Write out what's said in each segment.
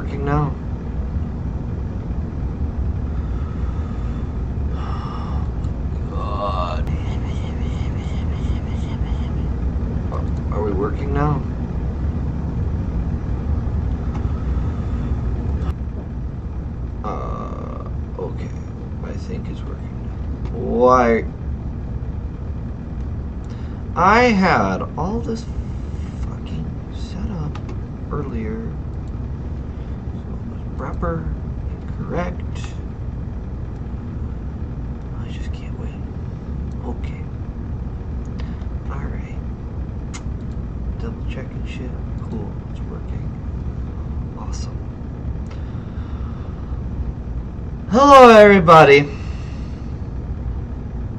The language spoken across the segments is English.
working now? God. Are we working now? Okay. I think it's working. Why? I had all this fucking set up earlier. So it was proper, incorrect. I just can't wait. Okay. Alright. Double checking shit. Cool. It's working. Awesome. Hello, everybody.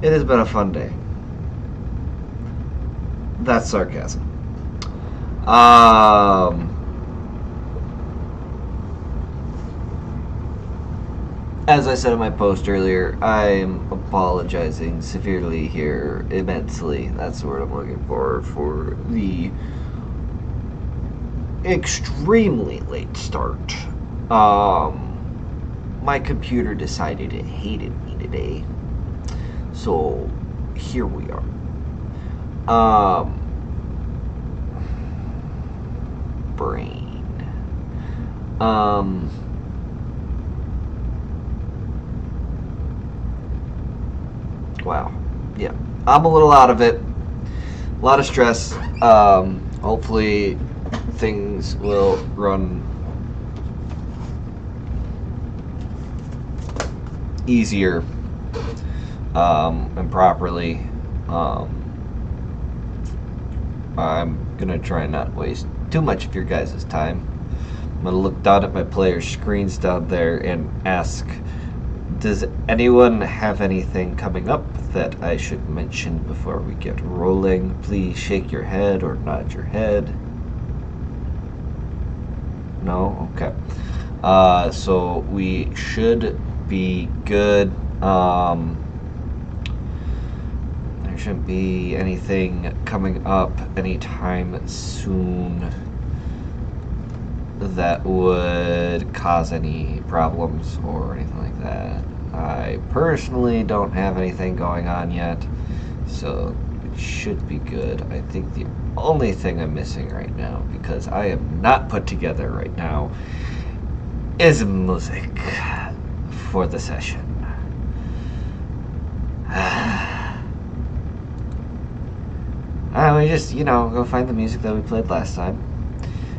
It has been a fun day. That's sarcasm. As I said in my post earlier, I'm apologizing severely here, immensely. That's the word I'm looking for the extremely late start. My computer decided it hated me today, so here we are. Brain. Wow. Yeah. I'm a little out of it. A lot of stress. Hopefully things will run easier and properly. I'm gonna try and not waste too much of your guys' time. I'm gonna look down at my players' screens down there and ask, does anyone have anything coming up that I should mention before we get rolling? Please shake your head or nod your head. No? Okay. So we should be good. There shouldn't be anything coming up anytime soon that would cause any problems or anything like that. I personally don't have anything going on yet, so it should be good. I think the only thing I'm missing right now, because I am not put together right now, is music for the session. We just, go find the music that we played last time,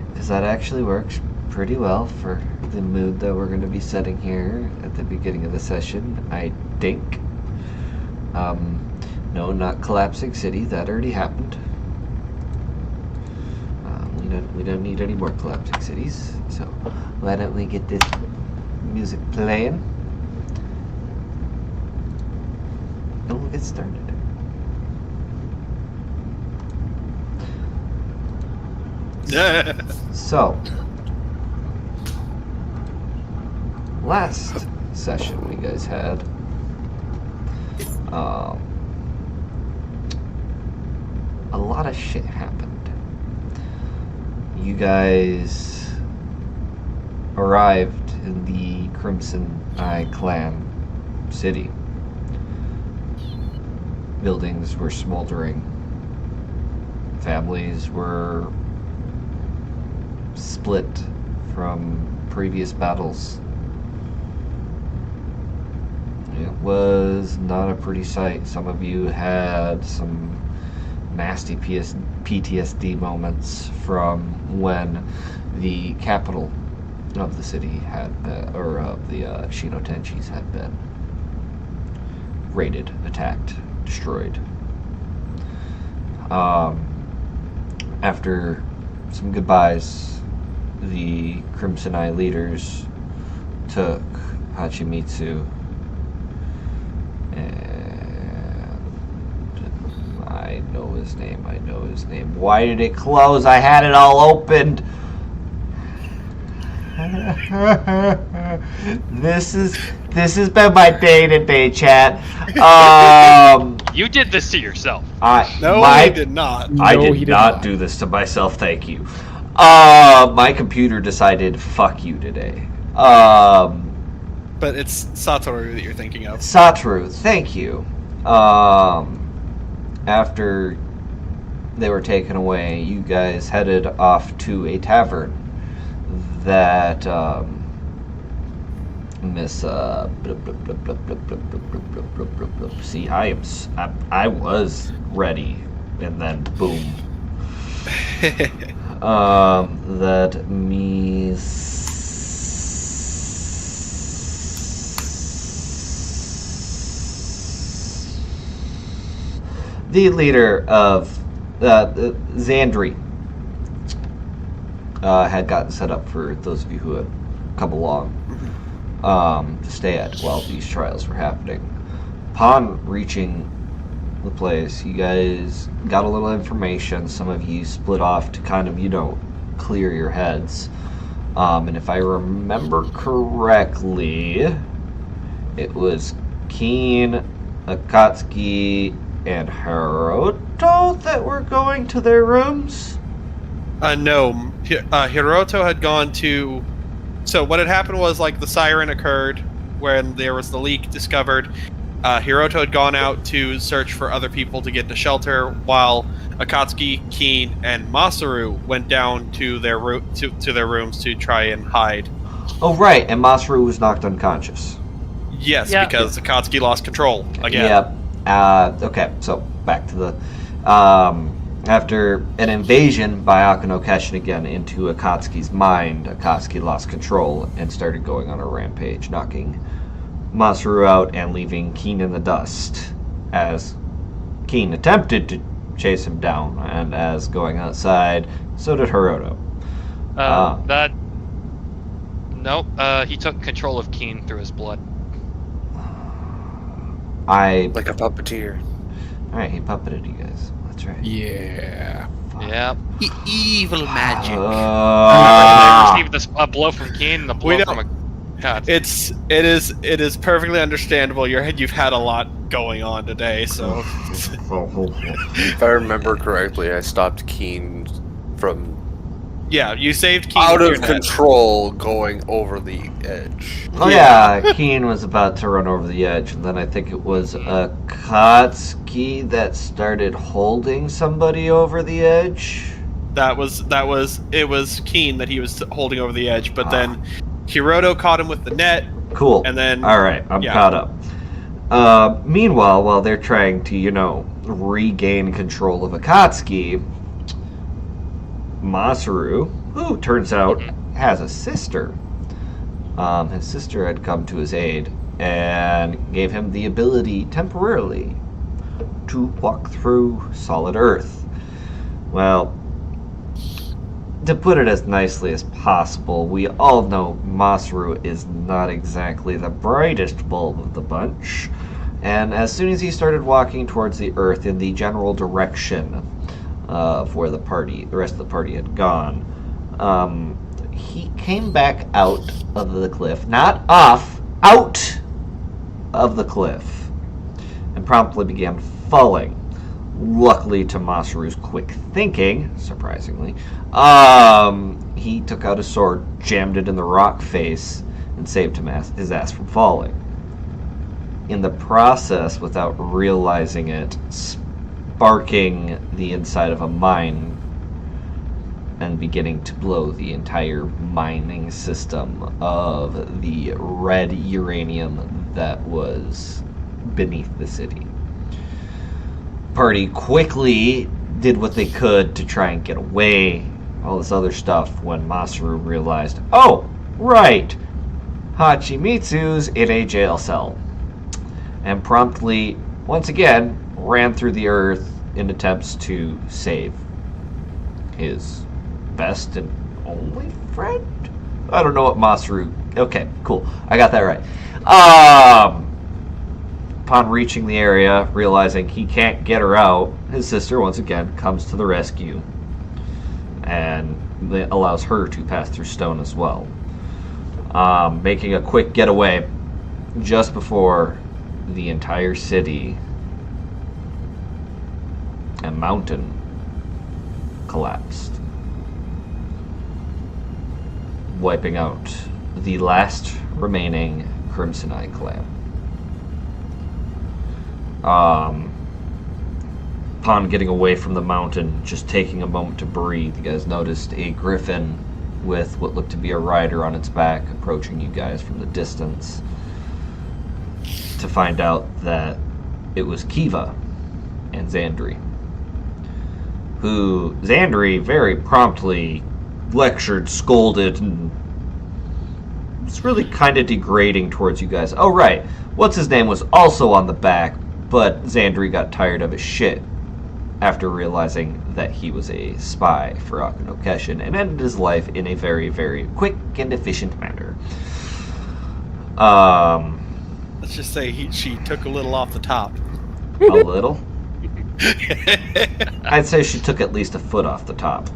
because that actually works pretty well for the mood that we're going to be setting here at the beginning of the session, I think. No, not collapsing city. That already happened. We don't need any more collapsing cities. So why don't we get this music playing, and we'll get started. So, last session we guys had, a lot of shit happened. You guys arrived in the Crimson Eye Clan city. Buildings were smoldering. Families were split from previous battles. It was not a pretty sight. Some of you had some nasty PTSD moments from when the capital of the city had been, or of the Shino-Tenchis had been raided, attacked, destroyed. After some goodbyes, the Crimson Eye leaders took Hachimitsu, and I know his name. Why did it close? I had it all opened. This has been my day-to-day chat. You did this to yourself. No, I did not. I did not do this to myself. Thank you. My computer decided fuck you today. But it's Satoru that you're thinking of. Satoru, thank you. After they were taken away, you guys headed off to a tavern that Miss see, I was ready, and then boom. That Miss the leader of Xandri had gotten set up for those of you who had come along to stay at while these trials were happening. Upon reaching the place, you guys got a little information. Some of you split off to kind of, clear your heads. And if I remember correctly, it was Keen, Akatsuke, and Hiroto that were going to their rooms? No. Hiroto had gone to... So what had happened was, the siren occurred when there was the leak discovered. Hiroto had gone out to search for other people to get to shelter, while Akatsuke, Keen, and Masaru went down to their their rooms to try and hide. Oh, right, and Masaru was knocked unconscious. Yes, because Akatsuke lost control again. Yep. Okay, so back to the... after an invasion by Aku-No-Keshin again into Akatsuki's mind, Akatsuke lost control and started going on a rampage, knocking Masaru out and leaving Keen in the dust, as Keen attempted to chase him down, and as going outside, so did Hiroto. He took control of Keen through his blood. Like a puppeteer. Alright, he puppeted you guys. That's right. Yeah. Yeah. Evil magic. I received a blow from Keen and a blow from Akatsuke. It is perfectly understandable. You've had a lot going on today, so... If I remember correctly, I stopped Keen from... Yeah, you saved Keen out with of your control going over the edge. Oh yeah, Keen was about to run over the edge, and then I think it was Akatsuke that started holding somebody over the edge. It was Keen that he was holding over the edge, but then Hiroto caught him with the net. Cool. And then... Alright, I'm caught up. Meanwhile, while they're trying to, regain control of Akatsuke, Masaru, who turns out has a sister. His sister had come to his aid and gave him the ability temporarily to walk through solid earth. Well, to put it as nicely as possible, we all know Masaru is not exactly the brightest bulb of the bunch, and as soon as he started walking towards the earth in the general direction of where the rest of the party had gone, he came back out of the cliff, not off, out of the cliff, and promptly began falling. Luckily to Masaru's quick thinking, surprisingly, he took out his sword, jammed it in the rock face, and saved his ass from falling. In the process, without realizing it, sparking the inside of a mine and beginning to blow the entire mining system of the red uranium that was beneath the city. Party quickly did what they could to try and get away, all this other stuff, when Masaru realized, oh, right, Hachimitsu's in a jail cell, and promptly, once again, ran through the earth in attempts to save his best and only friend? I don't know what Masaru... Okay, cool. I got that right. Upon reaching the area, realizing he can't get her out, his sister once again comes to the rescue and allows her to pass through stone as well. Making a quick getaway just before the entire city and mountain collapsed. wiping out the last remaining Crimson Eye clan. Upon getting away from the mountain, just taking a moment to breathe, you guys noticed a griffin with what looked to be a rider on its back approaching you guys from the distance, to find out that it was Kiva and Xandri, who Xandri very promptly lectured, scolded, and was really kind of degrading towards you guys. Oh right, what's his name was also on the back, but Xandri got tired of his shit after realizing that he was a spy for Aku-No-Keshin and ended his life in a very, very quick and efficient manner. Let's just say she took a little off the top. A little? I'd say she took at least a foot off the top.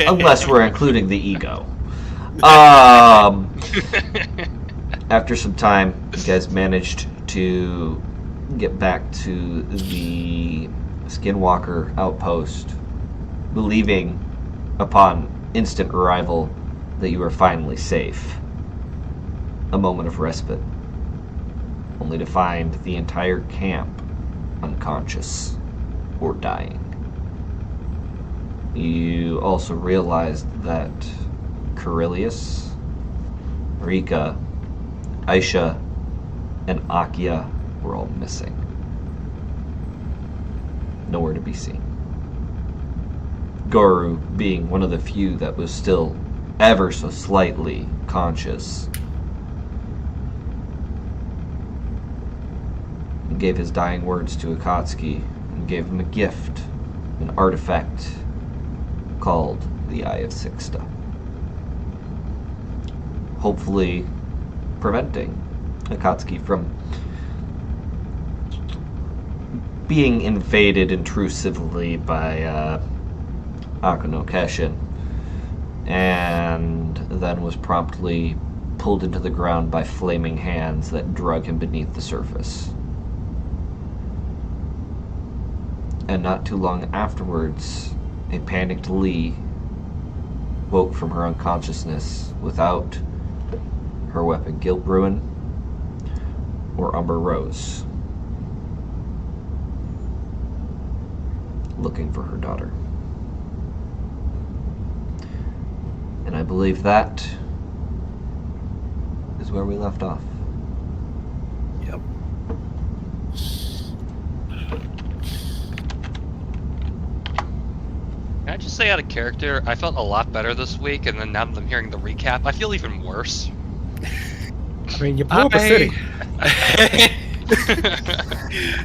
Unless we're including the ego. After some time, you guys managed to get back to the Skinwalker Outpost, believing upon instant arrival that you were finally safe. A moment of respite, only to find the entire camp unconscious or dying. You also realized that Karilius, Rika, Eisha, and Akiya were all missing. Nowhere to be seen. Gorou being one of the few that was still ever so slightly conscious. He gave his dying words to Akatsuke and gave him a gift, an artifact called the Eye of Siksta. Hopefully preventing Akatsuke from being invaded intrusively by Aku-No-Keshin, and then was promptly pulled into the ground by flaming hands that drug him beneath the surface. And not too long afterwards, a panicked Lee woke from her unconsciousness without her weapon Guilt Ruin or Umber Rose, looking for her daughter. And I believe that is where we left off. Yep. Can I just say out of character, I felt a lot better this week, and then now that I'm hearing the recap, I feel even worse. I mean, you blew up a city.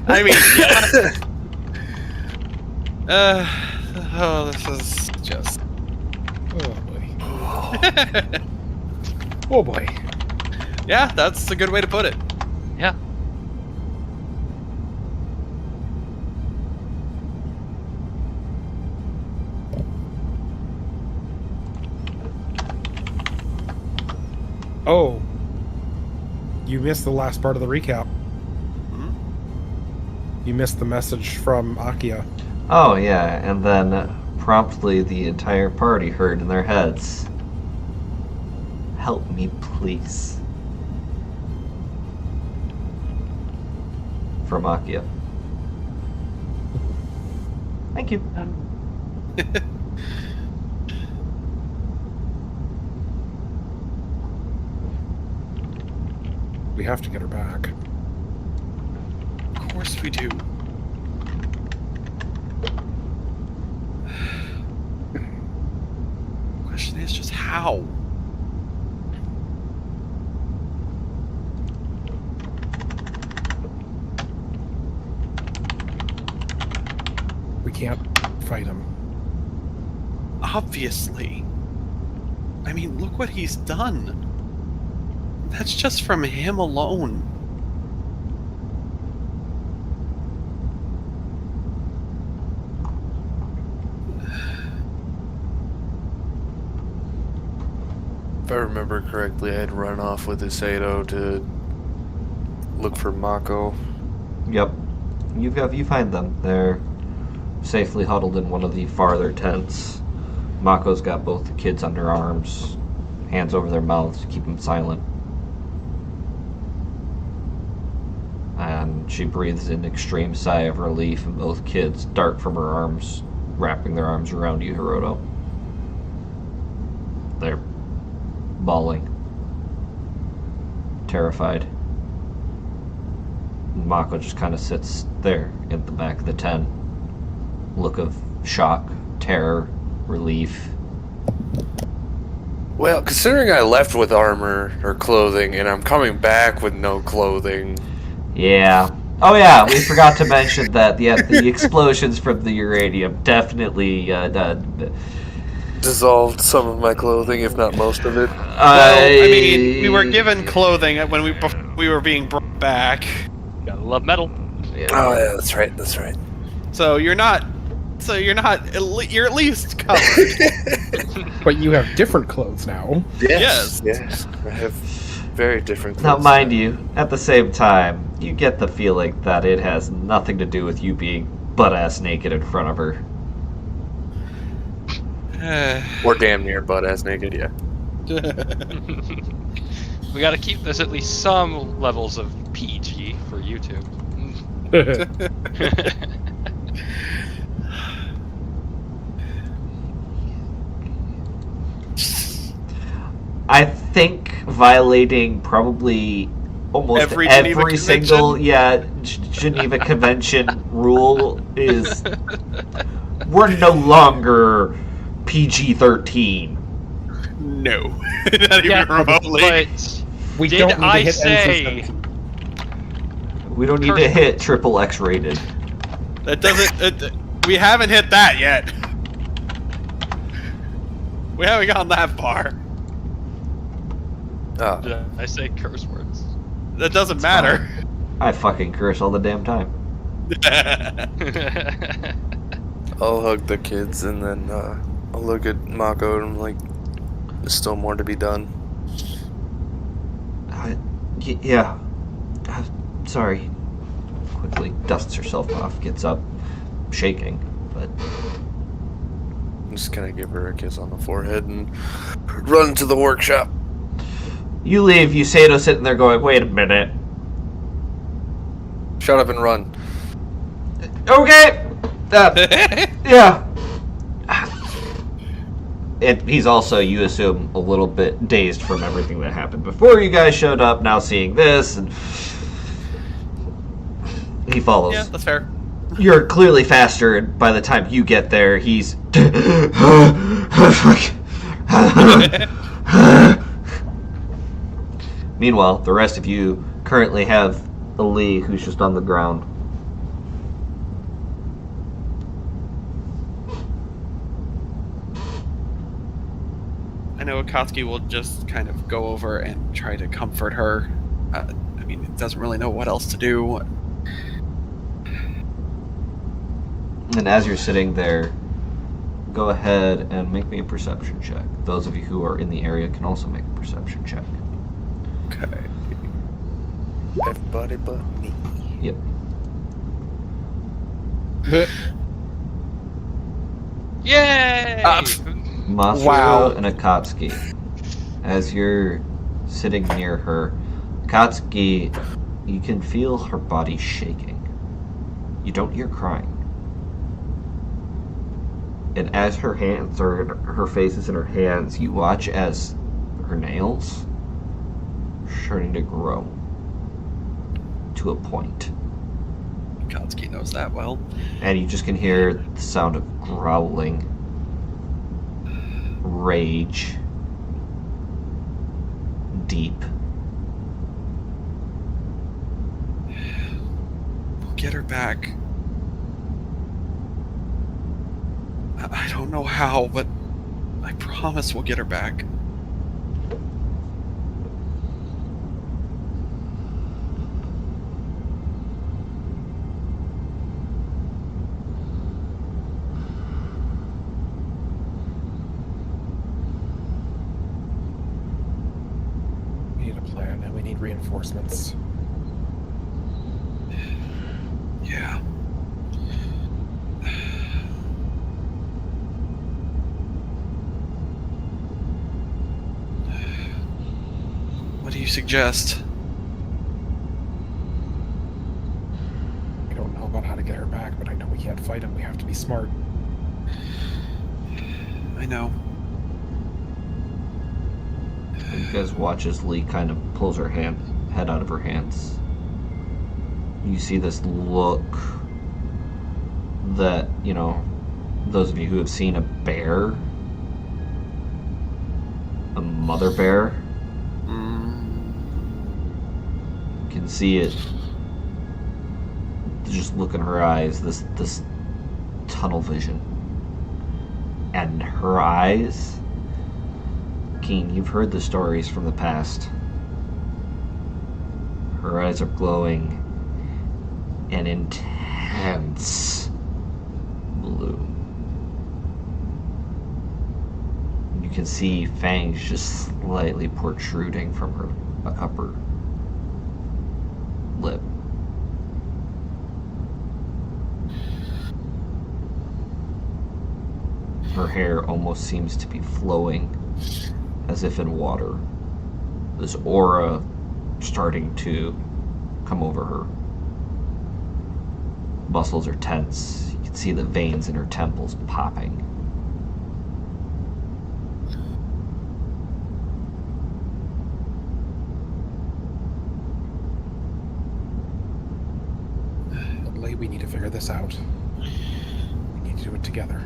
I mean, oh, this is just... Oh, boy. Oh, boy. Yeah, that's a good way to put it. Yeah. Oh. You missed the last part of the recap. Hmm? You missed the message from Akiya. Oh yeah, and then promptly the entire party heard in their heads, "Help me, please." From Akiya. Thank you. We have to get her back. Of course we do. Question is just how? We can't fight him. Obviously. I mean, look what he's done. That's just from him alone. If I remember correctly, I had run off with Isado to look for Mako. Yep. You find them. They're safely huddled in one of the farther tents. Mako's got both the kids under arms, hands over their mouths to keep them silent. And she breathes an extreme sigh of relief, and both kids dart from her arms, wrapping their arms around you, Hiroto. They're bawling, terrified. Mako just kind of sits there at the back of the tent, look of shock, terror, relief. Well, considering I left with armor or clothing, and I'm coming back with no clothing. Yeah. Oh yeah, we forgot to mention that. Yeah, the explosions from the uranium definitely Dissolved some of my clothing, if not most of it. Well, I mean, we were given clothing when we were being brought back. Gotta love metal. Yeah. Oh yeah, that's right. That's right. So you're not. You're at least covered. But you have different clothes now. Yes. Yes. I have very different. Now, clothes mind you, at the same time, you get the feeling that it has nothing to do with you being butt-ass naked in front of her. Or damn near butt-ass naked. Yeah. We gotta keep this at least some levels of PG for YouTube. I think violating probably almost Every every Geneva single Convention? Geneva Convention rule is we're no longer PG-13. No, not even remotely. But We did don't need I to hit say NC-17. We don't need to hit triple X rated. That doesn't. We haven't hit that yet. We haven't gotten that far. did I say curse words? That doesn't matter. I fucking curse all the damn time. I'll hug the kids and then I'll look at Mako and I'm like, there's still more to be done. Yeah. Sorry. Quickly dusts herself off, gets up, shaking, but I'm just gonna give her a kiss on the forehead and run to the workshop. you leave, Yusato sitting there going, wait a minute. Shut up and run. Okay! Yeah. And he's also, you assume, a little bit dazed from everything that happened before you guys showed up, now seeing this, and he follows. Yeah, that's fair. You're clearly faster, and by the time you get there, he's... Meanwhile, the rest of you currently have a Lee who's just on the ground. I know Akatsuke will just kind of go over and try to comfort her. I mean, it doesn't really know what else to do. And as you're sitting there, go ahead and make me a perception check. Those of you who are in the area can also make a perception check. Okay. Everybody but me. Yep. Yay! Masaru Wow. and Akatsuke. As you're sitting near her, Akatsuke, you can feel her body shaking. You don't hear crying. And as her hands are in her face is in her hands, you watch as her nails are starting to grow to a point. Akatsuke knows that well. And you just can hear the sound of growling, rage, deep. We'll get her back. I don't know how, but I promise we'll get her back. We need a plan, and we need reinforcements. Yeah. What do you suggest? I don't know about how to get her back, but I know we can't fight him. We have to be smart. I know. You guys watch as Lee kind of pulls her head out of her hands. You see this look that, you know, those of you who have seen a bear, a mother bear, can see it. Just look in her eyes, this tunnel vision. And her eyes, Keen, you've heard the stories from the past. Her eyes are glowing an intense blue. You can see fangs just slightly protruding from her upper lip. Her hair almost seems to be flowing as if in water. This aura starting to come over her. Muscles are tense. You can see the veins in her temples popping. Lee, we need to figure this out. We need to do it together.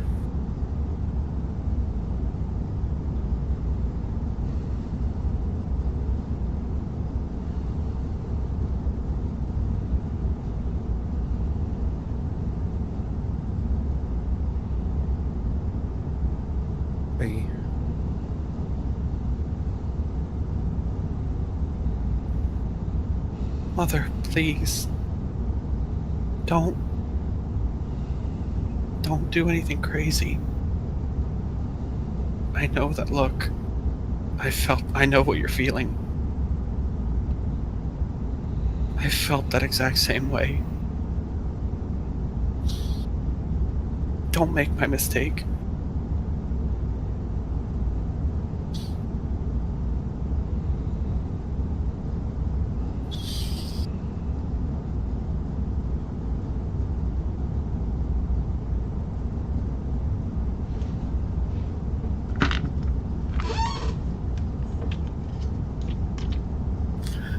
Lee. Mother, please. Don't do anything crazy. I know that look. I know what you're feeling. I felt that exact same way. Don't make my mistake.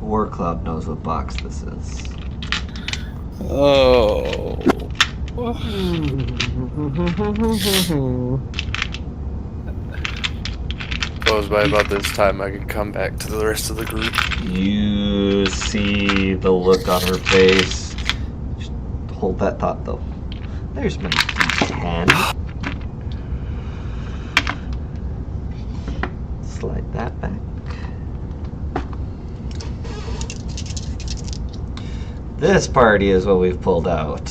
War Club knows what box this is. Oh. Suppose by about this time I can come back to the rest of the group. You see the look on her face. Just hold that thought though. There's been D10. Slide that back. This party is what we've pulled out.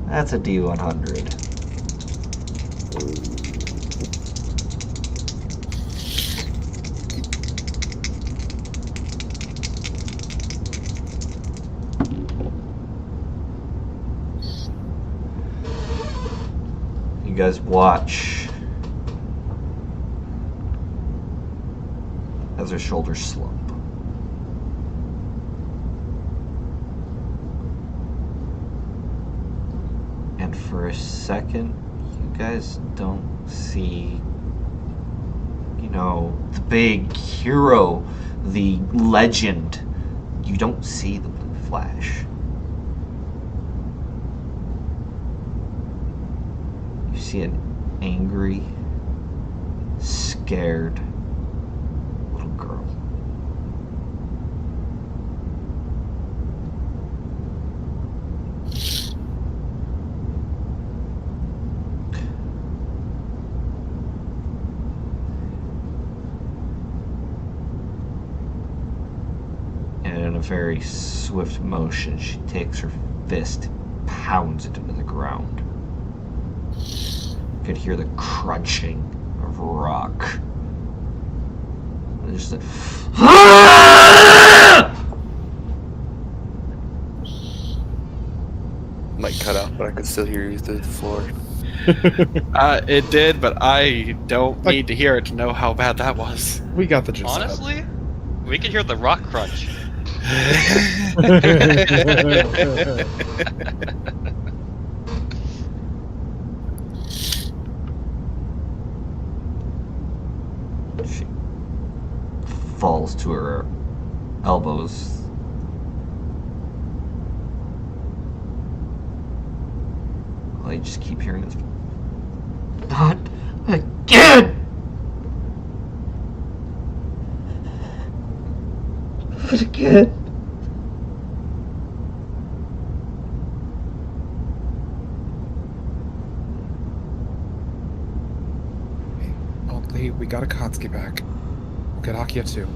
That's a D100. You guys watch as her shoulders slump. And for a second, you guys don't see, you know, the big hero, the legend. You don't see the blue flash. You see an angry, scared little girl. In a very swift motion, she takes her fist, pounds it into the ground. You could hear the crunching of rock. And just Might cut out, but I could still hear you through the floor. It did, but I don't need to hear it to know how bad that was. We got the gist. Honestly, we could hear the rock crunch. She falls to her elbows. I just keep hearing this. Not again! Not again! Hey, we got Akatsuke back. We'll get Akiya too.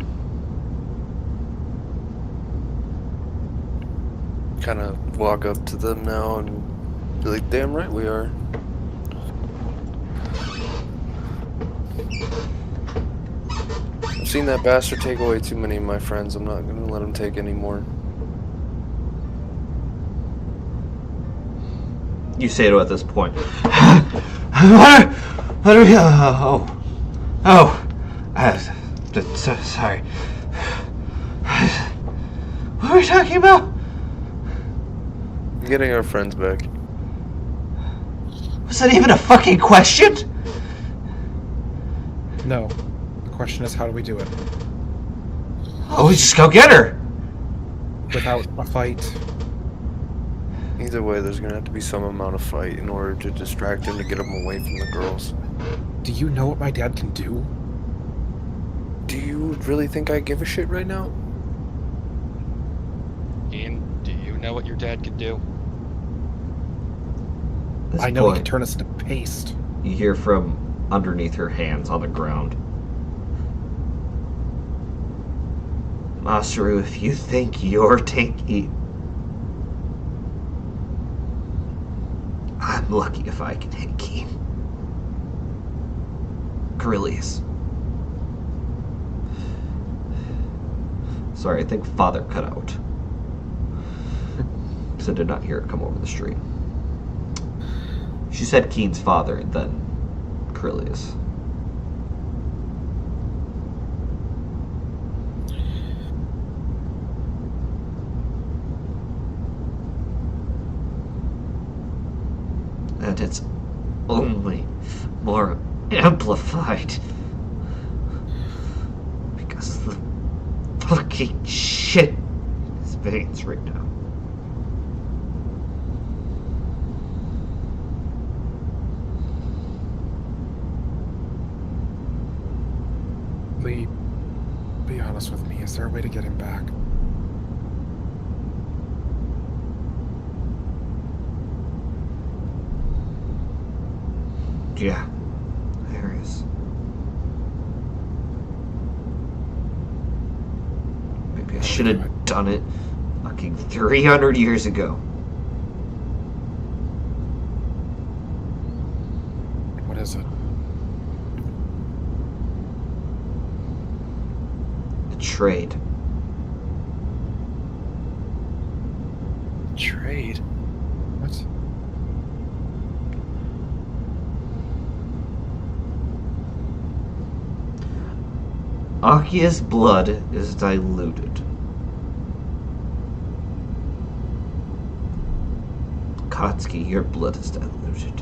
Kind of walk up to them now and be like, damn right we are. I've seen that bastard take away too many of my friends. I'm not gonna let him take any more. You say to at this point. What are we? Sorry. What are we talking about? Getting our friends back. Was that even a fucking question? No. The question is, how do we do it? Oh, we just go get her. Without a fight. Either way, there's gonna have to be some amount of fight in order to distract him to get him away from the girls. Do you know what my dad can do? Do you really think I give a shit right now? Ian, do you know what your dad could do? This I know he point, can turn us into paste. you hear from underneath her hands on the ground. Masaru, if you think you're tanky, I'm lucky if I can hit Keen. Karilius. Sorry, I think father cut out. Because I did not hear it come over the street. She said Keen's father and then Karilius. And it's only more amplified because of the fucking shit in his veins right now. Lee, be honest with me. Is there a way to get him back? Yeah, there is. Maybe I should have done it fucking 300 years ago. What is it? The trade. Trade? What? Akiya's blood is diluted. Akatsuke, your blood is diluted.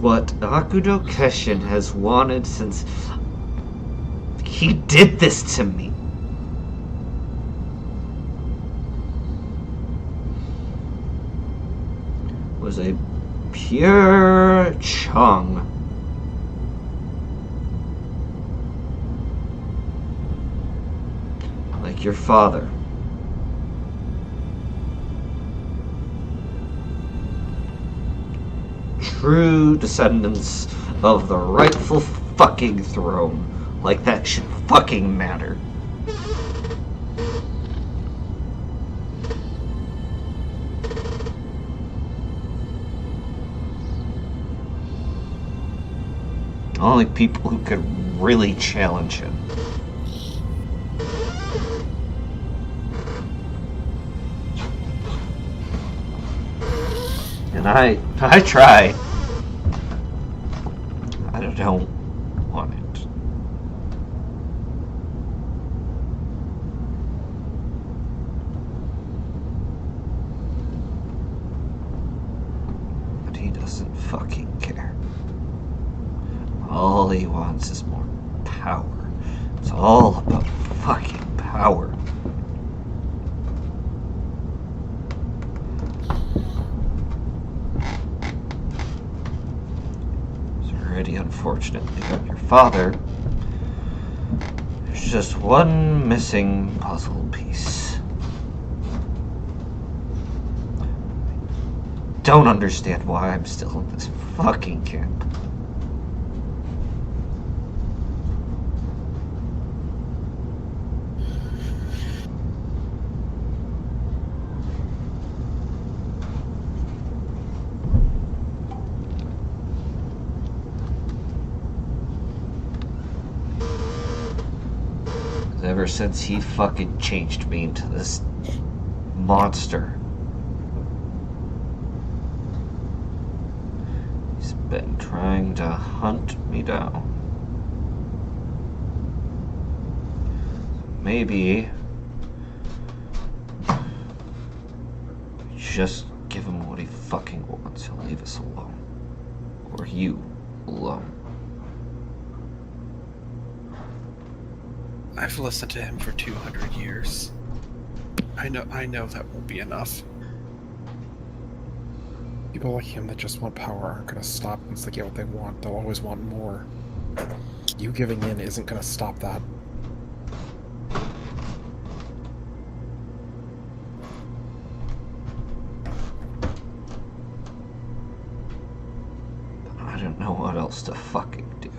What Aku-No-Keshin has wanted since he did this to me. Was a pure Chung. Like your father. True descendants of the rightful fucking throne. Like that should fucking matter. Only people who could really challenge him. And I try. I don't want it. But he doesn't fucking care. All he wants is more power. It's all about fucking power. It's already unfortunately got your father. There's just one missing puzzle piece. Don't understand why I'm still in this fucking camp. Ever since he fucking changed me into this monster, he's been trying to hunt me down. Maybe just give him what he fucking wants. He'll leave us alone. Or you alone. I've listened to him for 200 years. I know that won't be enough. People like him that just want power aren't going to stop once they get what they want. They'll always want more. You giving in isn't going to stop that. I don't know what else to fucking do.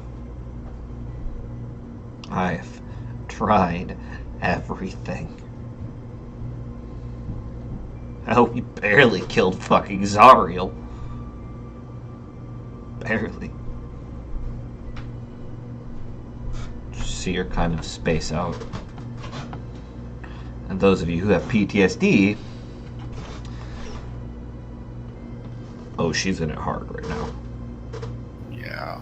I've tried everything. Hell, we barely killed fucking Zariel. Barely. Just see her kind of space out. And those of you who have PTSD, oh, she's in it hard right now. Yeah.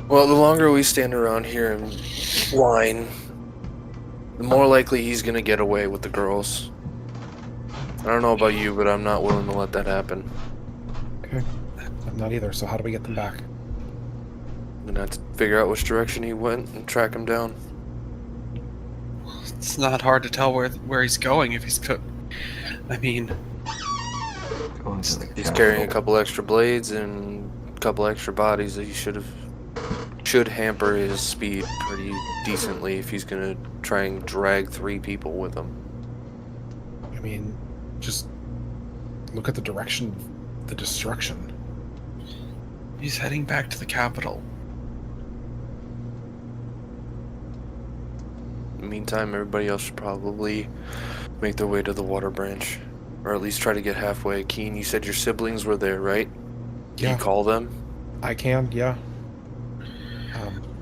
Well, the longer we stand around here and whine, the more likely he's gonna get away with the girls. I don't know about you, but I'm not willing to let that happen. Okay. I'm not either, so how do we get them back? I'm gonna have to figure out which direction he went and track him down. It's not hard to tell where he's going if he's I mean, Going to the He's capital. carrying a couple extra blades and a couple extra bodies that he should hamper his speed pretty decently if he's gonna try and drag 3 people with him. I mean, just look at the direction of the destruction. he's heading back to the capital. In the meantime, everybody else should probably make their way to the water branch. Or at least try to get halfway. Keen, you said your siblings were there, right? Can Yeah. you call them? I can, yeah.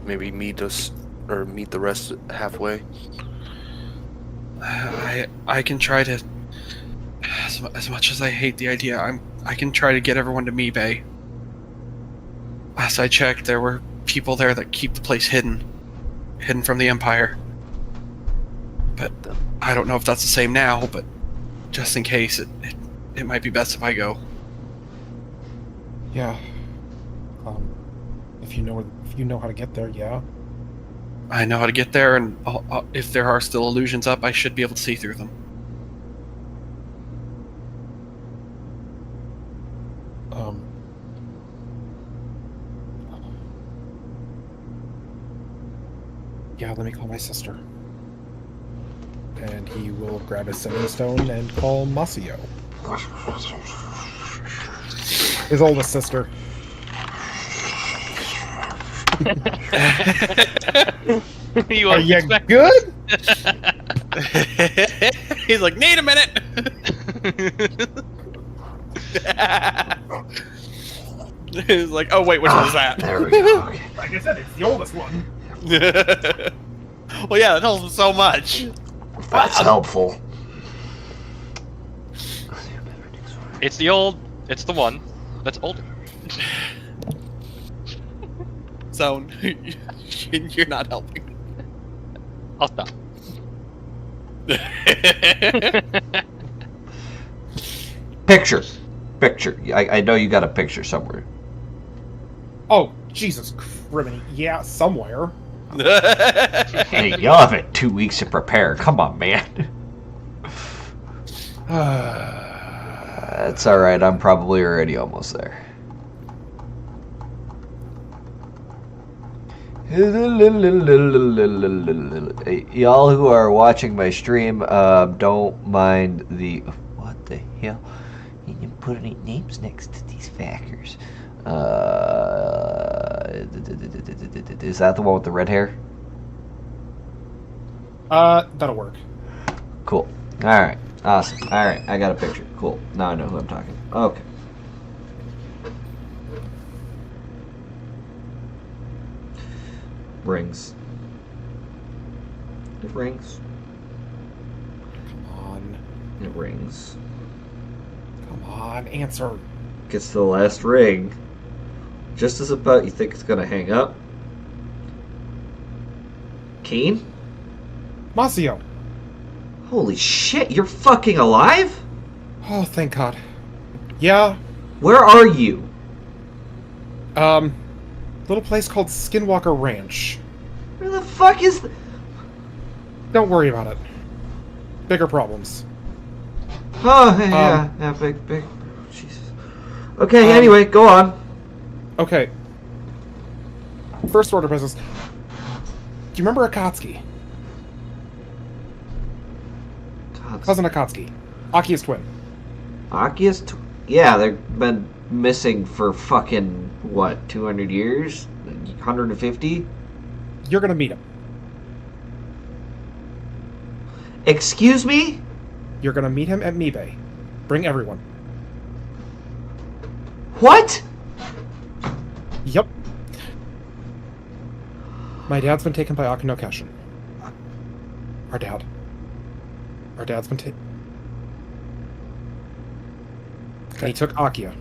Maybe meet us, or meet the rest halfway? I can try to, as much as I hate the idea, I can try to get everyone to Mibe. Last I checked, there were people there that keep the place hidden from the Empire. But I don't know if that's the same now, but just in case, it might be best if I go. Yeah. If you know how to get there, yeah. I know how to get there, and if there are still illusions up, I should be able to see through them. Yeah, let me call my sister. And he will grab his sending stone and call Masio. His oldest sister. You Are you expect- good? He's like, "Need a minute." He's like, "Oh wait, which one is that?" There we go. Okay. Like I said, it's the oldest one. Well, yeah, that tells him so much. That's helpful. It's the one that's older. So, you're not helping. I'll stop. Picture. I know you got a picture somewhere. Oh, Jesus criminy. Yeah, somewhere. Hey, y'all have had 2 weeks to prepare. Come on, man. It's alright, I'm probably already almost there. Y'all who are watching my stream, don't mind the... What the hell? You didn't put any names next to these fuckers. Is that the one with the red hair? That'll work. Cool. Alright. Awesome. Alright, I got a picture. Cool. Now I know who I'm talking. Okay. Rings. It rings. Come on. It rings. Come on, answer. Gets to the last ring. Just as about you think it's gonna hang up. Keen? Masio! Holy shit, you're fucking alive? Oh, thank God. Yeah, Where are you? little place called Skinwalker Ranch. Where the fuck is... Don't worry about it. Bigger problems. Oh, yeah, big. Jesus. Okay, anyway, go on. Okay. First order business. Do you remember Akatsuke? Cousin Akatsuke. Akiya's twin. Akiya's... Yeah, they've been missing for fucking, what, 200 years? 150? You're gonna meet him. Excuse me? You're gonna meet him at Mibe. Bring everyone. What? Yep. My dad's been taken by Aku-No-Keshin. Our dad's been taken. And he took Akiya.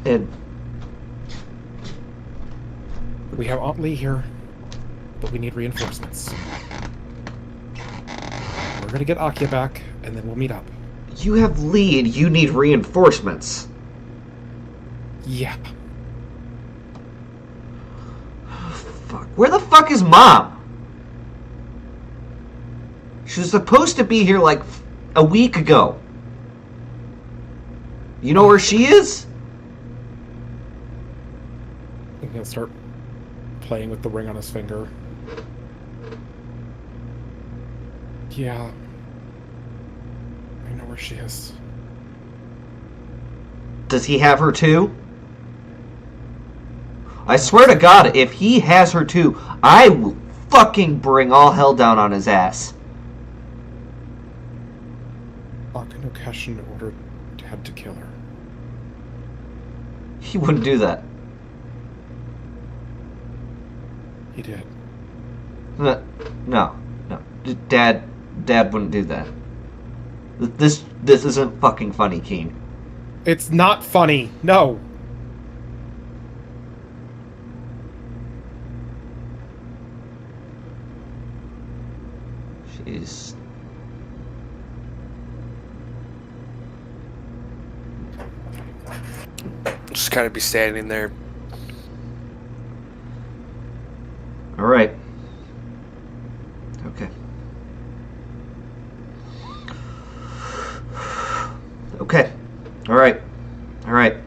And We have Aunt Lee here, but we need reinforcements. We're gonna get Akiya back, and then we'll meet up. you have Lee and you need reinforcements. Yeah. Fuck. Where the fuck is Mom? She was supposed to be here like a week ago. You know where she is? I'm gonna start playing with the ring on his finger. Yeah. I know where she is. Does he have her too? I swear to God, if he has her too, I will fucking bring all hell down on his ass. Aku-No-Keshin ordered Dad to kill her. He wouldn't do that. He did. No. Dad wouldn't do that. This isn't fucking funny, Keen. It's not funny. No. She's... Just kind of be standing there. Alright. Okay. Okay. Alright. Alright.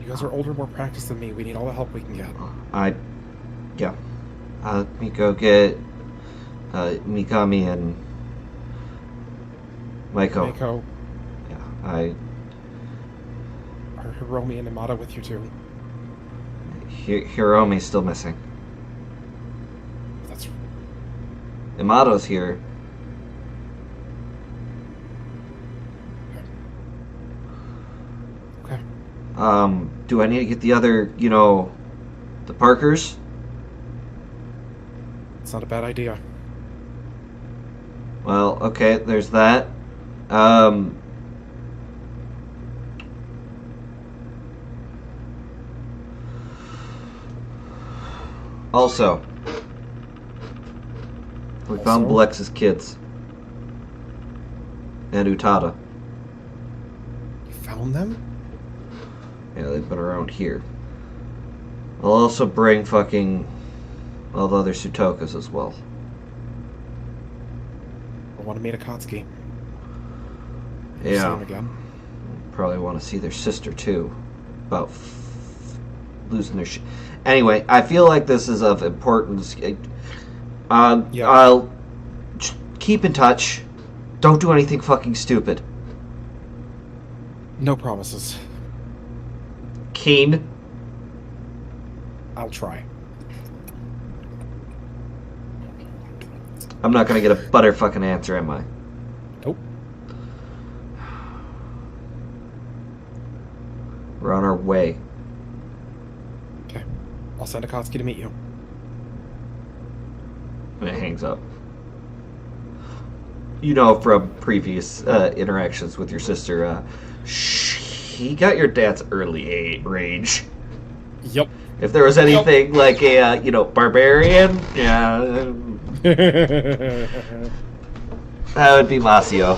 You guys are older, more practiced than me. We need all the help we can get. Yeah. Let me go get Mikami and Maiko. Maiko, Yeah, are Hiromi and Amada with you too? Hiromi's still missing. That's... Amato's here. Okay. Do I need to get the other, the Parkers? It's not a bad idea. Well, okay, there's that. Also, we found Blex's kids. And Utada. You found them? Yeah, they've been around here. I'll also bring fucking all the other Sutokas as well. I want to meet Akatsuke. Yeah. See him again. Probably want to see their sister too. About losing their shit. Anyway, I feel like this is of importance. Yeah. I'll keep in touch. Don't do anything fucking stupid. No promises. Keen. I'll try. I'm not gonna get a butterfucking answer, am I? Nope. We're on our way. Okay. I'll send Akatsuke to meet you. And it hangs up. You know from previous interactions with your sister, he got your dad's early range. Yep. If there was anything like a, barbarian, yeah, that would be Masio.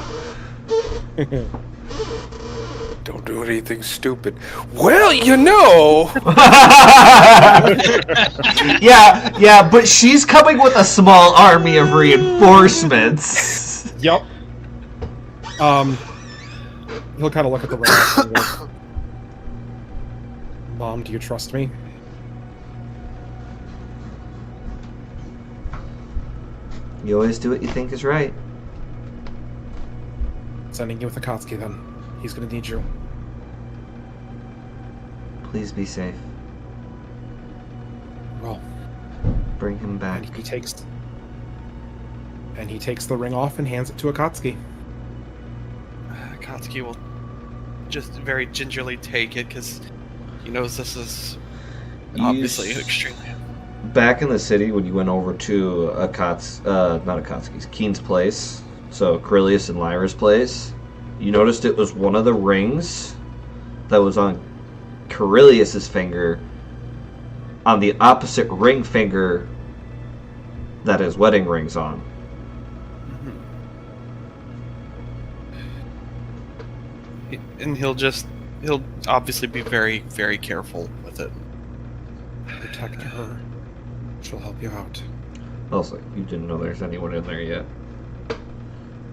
Don't do anything stupid. Well, you know. yeah, but she's coming with a small army of reinforcements. Yep. He'll kind of look at the ring and go, Mom, do you trust me? You always do what you think is right. Sending you with Akatsuke then. He's gonna need you. Please be safe. Well, Bring him back. and he takes the ring off and hands it to Akatsuke. Akatsuke will just very gingerly take it because he knows this is obviously extremely. Back in the city, when you went over to Keen's place, so Karilius and Lyra's place, you noticed it was one of the rings that was on Karilius's finger on the opposite ring finger that his wedding ring's on. And he'll obviously be very, very careful with it. Protect her. She'll help you out. Also, you didn't know there's anyone in there yet.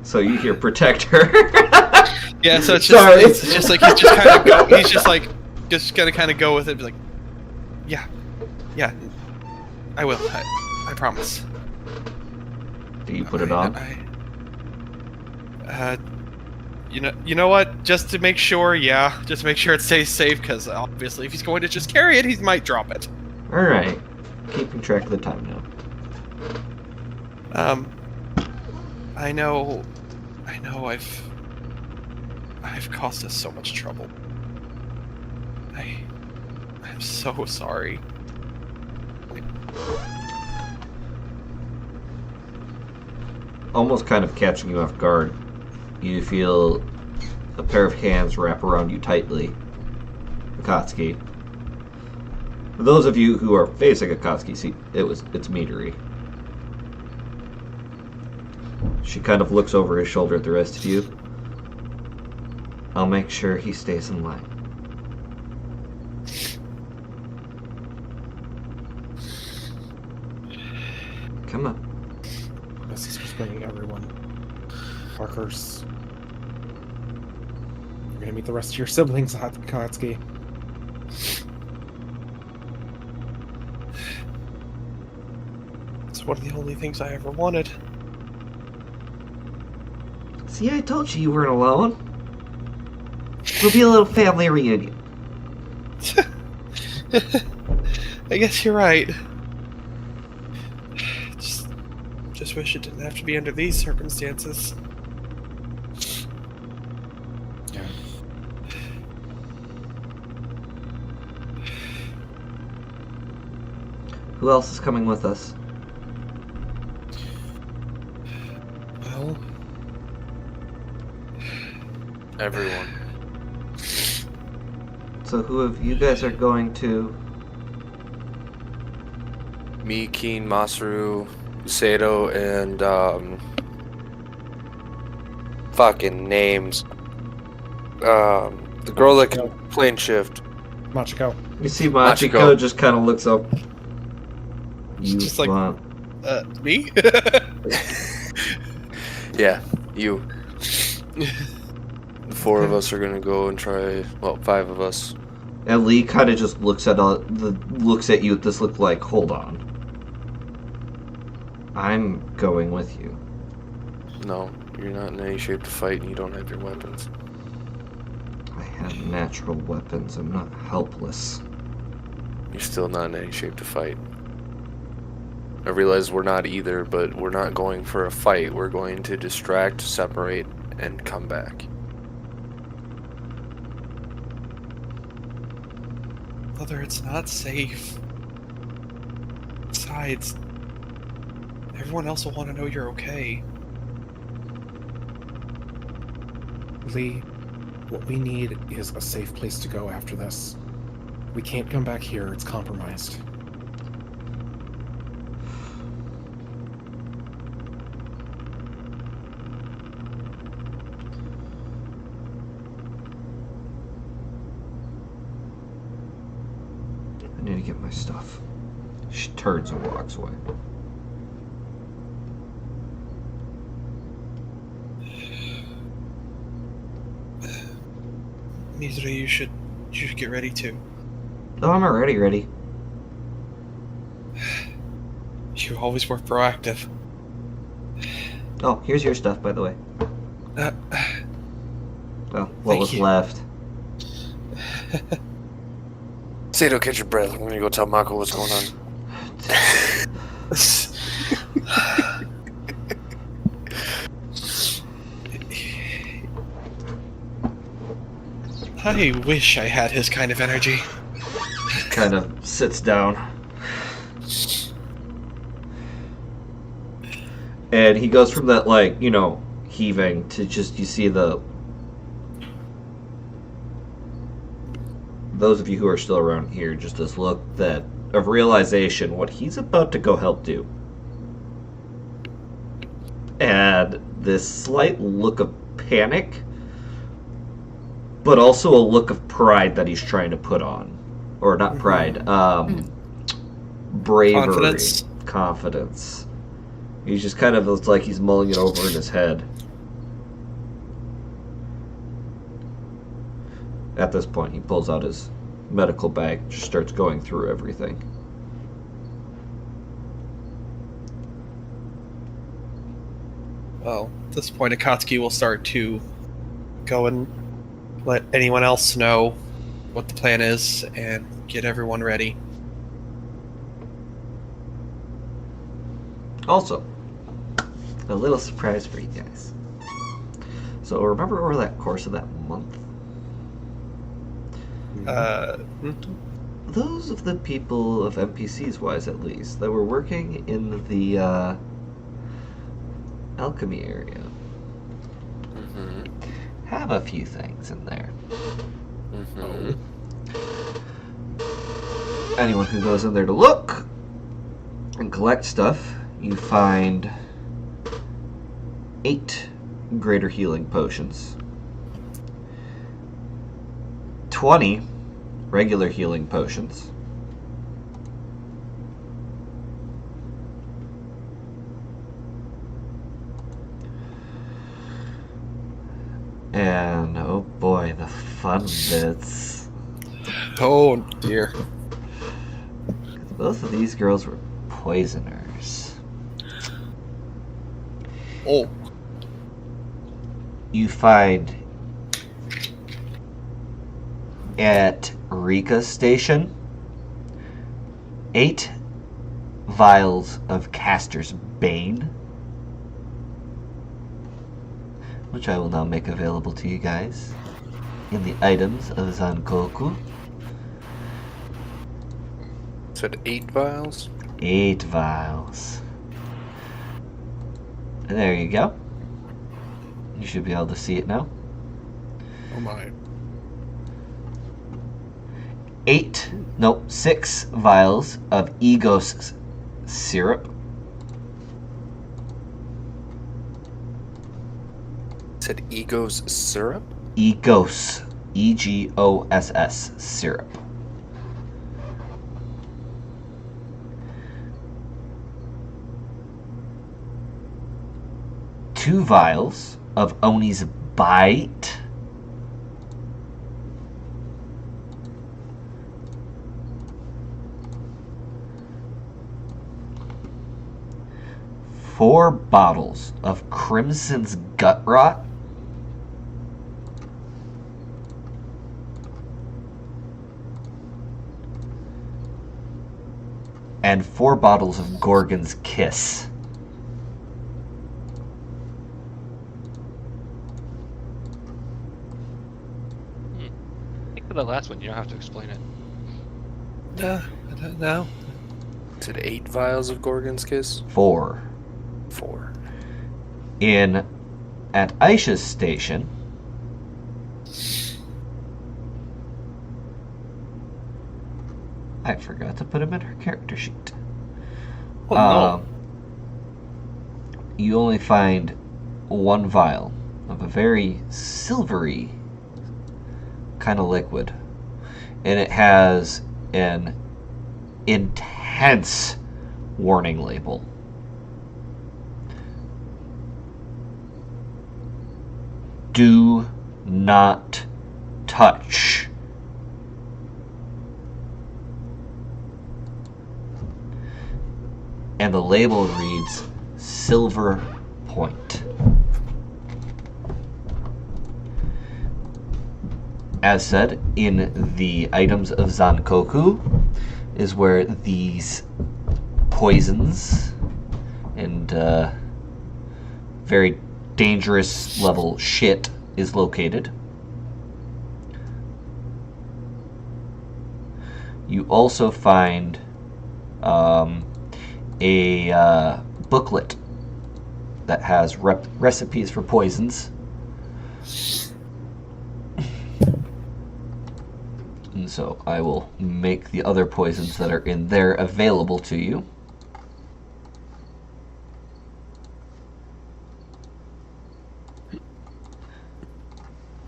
So you hear protect her. Yeah, so it's Sorry. just like he's just kind of just gonna kind of go with it, be like, yeah, I will, I promise. Do you put it on? You know what? Just to make sure, just to make sure it stays safe, because obviously, if he's going to just carry it, he might drop it. All right, keeping track of the time now. I know, I've caused us so much trouble. I'm so sorry. Almost kind of catching you off guard, you feel a pair of hands wrap around you tightly. Akatsuke. For those of you who are facing Akatsuke, see, it's Midori. She kind of looks over his shoulder at the rest of you. I'll make sure he stays in line. Come on. My sister's bringing everyone. Parkers. You're gonna meet the rest of your siblings, Akatsuke. It's one of the only things I ever wanted. See, I told you weren't alone. We'll be a little family reunion. I guess you're right. Just wish it didn't have to be under these circumstances. Yeah. Who else is coming with us? Well, Everyone. So who of you guys are going to? Me, Keen, Masaru, Sato, and fucking names. The girl that can plane shift. Machiko. You see Machiko just kind of looks up. You just like, want... me? Yeah, you. The 4 of us are gonna go and try. Well, 5 of us. And Lee kind of just looks at you with this look like, hold on. I'm going with you. No, you're not in any shape to fight, and you don't have your weapons. I have natural weapons. I'm not helpless. You're still not in any shape to fight. I realize we're not either, but we're not going for a fight. We're going to distract, separate, and come back. Mother, it's not safe. Besides, everyone else will want to know you're okay. Lee, what we need is a safe place to go after this. We can't come back here, it's compromised. I need to get my stuff. She turns and walks away. Mizuru, you should get ready too. Oh, I'm already ready. You always were proactive. Oh, here's your stuff, by the way. Uh, Well, what Thank was you. left? Sato, catch your breath. I'm gonna go tell Mako what's going on. I wish I had his kind of energy. Kind of sits down. And he goes from that, like, you know, heaving to just, you see those of you who are still around here, just this look of realization, what he's about to go help do. And this slight look of panic, but also a look of pride that he's trying to put on. Or not pride, bravery. Confidence. He's just kind of, looks like he's mulling it over in his head. At this point, he pulls out his medical bag, just starts going through everything. Well, at this point, Akatsuke will start to go and let anyone else know what the plan is and get everyone ready. Also, a little surprise for you guys. So remember over that course of that month, those of the people of NPCs wise at least that were working in the alchemy area have a few things in there. Anyone who goes in there to look and collect stuff, you find 8 greater healing potions, 20 regular healing potions, and oh boy, the fun bits. Oh dear. Both of these girls were poisoners. Oh. You find at Rika Station 8 vials of Caster's Bane, which I will now make available to you guys in the items of Zankoku. Said 8 vials? 8 vials. And there you go. You should be able to see it now. Oh my. 6 vials of Egos syrup. Said Ego's syrup? Egos. Egoss syrup. Two vials of Oni's Bite. Four bottles of Crimson's Gut Rot. And 4 bottles of Gorgon's Kiss. For the last one, you don't have to explain it. No. Said 8 vials of Gorgon's Kiss? 4. 4. At Aisha's station, I forgot to put him in her character sheet. Oh, no. You only find 1 vial of a very silvery kind of liquid, and it has an intense warning label. Do not touch. And the label reads Silver Point. As said, in the items of Zankoku is where these poisons and very dangerous level shit is located. You also find a booklet that has recipes for poisons. And so I will make the other poisons that are in there available to you.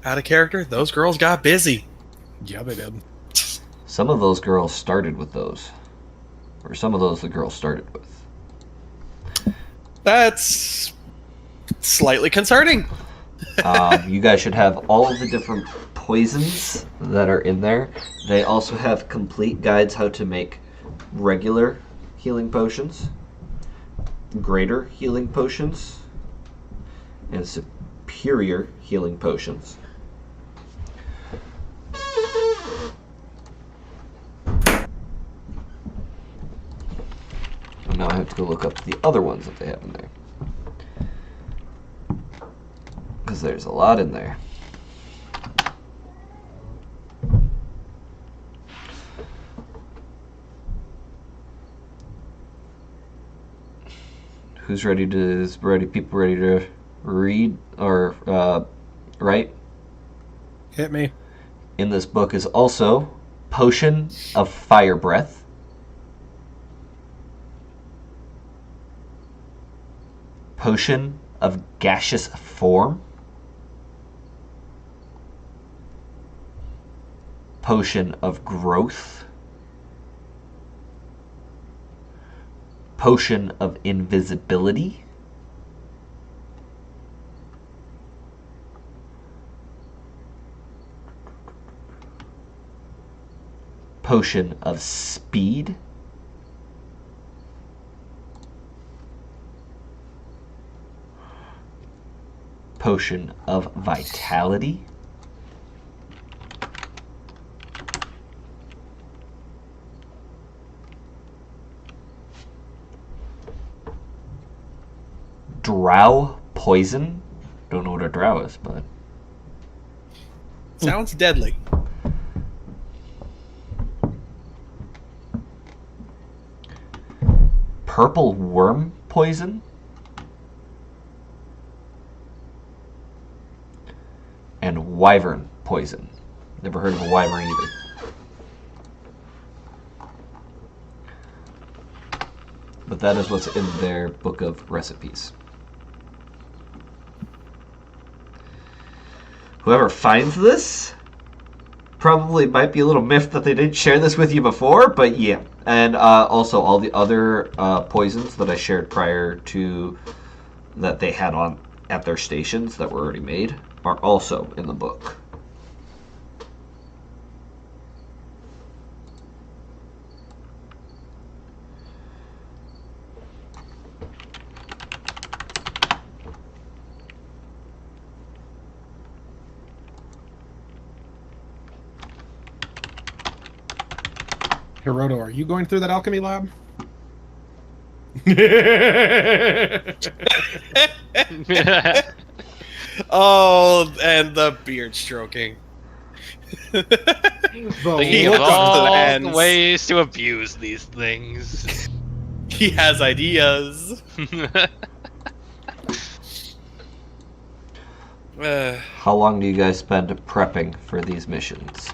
Out of character, those girls got busy. Yeah, they did. Some of those girls started with those. Or some of those the girls started with. That's slightly concerning. You guys should have all of the different poisons that are in there. They also have complete guides how to make regular healing potions, greater healing potions, and superior healing potions. And now I have to go look up the other ones that they have in there, because there's a lot in there. Who's ready to? People ready to read or write? Hit me. In this book is also Potion of Fire Breath, Potion of Gaseous Form, Potion of Growth, Potion of Invisibility, Potion of Speed, Potion of Vitality, Drow Poison. Don't know what a drow is, but Sounds deadly. purple worm poison. And wyvern poison. Never heard of a wyvern either. But that is what's in their book of recipes. Whoever finds this probably might be a little miffed that they didn't share this with you before, but yeah. And also all the other poisons that I shared prior to that they had on at their stations that were already made are also in the book. Hiroto, are you going through that alchemy lab? Oh, and the beard stroking. Thinking look of on all plans. the ways to abuse these things. He has ideas. How long do you guys spend prepping for these missions?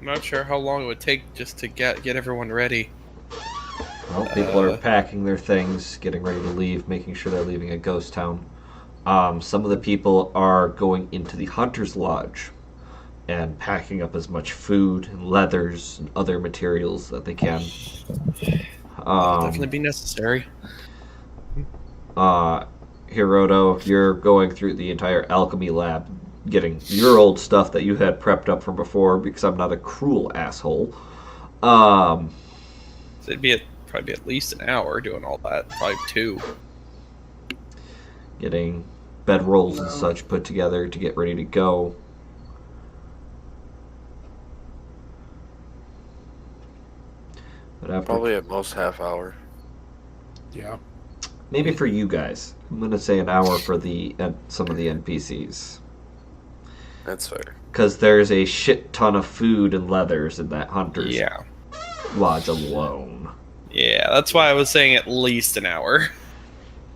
I'm not sure how long it would take just to get everyone ready. Well, people are packing their things, getting ready to leave, making sure they're leaving a ghost town. Some of the people are going into the Hunter's Lodge and packing up as much food and leathers and other materials that they can. That'll definitely be necessary. Hiroto, you're going through the entire alchemy lab, getting your old stuff that you had prepped up from before because I'm not a cruel asshole. So it'd be probably at least an hour doing all that, probably 2. Getting bedrolls and such put together to get ready to go. But after, Probably at most half hour. Yeah. maybe for you guys, I'm gonna say an hour for the some of the NPCs. That's fair. Because there's a shit ton of food and leathers in that hunter's Yeah. lodge alone. Yeah, that's why I was saying at least an hour.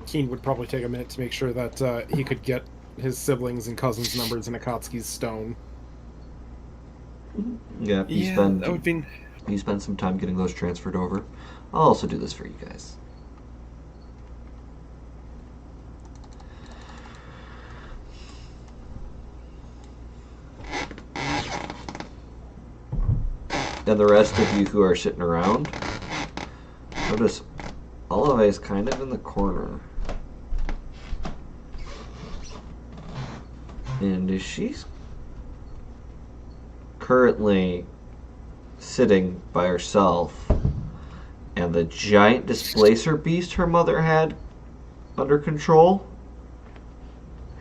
Keen would probably take a minute to make sure that he could get his siblings and cousins' numbers in Akatsuke's stone. Yeah, That would be... you spend some time getting those transferred over. I'll also do this for you guys. And the rest of you who are sitting around, notice Olive is kind of in the corner. And she's currently sitting by herself, and the giant displacer beast her mother had under control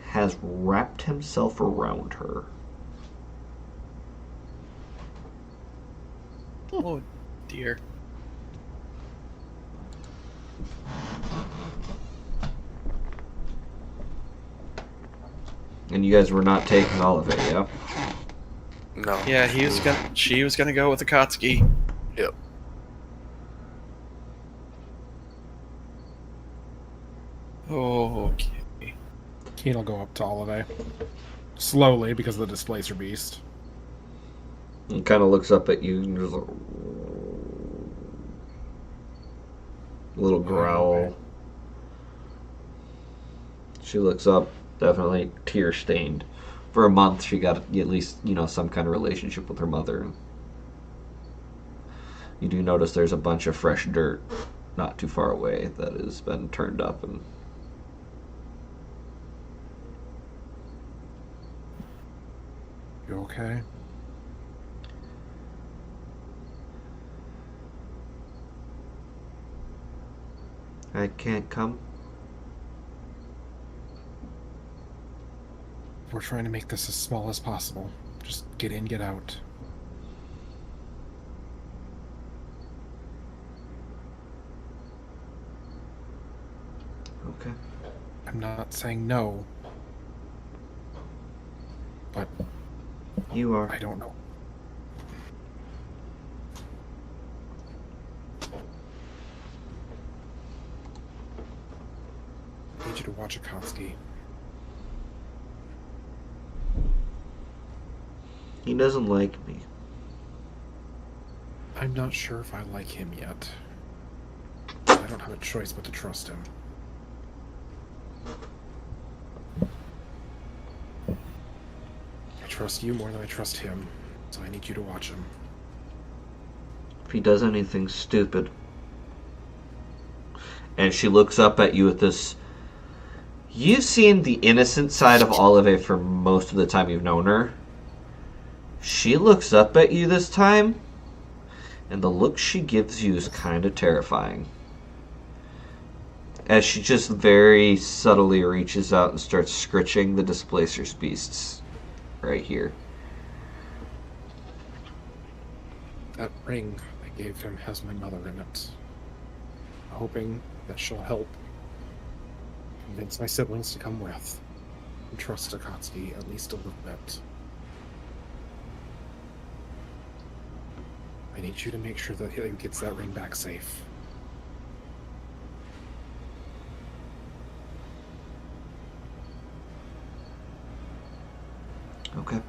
has wrapped himself around her. Oh, dear. And you guys were not taking all of it, yeah? No. Yeah, she was gonna go with Akatsuke. Yep. Oh, okay. Keen will go up to Olive. Slowly, because of the displacer beast. And kind of looks up at you and there's a little growl. She looks up, definitely tear stained. For a month, she got at least, some kind of relationship with her mother. You do notice there's a bunch of fresh dirt not too far away that has been turned up. And You okay? I can't come. We're trying to make this as small as possible. Just get in, get out. Okay. I'm not saying no. but You are. I don't know. I need you to watch Akatsuke. He doesn't like me. I'm not sure if I like him yet. I don't have a choice but to trust him. I trust you more than I trust him, so I need you to watch him. If he does anything stupid. And she looks up at you with this... You've seen the innocent side of Olive for most of the time you've known her. She looks up at you this time, and the look she gives you is kind of terrifying. As she just very subtly reaches out and starts scritching the Displacer's beasts right here. That ring I gave him has my mother in it. Hoping that she'll help convince my siblings to come with and trust Akatsuke at least a little bit. I need you to make sure that he gets that ring back safe. Okay.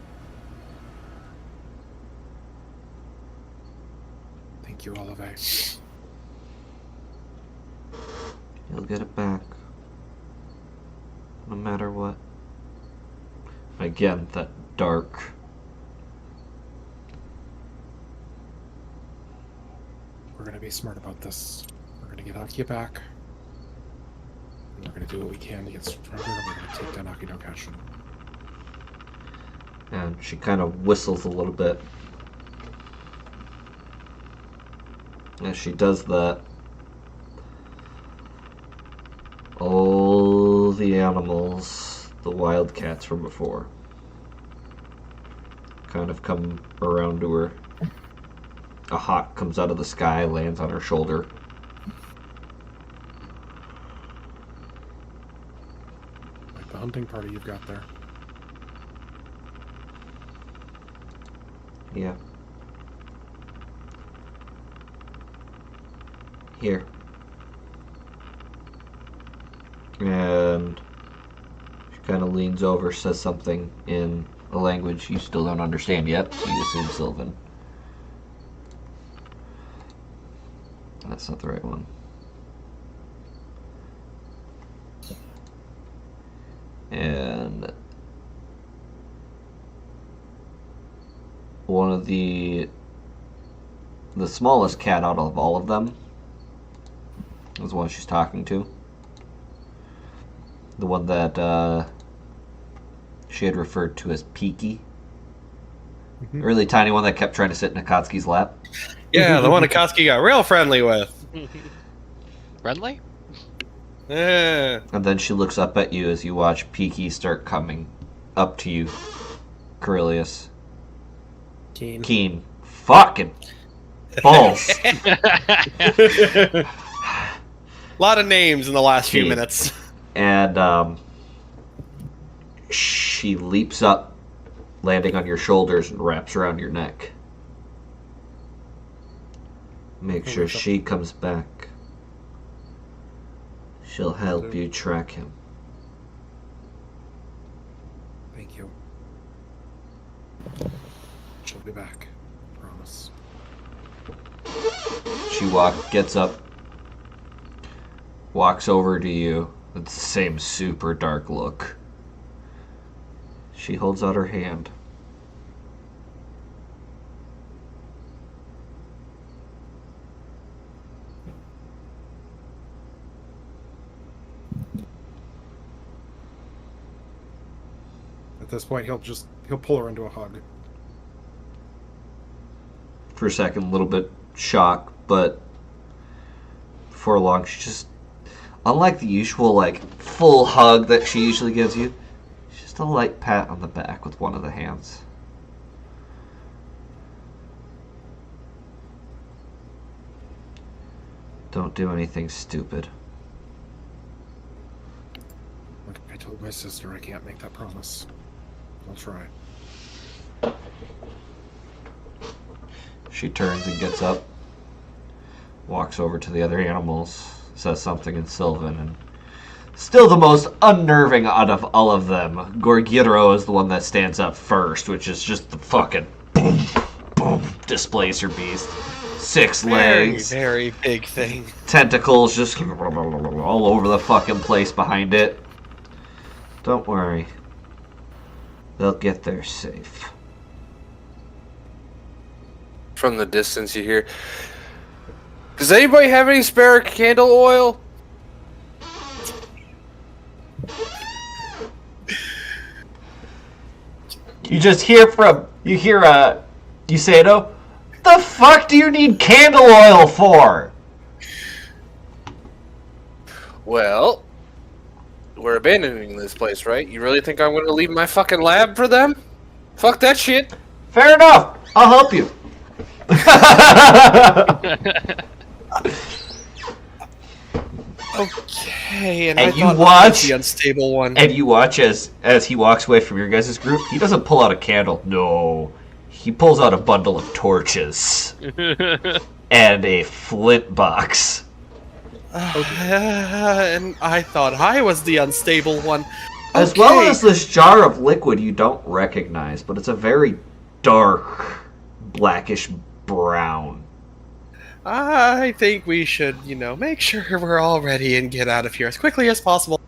Thank you, Olive. You'll get it back. No matter what. Again, that dark... We're gonna be smart about this. We're gonna get Akiya back. And we're gonna do what we can to get stronger, and we're gonna take down Aku-No-Keshin. And she kind of whistles a little bit. As she does that, all the animals, the wildcats from before, kind of come around to her. A hawk comes out of the sky, lands on her shoulder. Like the hunting party you've got there. Yeah. Here. And she kind of leans over, says something in a language you still don't understand yet. You assume Sylvan. That's not the right one. And one of the smallest cat out of all of them is the one she's talking to. The one that she had referred to as Peaky. The really tiny one that kept trying to sit in Akatsuke's lap. Yeah, the one Akatsuke got real friendly with. Friendly? Yeah. And then she looks up at you as you watch Peaky start coming up to you, Karilius. Keen. Fucking balls. A lot of names in the last few Keen. minutes. And she leaps up, landing on your shoulders and wraps around your neck. Make sure she comes back. She'll help you track him. Thank you. She'll be back. Promise. She gets up, walks over to you with the same super dark look. She holds out her hand. At this point, he'll pull her into a hug. For a second, a little bit shocked, but before long, she just, unlike the usual, full hug that she usually gives you, just a light pat on the back with one of the hands. Don't do anything stupid. Like I told my sister, I can't make that promise. I'll try. She turns and gets up, walks over to the other animals, says something in Sylvan, and still the most unnerving out of all of them, Gorou is the one that stands up first, which is just the fucking boom, boom, displacer beast. 6 legs. Very big thing. Tentacles just all over the fucking place behind it. Don't worry. They'll get there safe. From the distance you hear, does anybody have any spare candle oil? You just hear Yusato, the fuck do you need candle oil for? Well, we're abandoning this place, right? You really think I'm going to leave my fucking lab for them? Fuck that shit. Fair enough. I'll help you. Okay, and And I you thought watch- that was the unstable one. And you watch as he walks away from your guys' group. He doesn't pull out a candle. No. He pulls out a bundle of torches. And a flint box. And I thought I was the unstable one. As well as this jar of liquid you don't recognize, but it's a very dark, blackish brown. I think we should, make sure we're all ready and get out of here as quickly as possible.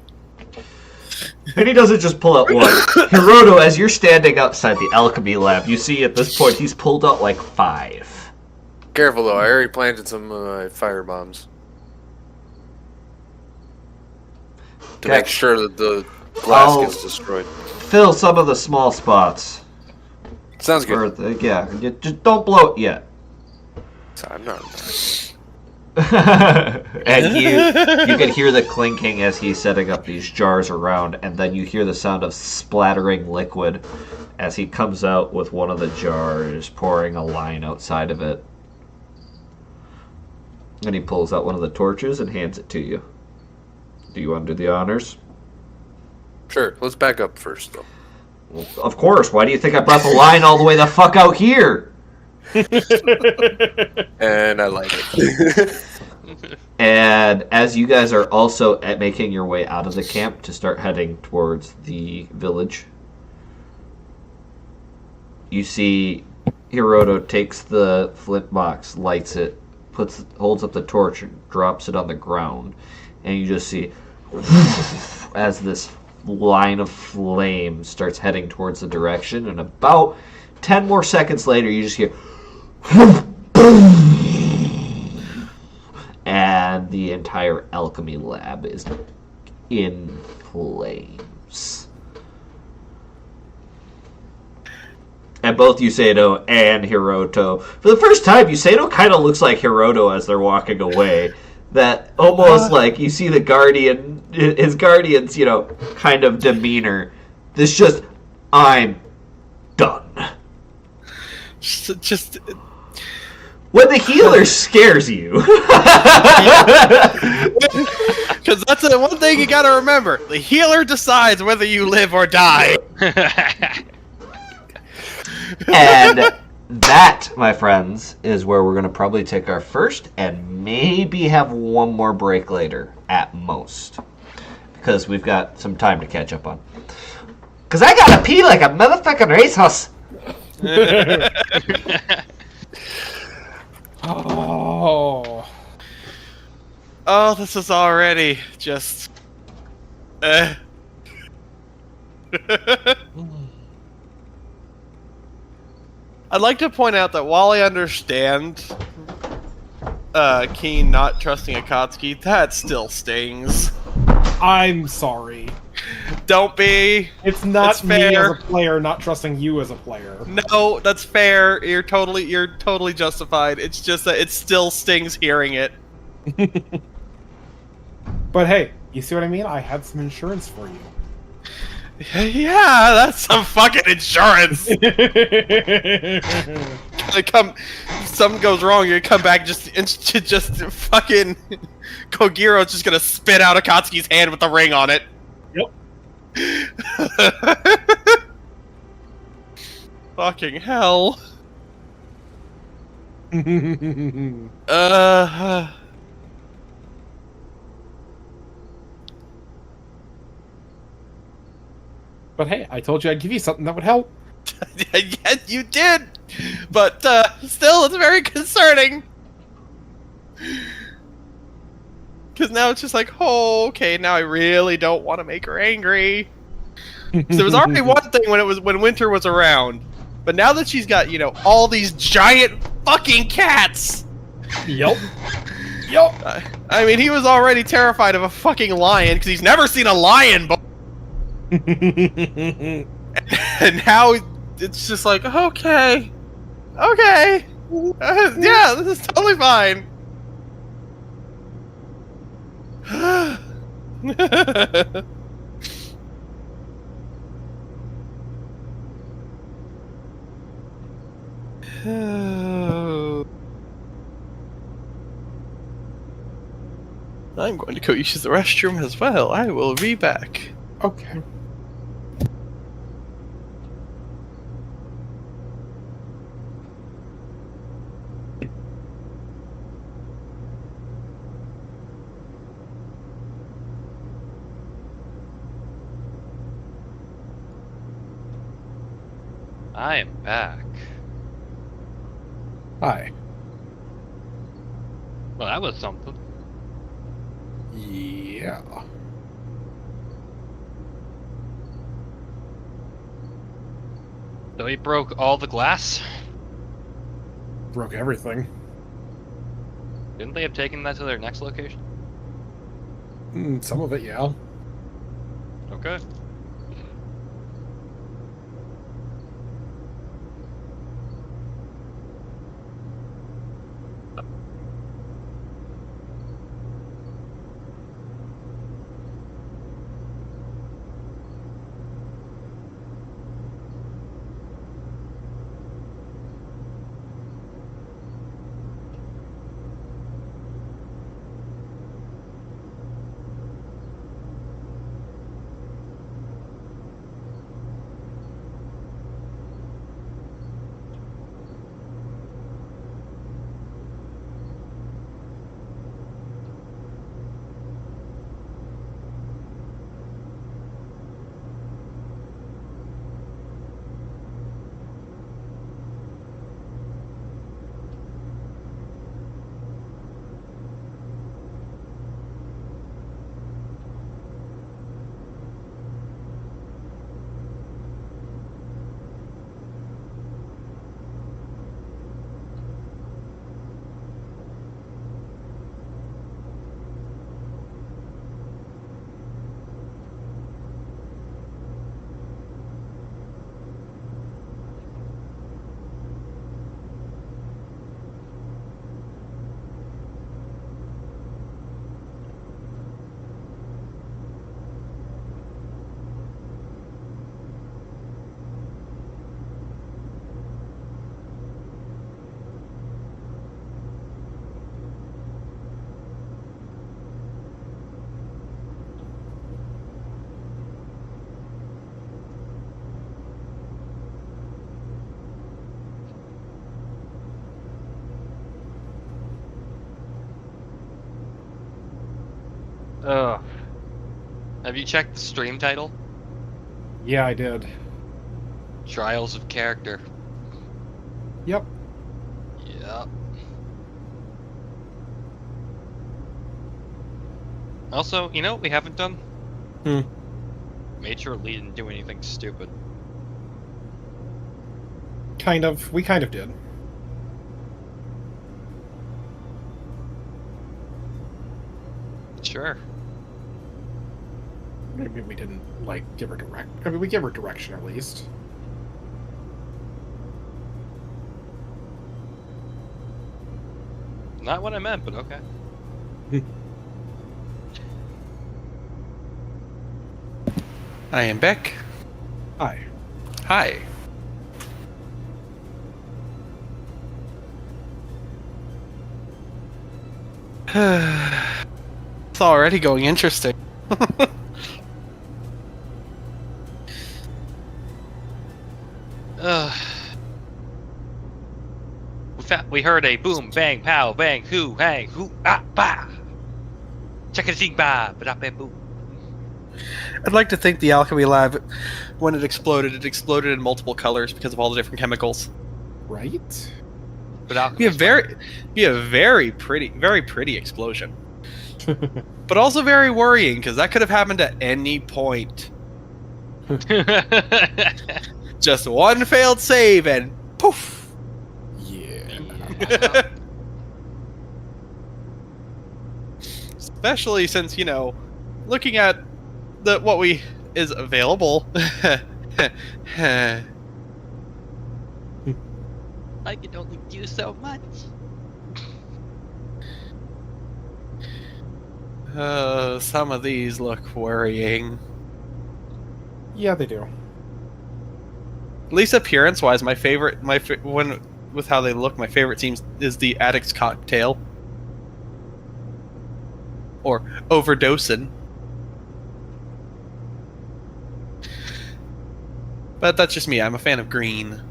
And he doesn't just pull out one. Hiroto, as you're standing outside the alchemy lab, you see at this point he's pulled out like 5. Careful though, I already planted some fire bombs. To Okay. make sure that the glass I'll- gets destroyed. Fill some of the small spots. Sounds good. Or just don't blow it yet. I'm not. And you can hear the clinking as he's setting up these jars around, and then you hear the sound of splattering liquid as he comes out with one of the jars, pouring a line outside of it. And he pulls out one of the torches and hands it to you. Do you want to do the honors? Sure, let's back up first though. Well, of course. Why do you think I brought the line all the way the fuck out here? And I like it. And as you guys are also making your way out of the camp to start heading towards the village, you see Hiroto takes the flint box, lights it, holds up the torch, and drops it on the ground, and you just see as this line of flame starts heading towards the direction, and about 10 more seconds later, you just hear and the entire alchemy lab is in flames. And both Yusato and Hiroto, for the first time, Yusato kind of looks like Hiroto as they're walking away. That almost like you see the guardian, his guardian's, kind of demeanor. This just, I'm done. Just When the healer scares you. because that's the one thing you gotta remember. The healer decides whether you live or die. And that, my friends, is where we're going to probably take our first and maybe have one more break later, at most. Because we've got some time to catch up on. Because I gotta pee like a motherfucking racehorse. Oh. Oh, this is already just. I'd like to point out that while I understand Keen not trusting Akatsuke, that still stings. I'm sorry. Don't be. It's not It's me fair. as a player not trusting you as a player. No, that's fair. You're totally justified. It's just that it still stings hearing it. But hey, you see what I mean? I had some insurance for you. Yeah, that's some fucking insurance. Something goes wrong, you come back just fucking Kogiro's just gonna spit out Akatsuki's hand with the ring on it. Yep. Fucking hell. But hey, I told you I'd give you something that would help. Yeah, you did! But, still, it's very concerning! Because now it's just like, oh, okay, now I really don't want to make her angry. 'Cause there was already one thing when Winter was around. But now that she's got, all these giant fucking cats! Yup. Yup. I mean, he was already terrified of a fucking lion, because he's never seen a lion before. And now it's just like, okay. Okay. Yeah, this is totally fine. I'm going to go use the restroom as well. I will be back. Okay. I am back. Hi. Well, that was something. Yeah. So he broke all the glass? Broke everything. Didn't they have taken that to their next location? Some of it, yeah. Okay. Ugh. Have you checked the stream title? Yeah, I did. Trials of Character. Yep. Yep. Also, you know what we haven't done? Made sure Lee didn't do anything stupid. Kind of. We kind of did. Sure. Maybe we didn't, give her I mean, we gave her direction, at least. Not what I meant, but okay. I am back. Hi. Hi. It's already going interesting. Ugh. we heard a boom, bang, pow, bang, hoo, hang, hoo, ah, ba. Check it, sing, ba, ba, da, ba, boom. I'd like to think the alchemy lab, when it exploded in multiple colors because of all the different chemicals. Right? But Be a very pretty explosion. But also very worrying because that could have happened at any point. Just one failed save and poof. Yeah. Especially since, looking at what is available. I can only do so much. Some of these look worrying. Yeah, they do. At least appearance-wise, my favorite, one with how they look, my favorite is the Addict's Cocktail. Or Overdosing. But that's just me, I'm a fan of green.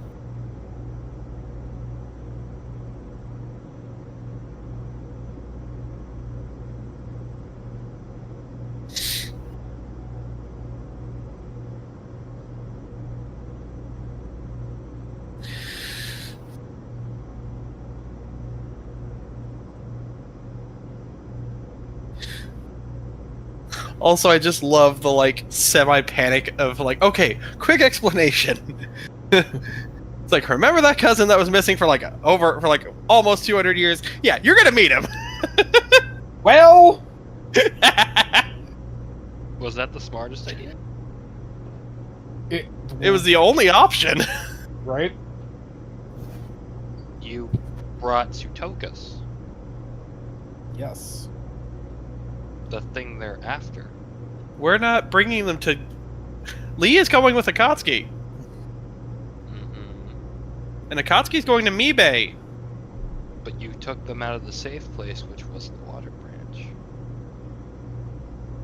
Also, I just love the, semi-panic of, okay, quick explanation. It's like, remember that cousin that was missing for, almost 200 years? Yeah, you're gonna meet him! Well... Was that the smartest idea? It was the only option. Right? You brought Tsutokas, Yes. the thing they're after. We're not bringing them to... Lee is going with Akatsuke. Mm-hmm. And Akatsuke's going to Mibe. But you took them out of the safe place, which was the water branch.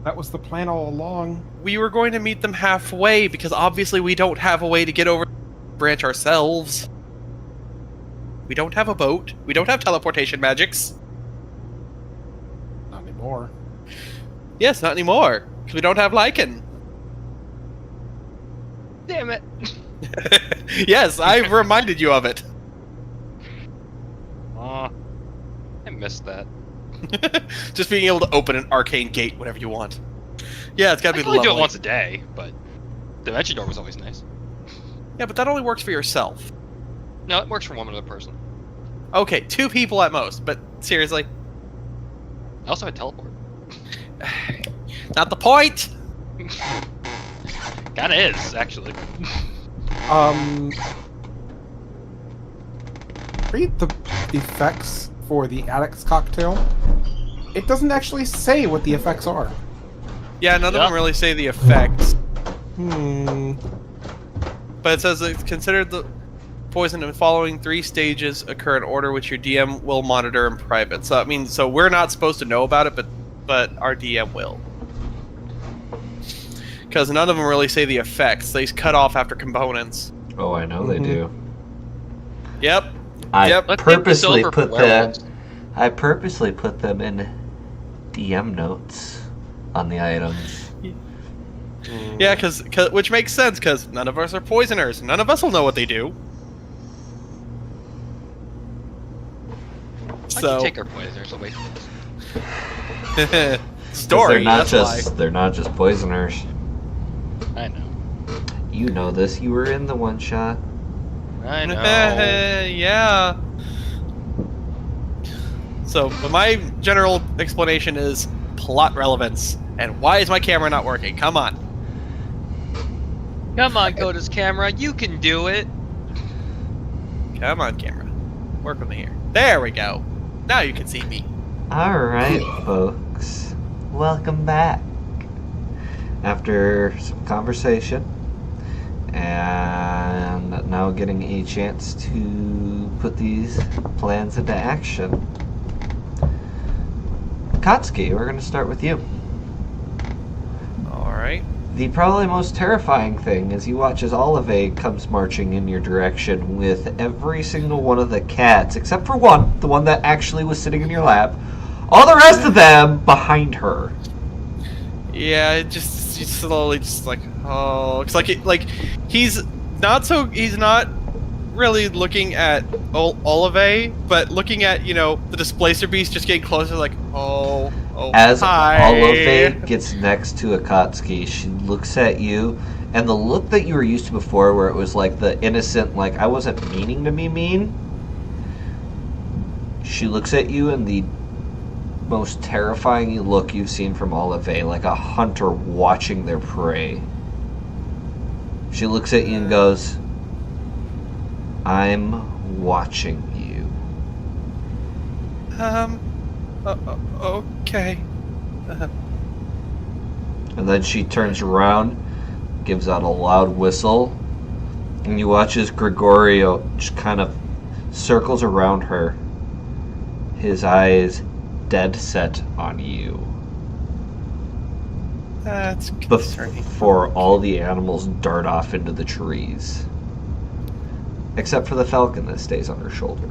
That was the plan all along. We were going to meet them halfway, because obviously we don't have a way to get over the branch ourselves. We don't have a boat. We don't have teleportation magics. Not anymore. Yes, not anymore. Because we don't have Lycan. Damn it! Yes, I reminded you of it. I missed that. Just being able to open an arcane gate whenever you want. Yeah, it's gotta I be can only lovely. do it once a day, but Dimension Door was always nice. Yeah, but that only works for yourself. No, it works for one other person. Okay, 2 people at most, but seriously. I also had teleport. Not the point! Kinda is, actually. Read the effects for the Addict's Cocktail. It doesn't actually say what the effects are. Yeah, none of Yep. them really say the effects. But it says it's considered the poison and following 3 stages occur in order which your DM will monitor in private. So that means we're not supposed to know about it, but our DM will. Because none of them really say the effects. They cut off after components. Oh, I know they do. Yep. I Yep. Let's take this purposely over put for that. werewolves. I purposely put them in DM notes on the items. Yeah, which makes sense, because none of us are poisoners. None of us will know what they do. Why don't So you take our poisoners away from us? 'Cause story. They're not that's why. they're not just poisoners. I know. You know this. You were in the one shot. I know. Yeah. So, but my general explanation is plot relevance. And why is my camera not working? Come on. Come on, Coda's camera, you can do it. Come on, camera. Work with me here. There we go. Now you can see me. Alright, folks. Welcome back. After some conversation, and now getting a chance to put these plans into action. Akatsuke, we're going to start with you. Alright. the probably most terrifying thing is you watch as Olive comes marching in your direction with every single one of the cats, except for one, the one that actually was sitting in your lap, all the rest of them behind her. Yeah, it just he's slowly just like, oh, it's like he's not really looking at Olive, but looking at, you know, the displacer beast just getting closer, like, oh, As hi. Olive gets next to Akatsuke, she looks at you, and the look that you were used to before, where it was like the innocent, like, I wasn't meaning to be mean, she looks at you and the most terrifying look you've seen from Olive, like a hunter watching their prey. She looks at you and goes, I'm watching you. Okay. And then she turns around, gives out a loud whistle, and you watch as Gregorio just kind of circles around her, his eyes dead set on you. That's concerning. Before all the animals dart off into the trees. Except for the falcon that stays on her shoulder.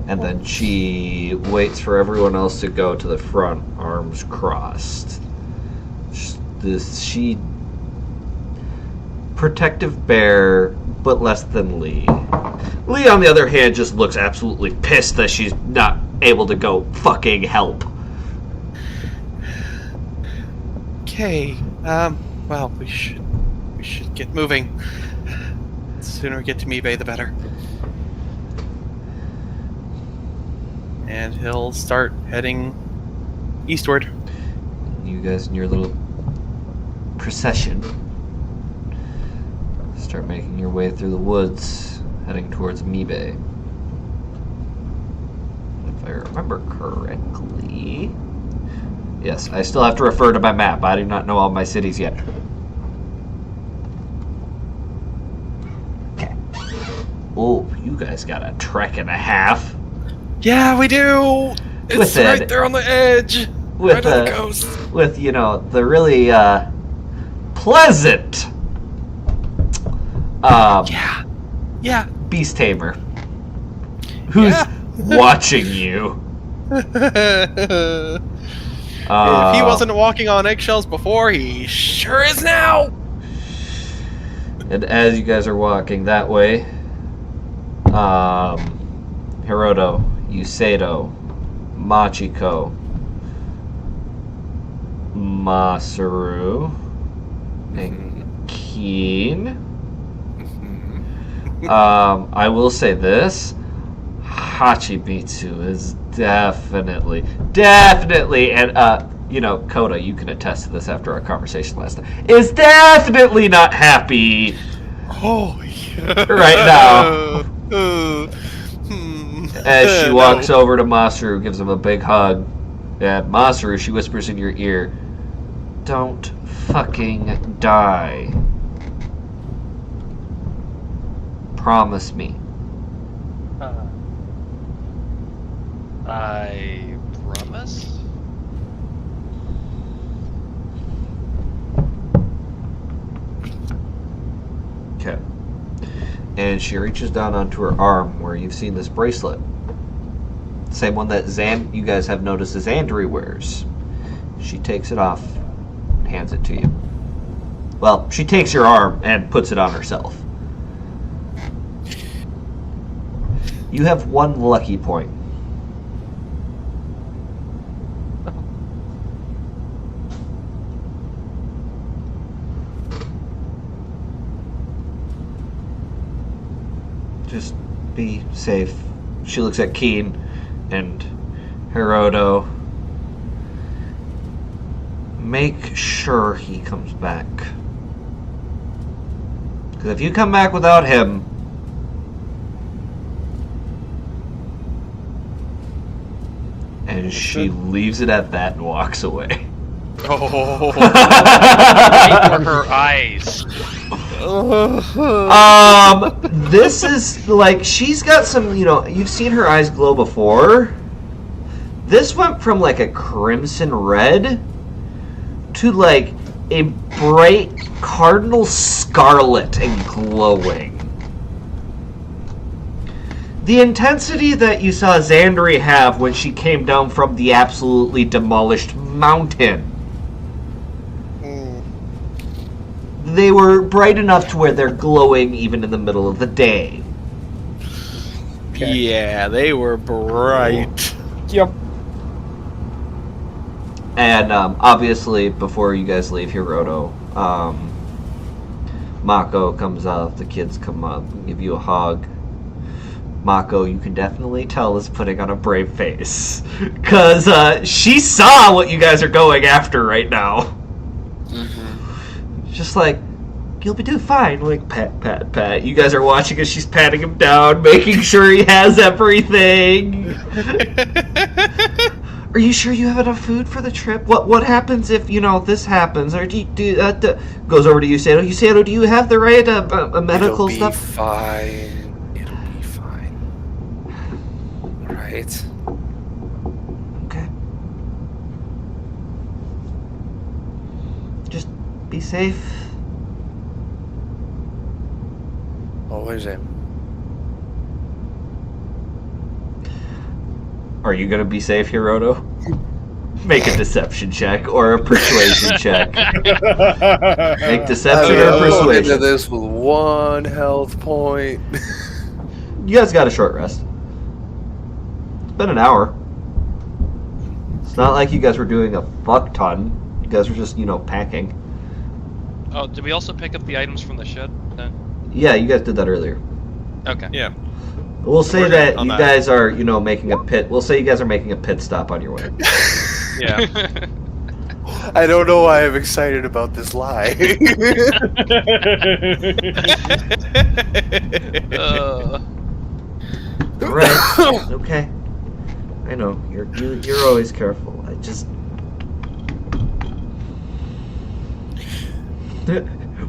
And then she waits for everyone else to go to the front, arms crossed. She protective bear, but less than Lee. Lee, on the other hand, just looks absolutely pissed that she's not able to go fucking help. Okay. Well, we should get moving. The sooner we get to Mibe, the better. And he'll start heading eastward. You guys in your little procession start making your way through the woods, heading towards Mibe. If I remember correctly... Yes, I still have to refer to my map. I do not know all my cities yet. Okay. Oh, you guys got a trek and a half. Yeah, we do! It's right there on the edge! Right on the coast! With, you know, the really, pleasant... Yeah. Beast Tamer. Who's watching you. If he wasn't walking on eggshells before, he sure is now! And as you guys are walking that way, Hiroto, Yuseto, Machiko, Masaru, and Keen. I will say this, Hachimitsu is definitely, and, you know, Koda, you can attest to this after our conversation last night, is definitely not happy right now. As she walks over to Masaru, gives him a big hug, and Masaru, she whispers in your ear, don't fucking die. Promise me. I promise? Okay. And she reaches down onto her arm where you've seen this bracelet. Same one that you guys have noticed as Andrew wears. She takes it off and hands it to you. Well, she takes your arm and puts it on herself. You have one lucky point. Just be safe. She looks at Keen and Hiroto. Make sure he comes back. Because if you come back without him, and she leaves it at that and walks away. Oh. Wait for her eyes. This is like, she's got some, you know, you've seen her eyes glow before. This went from like a crimson red to like a bright cardinal scarlet and glowing. The intensity that you saw Xandri have when she came down from the absolutely demolished mountain. They were bright enough to where they're glowing even in the middle of the day. Okay. Yeah, they were bright. Yep. And obviously, before you guys leave Hiroto, Mako comes up, the kids come up, give you a hug. Mako, you can definitely tell, is putting on a brave face. Because she saw what you guys are going after right now. Mm-hmm. Just like, you'll be doing fine. Like, pat, pat, pat. You guys are watching as she's patting him down, making sure he has everything. Are you sure you have enough food for the trip? What happens if, this happens? Or do goes over to Yusato. Yusato, do you have the right medical stuff? It'll be fine. It'll be fine. Alright. Okay. Just be safe. Always am. Are you gonna be safe, Hiroto? Make a deception check or a persuasion check. Make deception or I'm going into persuasion. this with 1 health point. You guys got a short rest. It's been an hour. It's not like you guys were doing a fuck ton. You guys were just, packing. Oh, did we also pick up the items from the shed then? Yeah, you guys did that earlier. Okay. Yeah. We'll say We're that on you that. guys are, making a pit. We'll say you guys are making a pit stop on your way. Yeah. I don't know why I'm excited about this lie. Right. Okay. I know you're always careful. I just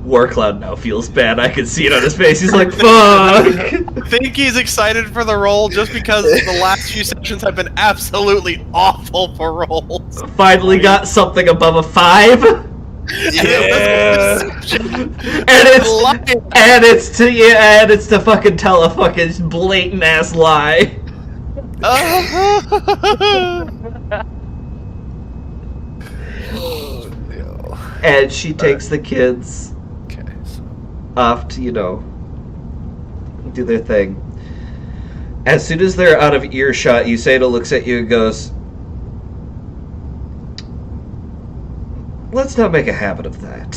Warcloud now feels bad. I can see it on his face. He's like, "Fuck." I think he's excited for the roll just because the last few sessions have been absolutely awful for rolls. Finally got something above a 5. Yeah. and it's to fucking tell a fucking blatant ass lie. And she takes the kids off to, do their thing. As soon as they're out of earshot, Yusato looks at you and goes, "Let's not make a habit of that."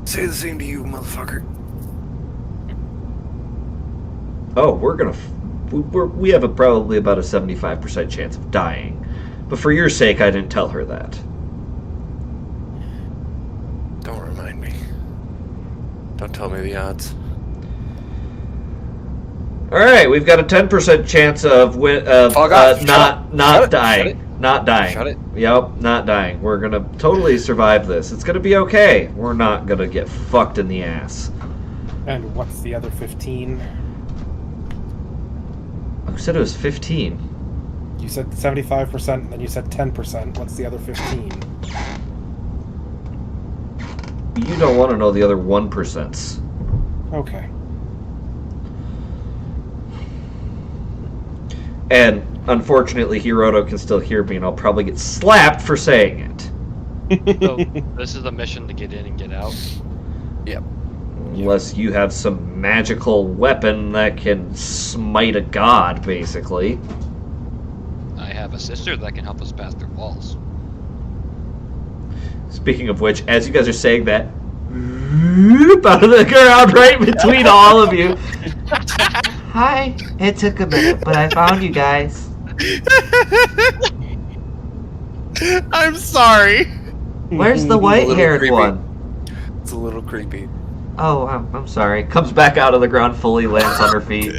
Say the same to you, motherfucker. Oh, we have probably about a 75% chance of dying. But for your sake, I didn't tell her that. Don't remind me. Don't tell me the odds. Alright, we've got a 10% chance of not dying. Not dying. Shut it. Yep, not dying. We're gonna totally survive this. It's gonna be okay. We're not gonna get fucked in the ass. And what's the other 15? Who said it was 15? You said 75%, and then you said 10%. What's the other 15? You don't want to know the other 1%. Okay. And unfortunately, Hiroto can still hear me, and I'll probably get slapped for saying it. So this is a mission to get in and get out. Yep. Unless you have some magical weapon that can smite a god, basically. I have a sister that can help us pass through walls. Speaking of which, as you guys are saying that, out of the ground right between all of you. Hi. It took a minute, but I found you guys. I'm sorry. Where's the white-haired one? It's a little creepy. Oh, I'm sorry. Comes back out of the ground fully, lands on her feet.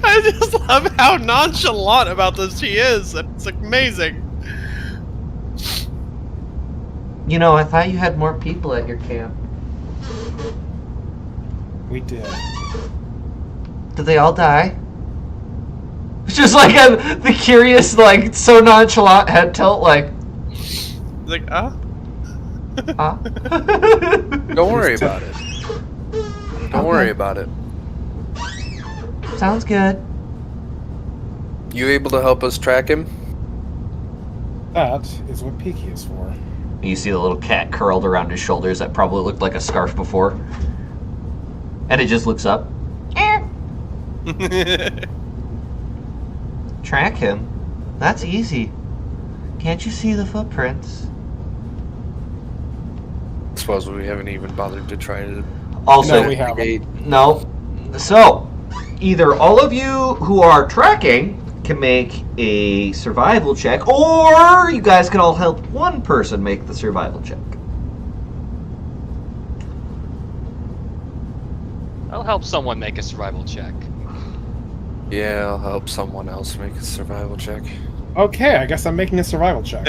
I just love how nonchalant about this she is. It's amazing. I thought you had more people at your camp. We did. Did they all die? Just like the curious, like, so nonchalant head tilt, like... Like, Huh? Don't worry about it. Don't worry about it. Sounds good. You able to help us track him? That is what Peaky is for. You see the little cat curled around his shoulders that probably looked like a scarf before. And it just looks up. Track him? That's easy. Can't you see the footprints? I suppose we haven't even bothered to try to... Also, No, we haven't. No. So, either all of you who are tracking can make a survival check, or you guys can all help one person make the survival check. I'll help someone make a survival check. Yeah, I'll help someone else make a survival check. Okay, I guess I'm making a survival check.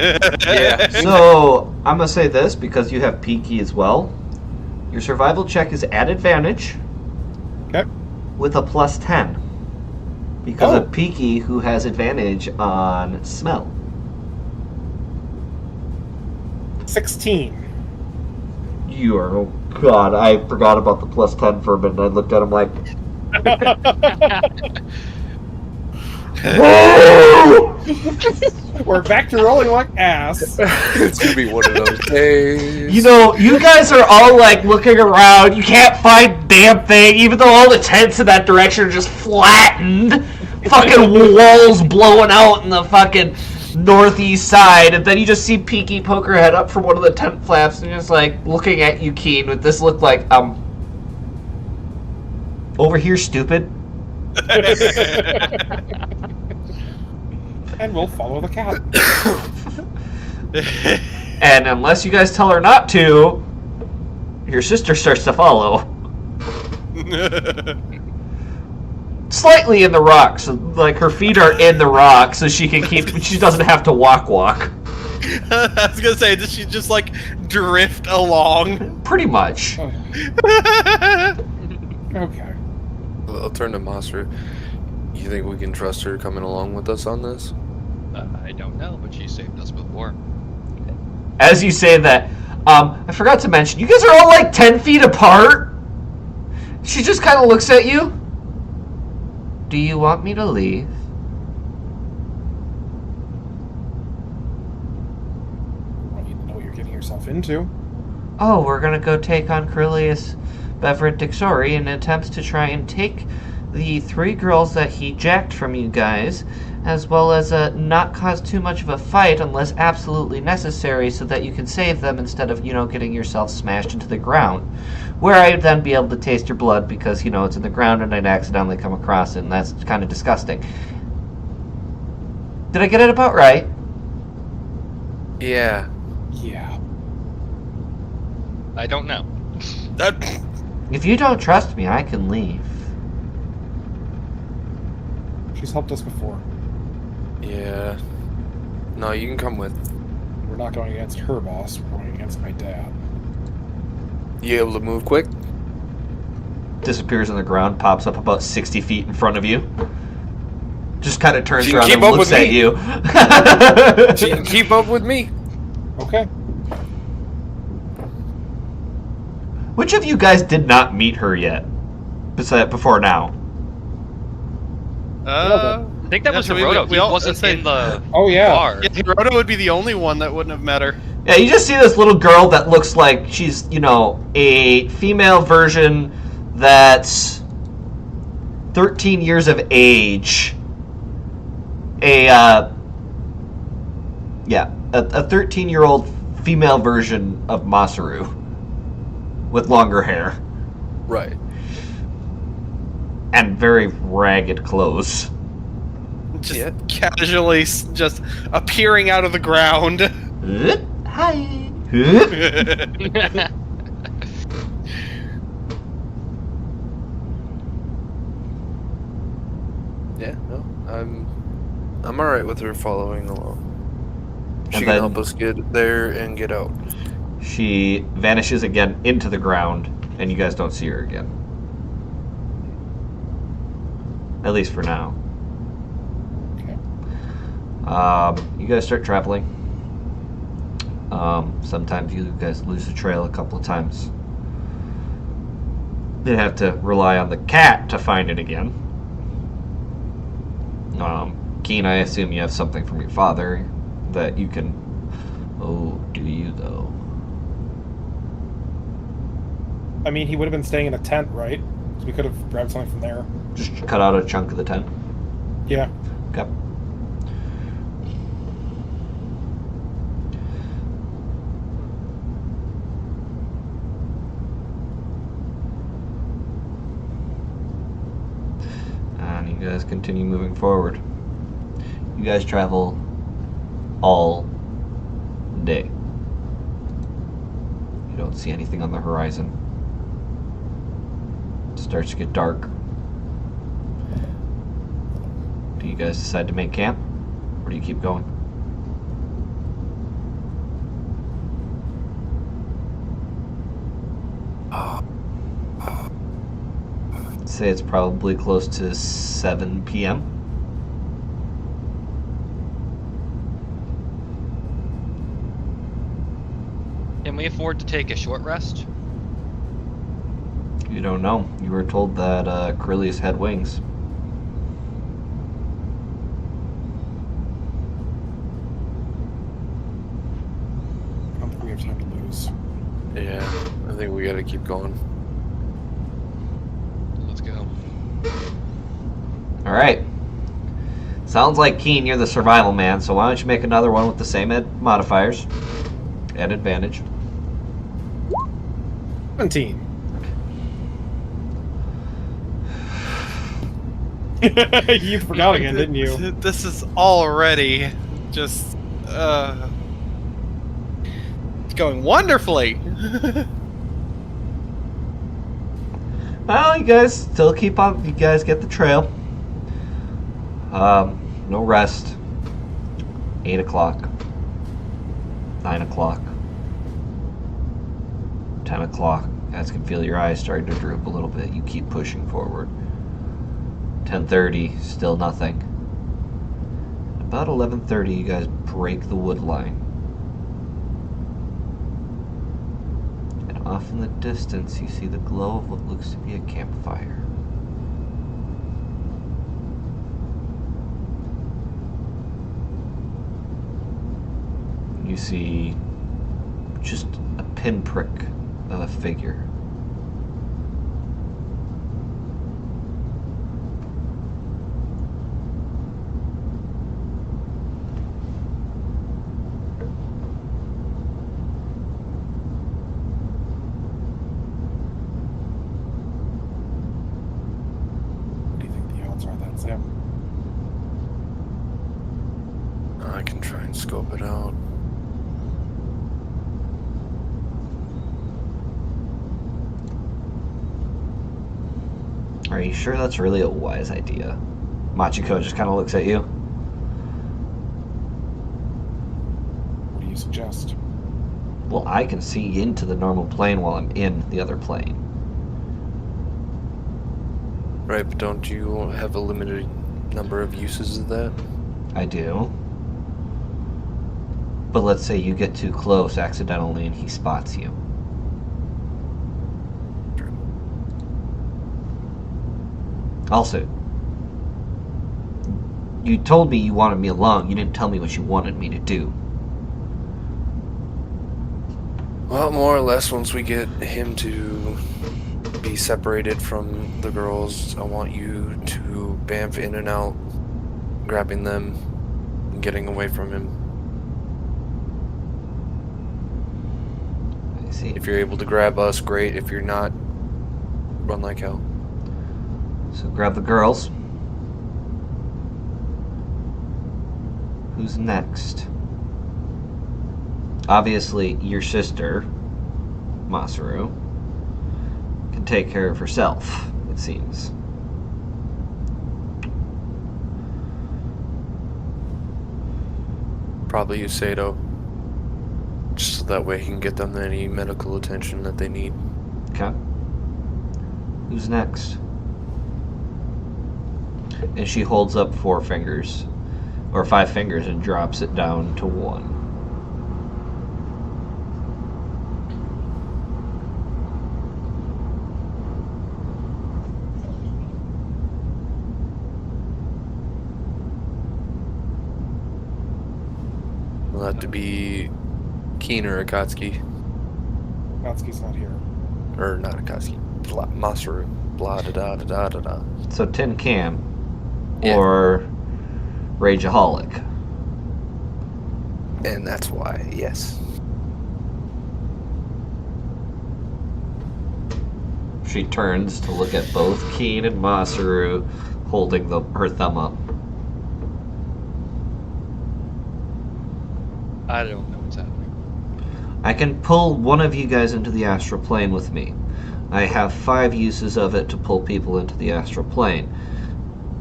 Yeah. So, I'm going to say this because you have Peaky as well. Your survival check is at advantage. Okay. With a plus 10. Because Oh. of Peaky, who has advantage on smell. 16. You are... Oh, God, I forgot about the plus 10 for a minute. I looked at him like... We're back to rolling like ass. It's gonna be one of those days. You know, you guys are all like looking around. You can't find a damn thing, even though all the tents in that direction are just flattened. Fucking walls blowing out in the fucking northeast side, and then you just see Peaky poke her head up from one of the tent flaps and just like looking at you, Keen, with this look like, over here, stupid. And we'll follow the cat. And unless you guys tell her not to, your sister starts to follow. Slightly in the rocks, so, like her feet are in the rock, so she can keep. She doesn't have to walk. I was gonna say, does she just like drift along? Pretty much. Okay. I'll turn to Masaru. You think we can trust her coming along with us on this? I don't know, but she saved us before. As you say that, I forgot to mention, you guys are all like 10 feet apart. She just kind of looks at you. Do you want me to leave? I want you to know what you're getting yourself into. Oh, we're gonna go take on Karilius Beverett Dixori in attempts to try and take the 3 girls that he jacked from you guys, as well as not cause too much of a fight unless absolutely necessary, so that you can save them instead of, getting yourself smashed into the ground. Where I'd then be able to taste your blood because, it's in the ground and I'd accidentally come across it, and that's kind of disgusting. Did I get it about right? Yeah. Yeah. I don't know. If you don't trust me, I can leave. She's helped us before. Yeah. No, you can come with. We're not going against her boss, we're going against my dad. You able to move quick? Disappears on the ground, pops up about 60 feet in front of you. Just kind of turns She can around keep and up looks with at me. you. She can keep up with me. Okay. Which of you guys did not meet her yet? Before now? I think that was so Hiroto. we He all- wasn't say- in the Oh, yeah. bar. Yeah, Hiroto would be the only one that wouldn't have met her. Yeah, you just see this little girl that looks like she's, a female version that's 13 years of age. A 13-year-old female version of Masaru with longer hair Right. and very ragged clothes. Just Yeah. casually just appearing out of the ground. Hi. Yeah, no. I'm alright with her following along. She And can then- help us get there and get out. She vanishes again into the ground, and you guys don't see her again. At least for now. You guys start traveling. Sometimes you guys lose the trail a couple of times. Then have to rely on the cat to find it again. Keen, I assume you have something from your father that you can... Oh, do you though? I mean, he would have been staying in a tent, right? So we could have grabbed something from there. Just cut out a chunk of the tent? Yeah. Okay. And you guys continue moving forward. You guys travel all day. You don't see anything on the horizon. It starts to get dark. Do you guys decide to make camp? Or do you keep going? I'd say it's probably close to 7 p.m. Can we afford to take a short rest? You don't know. You were told that Karilius had wings. I don't think we have time to lose. Yeah, I think we gotta keep going. Let's go. Alright. Sounds like, Keen, you're the survival man, so why don't you make another one with the same modifiers at advantage. 17. You forgot again, didn't you? This is already just it's going wonderfully. Well, you guys still keep on. You guys get the trail. No rest. 8 o'clock. 9 o'clock. 10 o'clock. You guys can feel your eyes starting to droop a little bit. You keep pushing forward. 10:30, still nothing. About 11:30, you guys break the wood line. And off in the distance, you see the glow of what looks to be a campfire. You see just a pinprick of a figure. What do you think the odds are that's him? I can try and scope it out. Are you sure that's really a wise idea? Machiko just kind of looks at you. What do you suggest? Well, I can see into the normal plane while I'm in the other plane. Right, but don't you have a limited number of uses of that? I do. But let's say you get too close accidentally and he spots you. Also, you told me you wanted me along. You didn't tell me what you wanted me to do. Well, more or less, once we get him to be separated from the girls, I want you to bamf in and out, grabbing them and getting away from him. I see. If you're able to grab us, great. If you're not, run like hell. So grab the girls. Who's next? Obviously, your sister, Masaru, can take care of herself, it seems. Probably use Sato. Just so that way he can get them any medical attention that they need. Okay. Who's next? And she holds up 4 fingers. or 5 fingers and drops it down to 1. Will have to be Keen or Akatsuke. Akatsuke's not here. Or not Akatsuke. Masaru. Blah da da da da da da. So Tin Can Yeah. or Rageaholic. And that's why, yes. She turns to look at both Keen and Masaru, holding her thumb up. I don't know what's happening. I can pull one of you guys into the astral plane with me. I have 5 uses of it to pull people into the astral plane.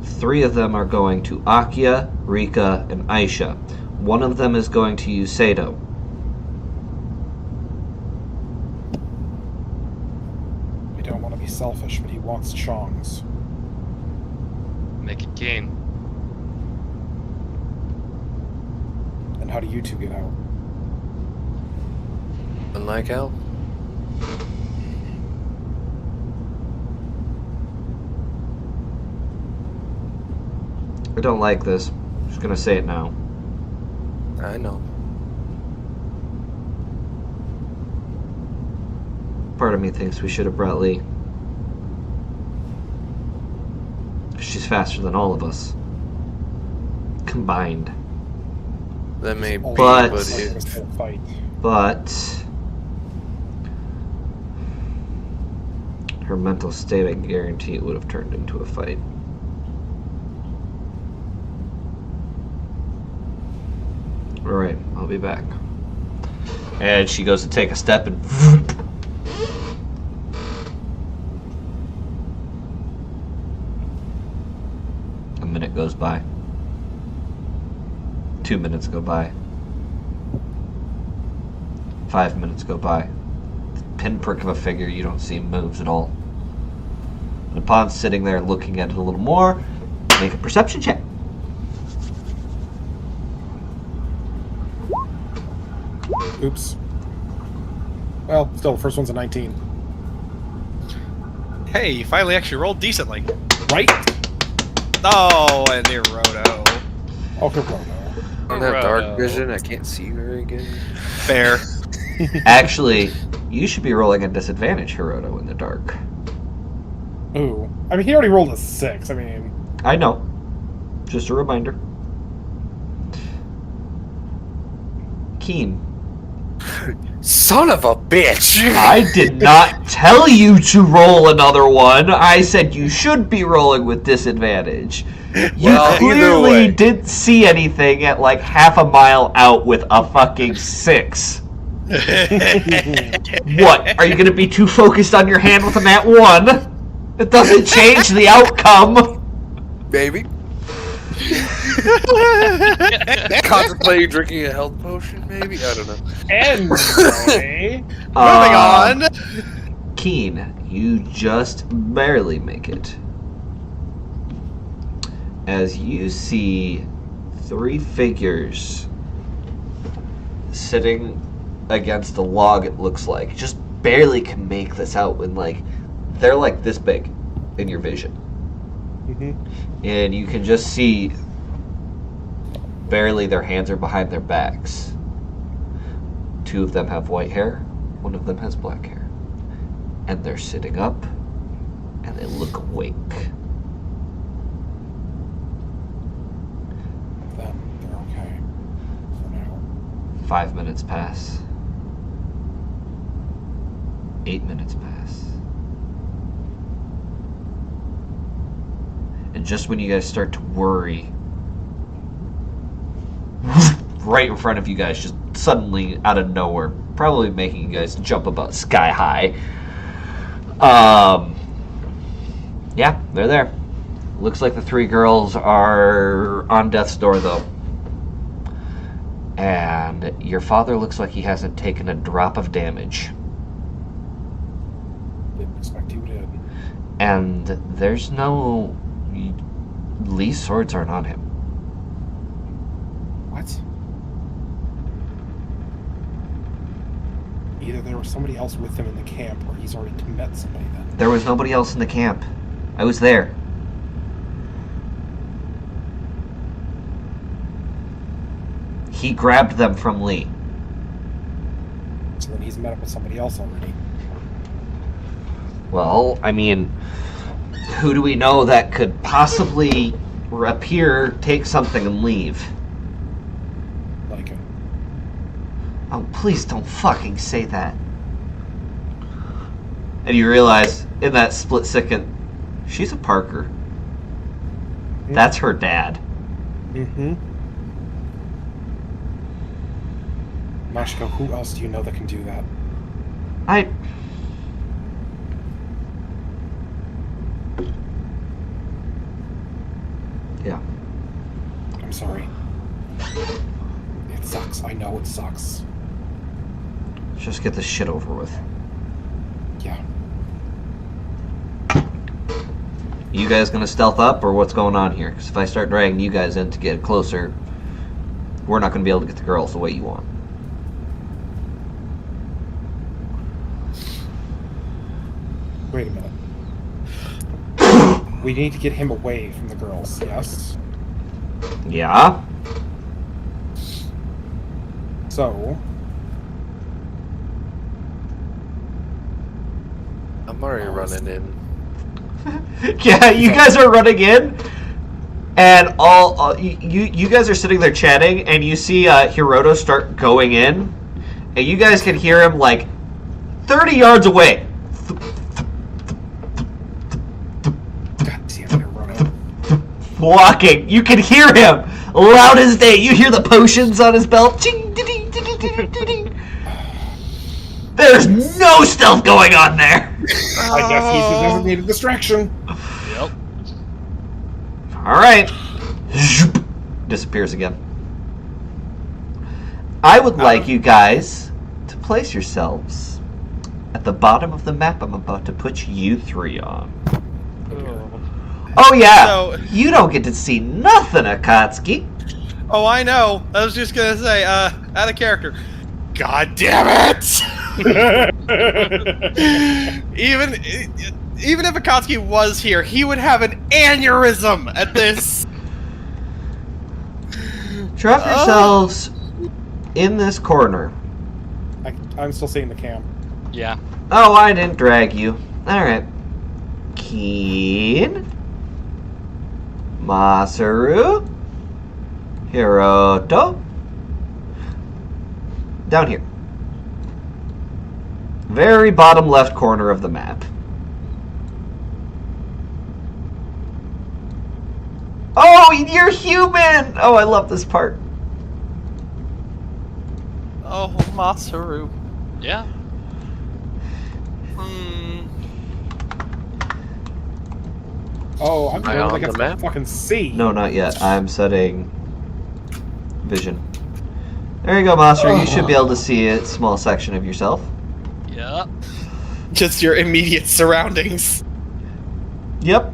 3 of them are going to Akiya, Rika, and Eisha. 1 of them is going to Sato. I don't want to be selfish, but he wants Chong's. Make it Kane. And how do you 2 get out? Unlike how? I don't like this. I'm just gonna say it now. I know. Part of me thinks we should have brought Lee. She's faster than all of us. Combined. That may be, But- but This it, whole fight. But her mental state, I guarantee it would have turned into a fight. Alright, I'll be back. And she goes to take a step and a minute goes by. 2 minutes go by. 5 minutes go by. Pinprick of a figure, you don't see moves at all. And upon sitting there looking at it a little more, make a perception check. Oops. Well, still, the first one's a 19. Hey, you finally actually rolled decently. Right? Oh, and Hiroto. Oh, Hiroto. I don't have dark Hiroto. vision. I can't see very good. Fair. Actually, you should be rolling a disadvantage, Hiroto, in the dark. Ooh. I mean, he already rolled a 6. I mean, I know. Just a reminder. Keen. Son of a bitch! I did not tell you to roll another one. I said you should be rolling with disadvantage. You Well, either clearly way. didn't see anything at like half a mile out with a fucking 6. What? Are you going to be too focused on your hand with a nat 1? It doesn't change the outcome. Baby. Contemplating drinking a health potion, maybe? I don't know. anyway. Moving on. Keen, you just barely make it. As you see 3 figures sitting against a log, it looks like. Just barely can make this out when, like, they're like this big in your vision. And you can just see barely their hands are behind their backs. 2 of them have white hair, 1 of them has black hair. And they're sitting up, and they look awake. Then they're okay. For now. 5 minutes pass. 8 minutes pass. And just when you guys start to worry, right in front of you guys, just suddenly out of nowhere, probably making you guys jump about sky high. Yeah, they're there. Looks like the 3 girls are on death's door, though. And your father looks like he hasn't taken a drop of damage. Didn't expect you did. And there's no... Lee's swords aren't on him. What? Either there was somebody else with him in the camp, or he's already met somebody then. There was nobody else in the camp. I was there. He grabbed them from Lee. So then he's met up with somebody else already. Well, I mean, who do we know that could possibly appear, take something, and leave? Like him. Oh, please don't fucking say that. And you realize, in that split second, she's a Parker. That's her dad. Mm-hmm. Mashiko, who else do you know that can do that? Yeah. I'm sorry. It sucks. I know it sucks. Let's just get this shit over with. Yeah. You guys gonna stealth up, or what's going on here? Because if I start dragging you guys in to get closer, we're not gonna be able to get the girls the way you want. Wait a minute. We need to get him away from the girls, yes? Yeah? So... I'm already running in. Yeah, you guys are running in, and you guys are sitting there chatting, and you see Hiroto start going in, and you guys can hear him like 30 yards away. God damn it, Hiroto. Walking. You can hear him loud as day. You hear the potions on his belt. There's no stealth going on there. I guess he's the designated distraction. Yep. Alright. Disappears again. I would like you guys to place yourselves at the bottom of the map I'm about to put you three on. Oh yeah, So- you don't get to see nothing, Akatsuke. Oh, I know. I was just gonna say, out of character. God damn it! even if Akatsuke was here, he would have an aneurysm at this. Drop yourselves in this corner. I'm still seeing the camp. Yeah. Oh, I didn't drag you. Alright. Keen. Masaru. Hiroto. Down here. Very bottom left corner of the map. Oh, you're human! Oh, I love this part. Oh, Masaru. Yeah. Oh, I'm Am I going on to the map? fucking see. No, not yet. I'm setting vision. There you go, Masaru. You should be able to see a small section of yourself. Yep. Just your immediate surroundings. Yep.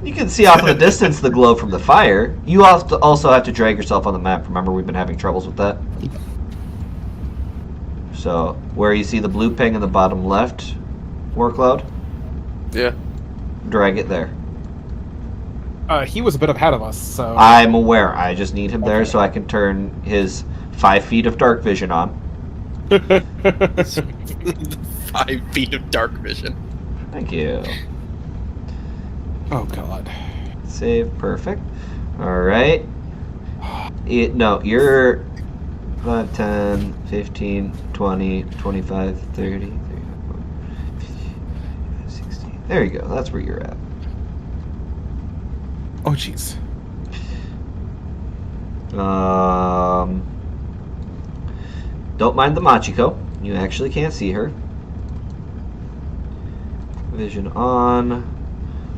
You can see off in the distance the glow from the fire. You also have to drag yourself on the map. Remember, we've been having troubles with that. So, where you see the blue ping in the bottom left, workload, Yeah. drag it there. He was a bit ahead of us, so... I'm aware. I just need him there Okay. so I can turn his 5 feet of dark vision on. 5 feet of dark vision. Thank you. Oh, God. Save. Perfect. Alright. No, you're 5, 10, 15, 20, 25, 30, 35, 60. There you go. That's where you're at. Oh, jeez. Don't mind the Machiko. You actually can't see her. Vision on.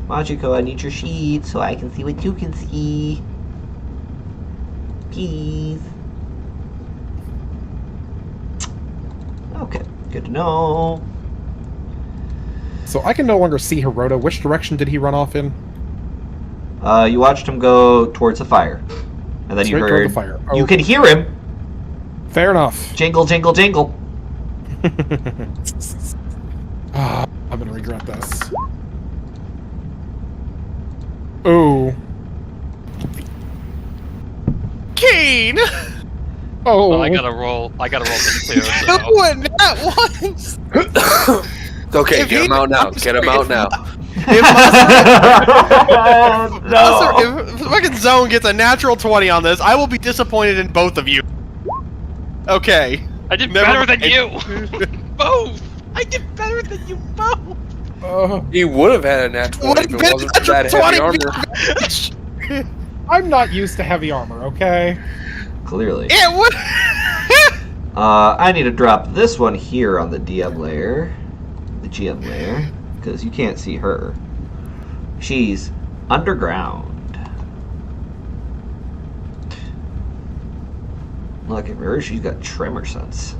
Machiko, I need your sheet so I can see what you can see. Please. Okay, good to know. So I can no longer see Hiroto. Which direction did he run off in? You watched him go towards the fire. And then you Straight toward heard... the fire. You Oh. can hear him! Fair enough. Jingle, jingle, jingle! I'm gonna regret this. Ooh. Keen! Oh. Well, I gotta roll this too. So. Doing that once! Okay, If get he- him out now. I'm Get him sorry, out if- now. If Oh, no! if fucking Zone gets a natural 20 on this, I will be disappointed in both of you. Okay. I did Never better than mind. you. Both. I did better than you both. He would have had a nat 20 if it wasn't for that heavy armor. I'm not used to heavy armor, okay? Clearly. It would. I need to drop this one here on the DM layer. The GM layer. Because you can't see her. She's underground. Look at her, she's got tremor sense.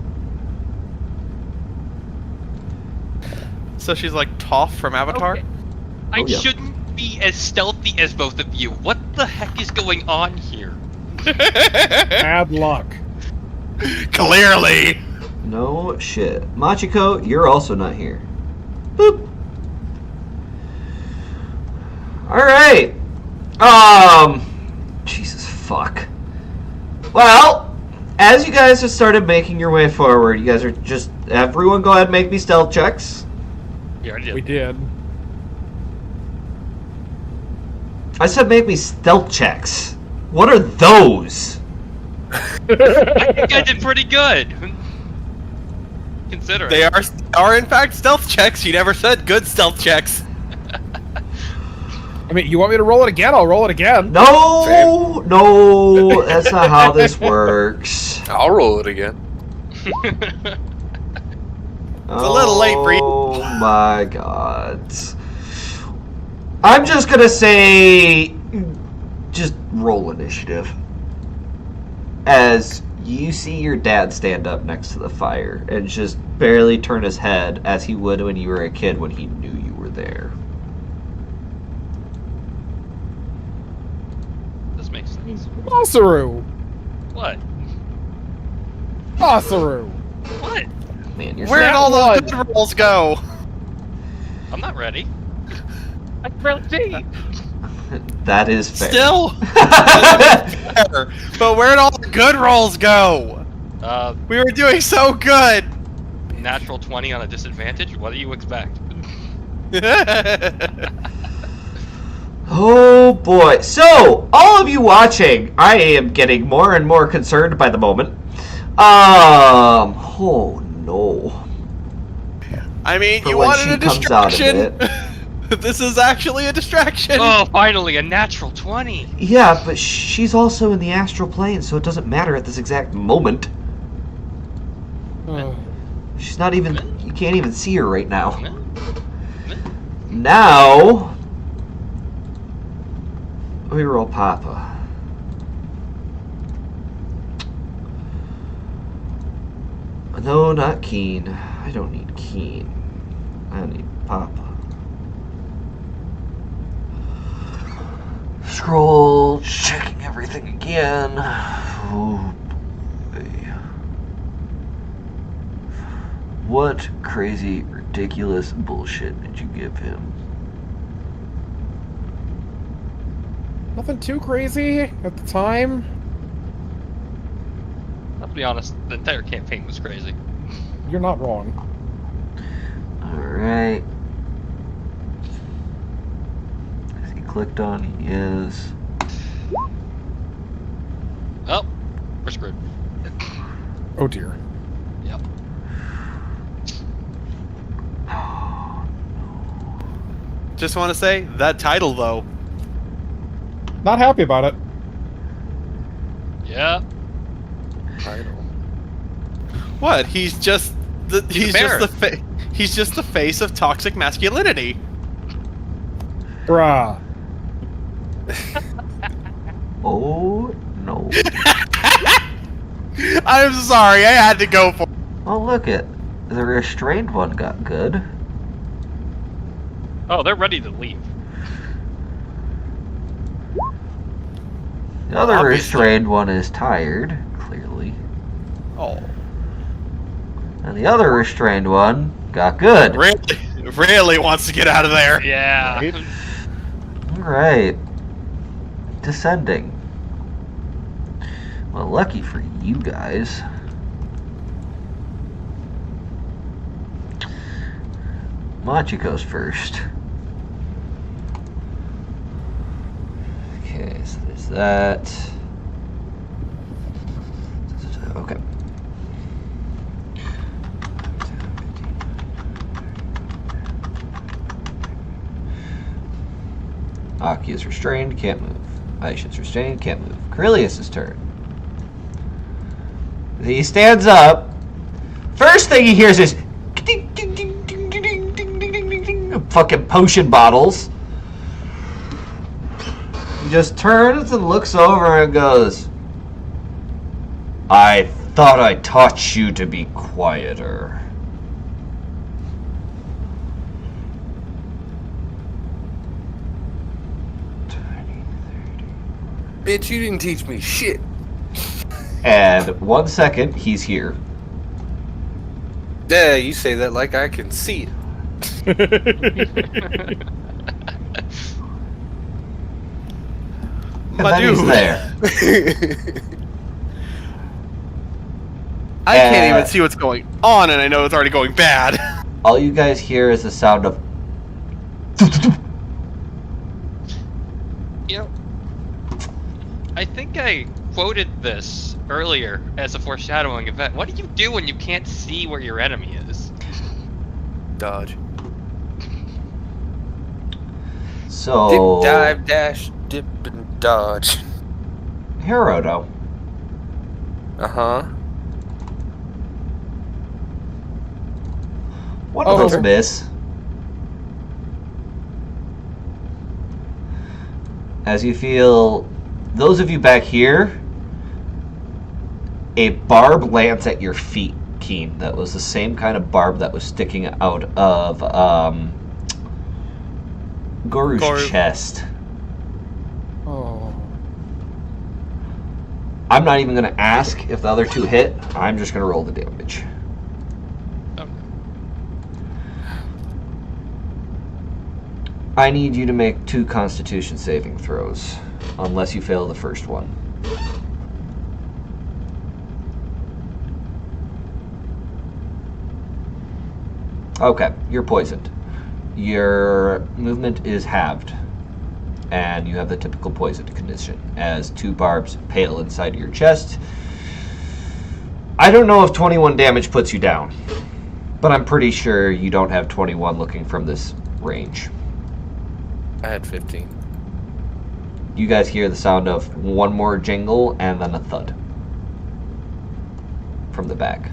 So she's like Toph from Avatar? Okay. I Oh, yeah. shouldn't be as stealthy as both of you. What the heck is going on here? Bad luck. Clearly. No shit. Machiko, you're also not here. Boop. Alright. Jesus fuck. Well, as you guys have started making your way forward, you guys are just... Everyone go ahead and make me stealth checks. Yeah, I did. We did. I said make me stealth checks. What are those? I think I did pretty good. Considering. They are in fact stealth checks. You never said good stealth checks. I mean, you want me to roll it again? I'll roll it again. No, no, that's not how this works. I'll roll it again. It's a little late for you. Oh my god. I'm just gonna say, just roll initiative. As you see your dad stand up next to the fire and just barely turn his head as he would when you were a kid when he knew you were there. This makes sense. Masaru! What? Masaru! What? Man, you're Where did That all those one. good rolls go? I'm not ready. I can barely see. that is fair. Still? Better. But where did all the good rolls go? We were doing so good. Natural 20 on a disadvantage? What do you expect? Oh boy. So, all of you watching, I am getting more and more concerned by the moment. Oh no. I mean, For you when wanted she a comes out of distraction. This is actually a distraction. Oh, finally, a natural 20. Yeah, but she's also in the astral plane, so it doesn't matter at this exact moment. She's not even, you can't even see her right now. Now, we roll Papa. No, not Keen. I don't need Keen. I need Papa. Scroll, checking everything again. Oh boy. What crazy, ridiculous bullshit did you give him? Nothing too crazy at the time. I'll be honest, the entire campaign was crazy. You're not wrong. Alright. Is he clicked on? He is. Oh, we're screwed. Oh dear. Yep. Just want to say, that title, though. Not happy about it. Yeah. What? He's just the bear. he's just the face of toxic masculinity. Bruh. Oh no. I'm sorry, I had to go for. Oh look it. The restrained one got good. Oh, they're ready to leave. The other Obviously. restrained one is tired, clearly. Oh, And the other restrained one got good. really wants to get out of there. Yeah. Right? Alright. Descending. Well, lucky for you guys. Machiko's first. Okay, so there's that. Okay. Akiya's restrained, can't move. Aisha's restrained, can't move. Karilius' turn. He stands up. First thing he hears is ding, ding, ding, ding, ding, ding, ding, ding, ding, ding, fucking potion bottles. He just turns and looks over and goes, I thought I taught you to be quieter. Bitch, you didn't teach me shit. And 1 second, he's here. Yeah, you say that like I can see it. And then he's there. I can't even see what's going on, and I know it's already going bad. All you guys hear is the sound of You know, I think I quoted this earlier as a foreshadowing event. What do you do when you can't see where your enemy is? Dodge. So Dip, dive, dash, dip, and dodge. Hiroto. Uh-huh. One of those miss. As you feel, those of you back here, a barb lands at your feet, Keen. That was the same kind of barb that was sticking out of Goru's Gorou. chest. Oh. I'm not even going to ask if the other two hit. I'm just going to roll the damage. Okay. I need you to make 2 Constitution saving throws, unless you fail the first one. Okay, you're poisoned. Your movement is halved, and you have the typical poisoned condition, as 2 barbs pale inside of your chest. I don't know if 21 damage puts you down, but I'm pretty sure you don't have 21 looking from this range. I had 15. You guys hear the sound of one more jingle and then a thud from the back.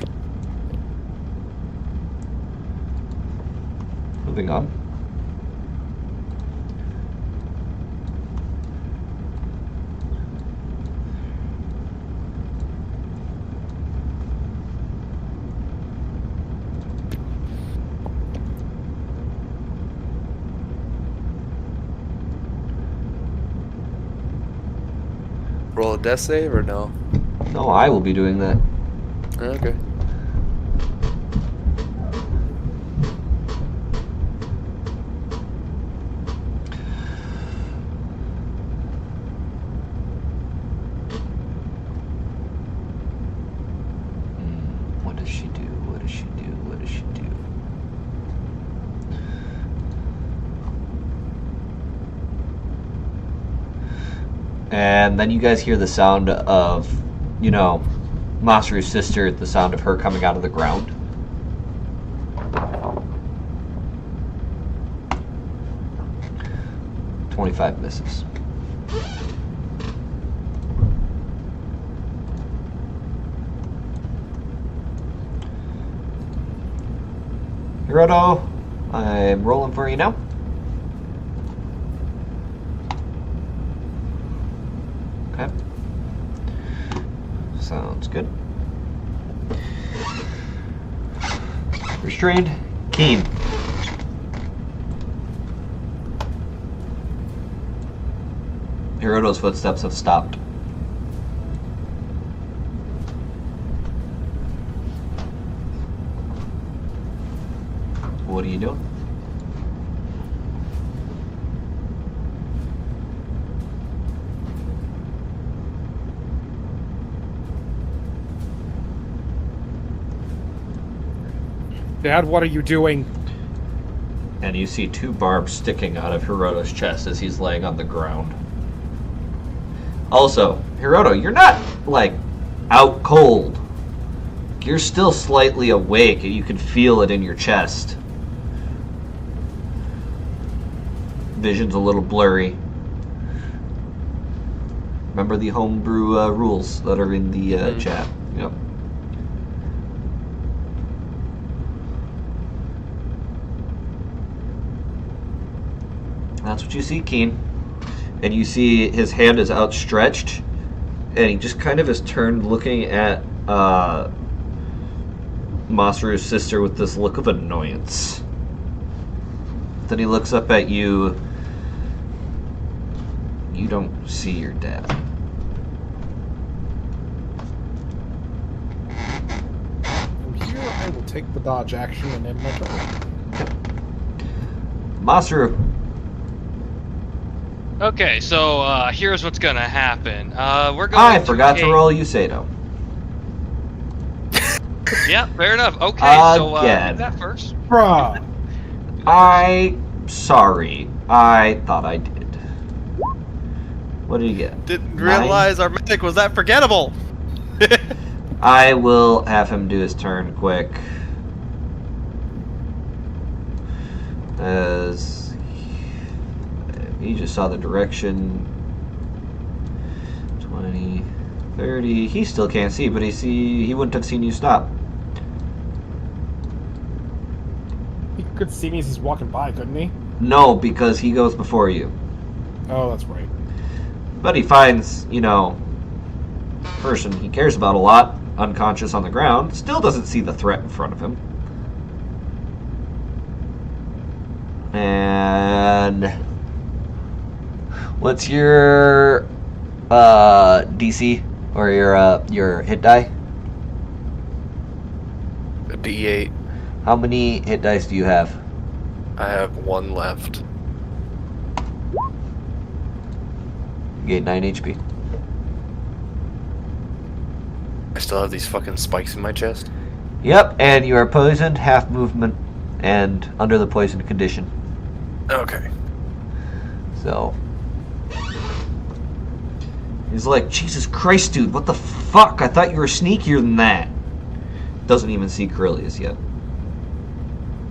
Moving on. Roll a death save or no? No, I will be doing that. Okay. What does she do? What does she do? What does she do? And then you guys hear the sound of, you know, Masaru's sister, the sound of her coming out of the ground. "25 misses. Hiroto, I'm rolling for you now. Okay. Sounds good. Restrained. Keen. Hiroto's footsteps have stopped. what are you doing? Dad, what are you doing? And you see 2 barbs sticking out of Hiroto's chest as he's laying on the ground. Also, Hiroto, you're not, like, out cold. You're still slightly awake, and you can feel it in your chest. Vision's a little blurry. Remember the homebrew rules that are in the chat. Yep. That's what you see, Keen. And you see his hand is outstretched, and he just kind of is turned looking at Masaru's sister with this look of annoyance. Then he looks up at you. You don't see your dad. From here, I will take the dodge action and end my turn. Masaru. Okay, so here's what's gonna happen. We're going. I forgot to roll Usado. Yeah, fair enough. Okay, so do Again. that first. Bruh! Sorry. I thought I did. What did you get? Didn't 9? realize our medic was that forgettable. I will have him do his turn quick. As he just saw the direction. 20, 30. He still can't see, but he wouldn't have seen you stop. He could see me as he's walking by, couldn't he? No, because he goes before you. Oh, that's right. But he finds, person he cares about a lot, unconscious on the ground, still doesn't see the threat in front of him. And what's your DC or your hit die? A D8. How many hit dice do you have? I have 1 left. You gain 9 HP. I still have these fucking spikes in my chest. Yep, and you are poisoned, half movement, and under the poison condition. Okay. So he's like, Jesus Christ, dude, what the fuck? I thought you were sneakier than that. Doesn't even see Karilius yet.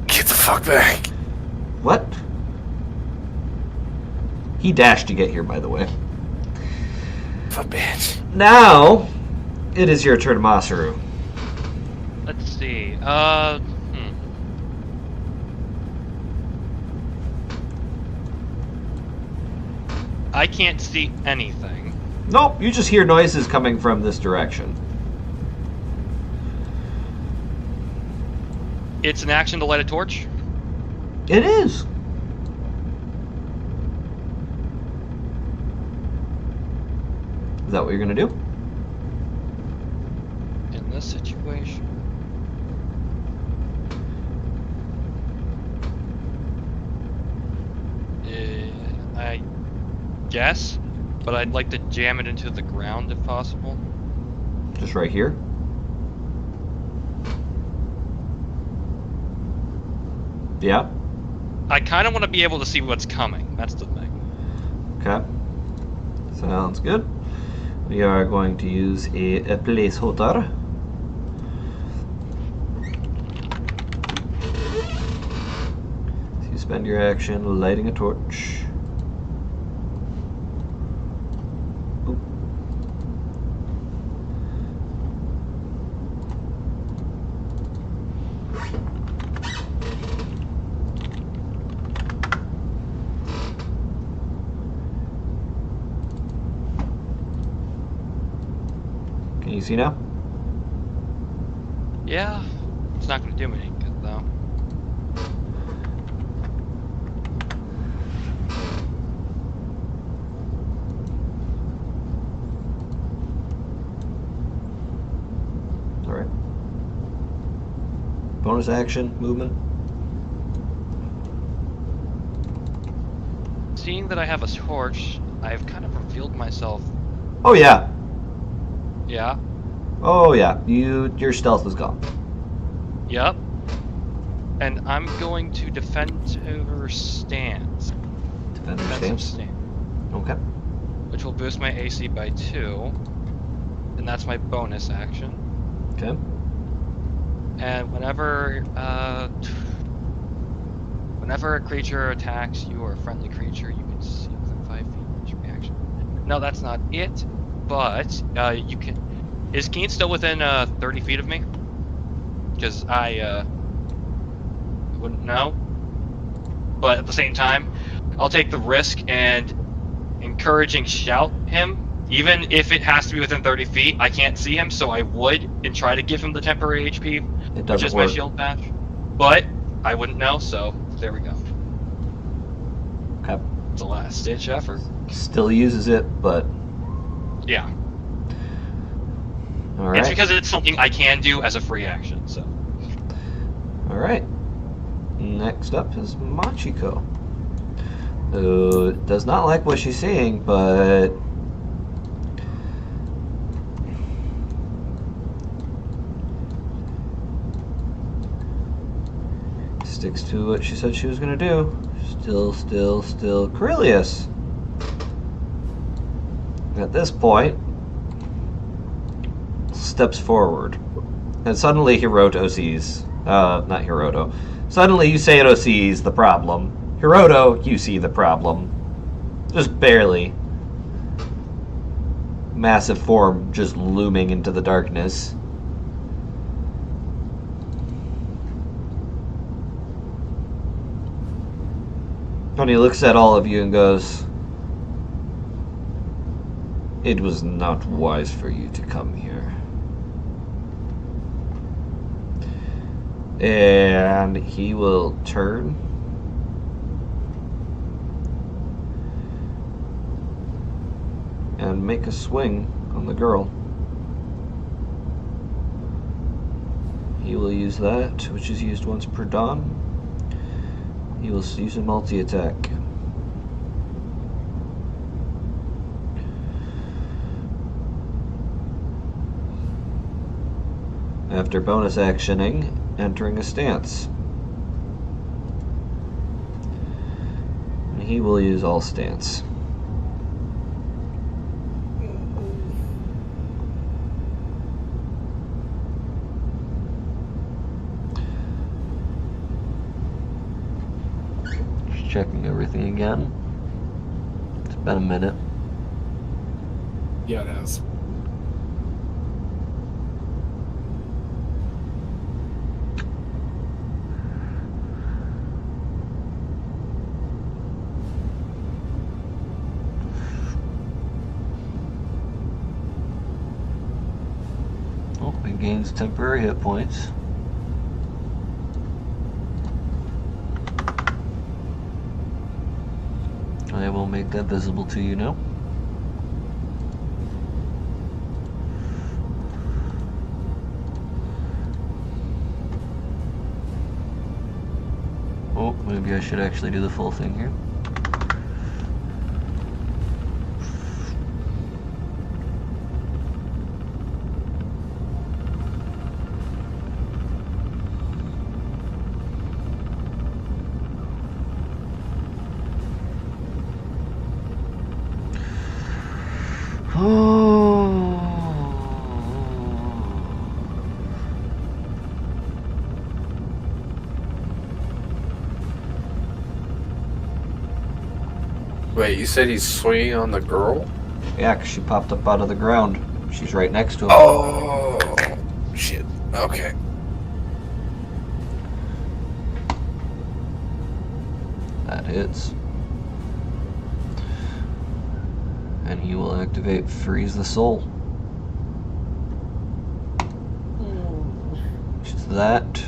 Get the fuck back. What? He dashed to get here, by the way. Fuck bitch. Now, it is your turn, Masaru. Let's see. I can't see anything. Nope, you just hear noises coming from this direction. It's an action to light a torch. It is. Is that what you're gonna do? In this situation. I guess, but I'd like to jam it into the ground if possible. Just right here? Yeah? I kind of want to be able to see what's coming. That's the thing. Okay. Sounds good. We are going to use a placeholder. So you spend your action lighting a torch. Oop. Can you see now? Yeah, it's not going to do me any good though. Alright. Bonus action, movement. seeing that I have a torch, I've kind of revealed myself. Oh yeah. Yeah. Oh yeah. Your stealth is gone. Yep. And I'm going to defender stance. Defender Defensive stance. stance. Okay. Which will boost my AC by 2. And that's my bonus action. Okay. And whenever a creature attacks you or a friendly creature, you can see within 5 feet of your reaction. No, that's not it. But you can. Is Keen still within 30 feet of me? Because I wouldn't know. But at the same time, I'll take the risk and encouraging shout him. Even if it has to be within 30 feet, I can't see him, so I would and try to give him the temporary HP, It which doesn't is work. my shield patch. But I wouldn't know, so there we go. Okay. It's a last-ditch effort. Still uses it, but Yeah. all right. It's because it's something I can do as a free action, so. All right. Next up is Machiko, who does not like what she's seeing, but sticks to what she said she was going to do. Still, Karilius. At this point, steps forward, and suddenly Hiroto sees. Not Hiroto. Suddenly Yusato sees the problem. Hiroto, you see the problem. Just barely. Massive form just looming into the darkness. And he looks at all of you and goes, "It was not wise for you to come here." And he will turn and make a swing on the girl. He will use that, which is used once per dawn. He will use a multi-attack. After bonus actioning, entering a stance. And he will use all stance. Just checking everything again. It's been a minute. Yeah, it has. Oh, it gains temporary hit points. I will make that visible to you now. Oh, maybe I should actually do the full thing here. Wait, you said he's swinging on the girl? Yeah, 'cause she popped up out of the ground. She's right next to him. Oh, shit. Okay. That hits. And he will activate Freeze the Soul. Which is that,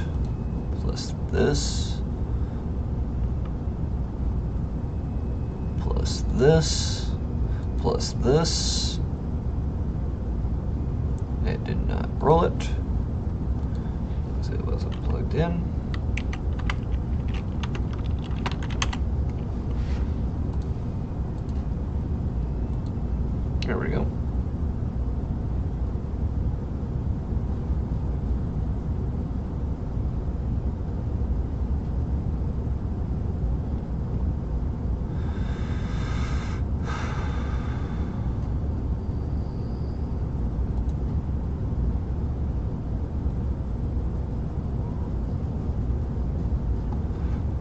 plus this, plus this, plus this. It did not roll it, because it wasn't plugged in. we go.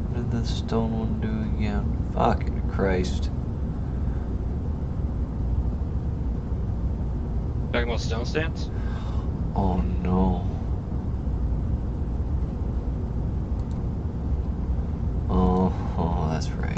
What did the stone one do again? Fucking Christ. Talking about stone stance? Oh no. Oh, that's right.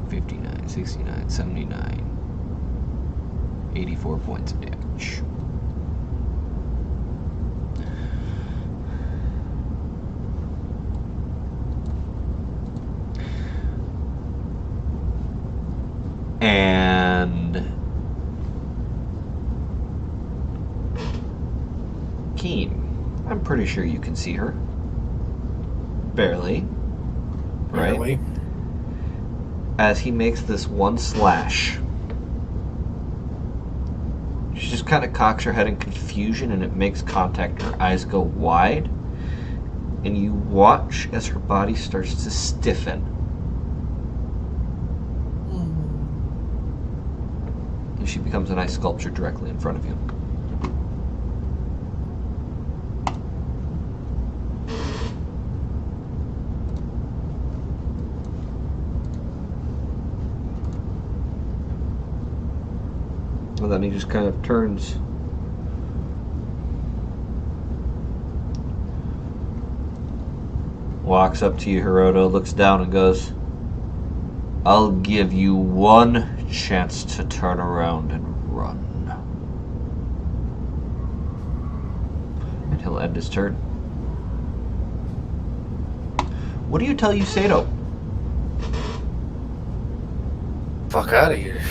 $59, 69, 79, 84 points of damage. And Keen, I'm pretty sure you can see her. Barely. Right? Barely. As he makes this one slash, she just kind of cocks her head in confusion and it makes contact and her eyes go wide. And you watch as her body starts to stiffen. And she becomes an ice sculpture directly in front of you. And then he just kind of turns. Walks up to you, Hiroto, looks down and goes, I'll give you one chance to turn around and run. And he'll end his turn. What do you tell Yusato? Fuck out of here.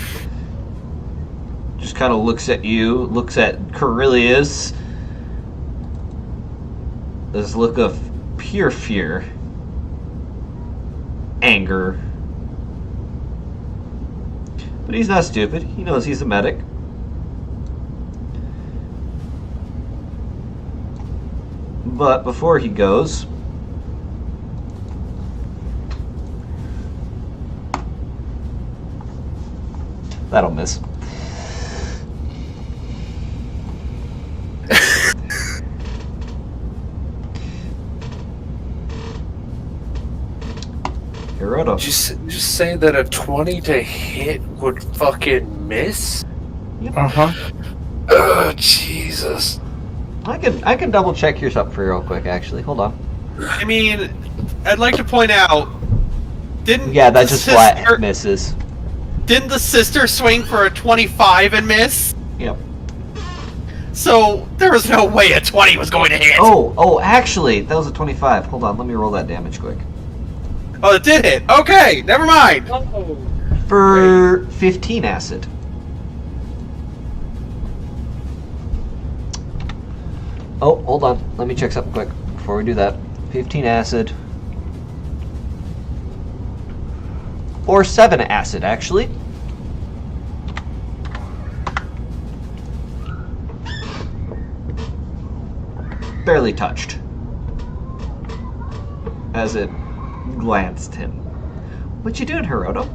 Just kind of looks at you, looks at Karilius. This look of pure fear, anger. But he's not stupid. He knows he's a medic. But before he goes, that'll miss. Hiroto. Just say that a 20 to hit would fucking miss? Oh, Jesus. I can double check yours up for you real quick, actually. Hold on. I mean, I'd like to point out, Yeah, that just flat misses. Didn't the sister swing for a 25 and miss? Yep. So there was no way a 20 was going to hit. Oh, actually, that was a 25. Hold on, let me roll that damage quick. Oh, it did hit. Okay, never mind. For 15 acid. Oh, hold on. Let me check something quick before we do that. 15 acid. Or 7 acid, actually. Barely touched. As it glanced him. What you doing, Hiroto?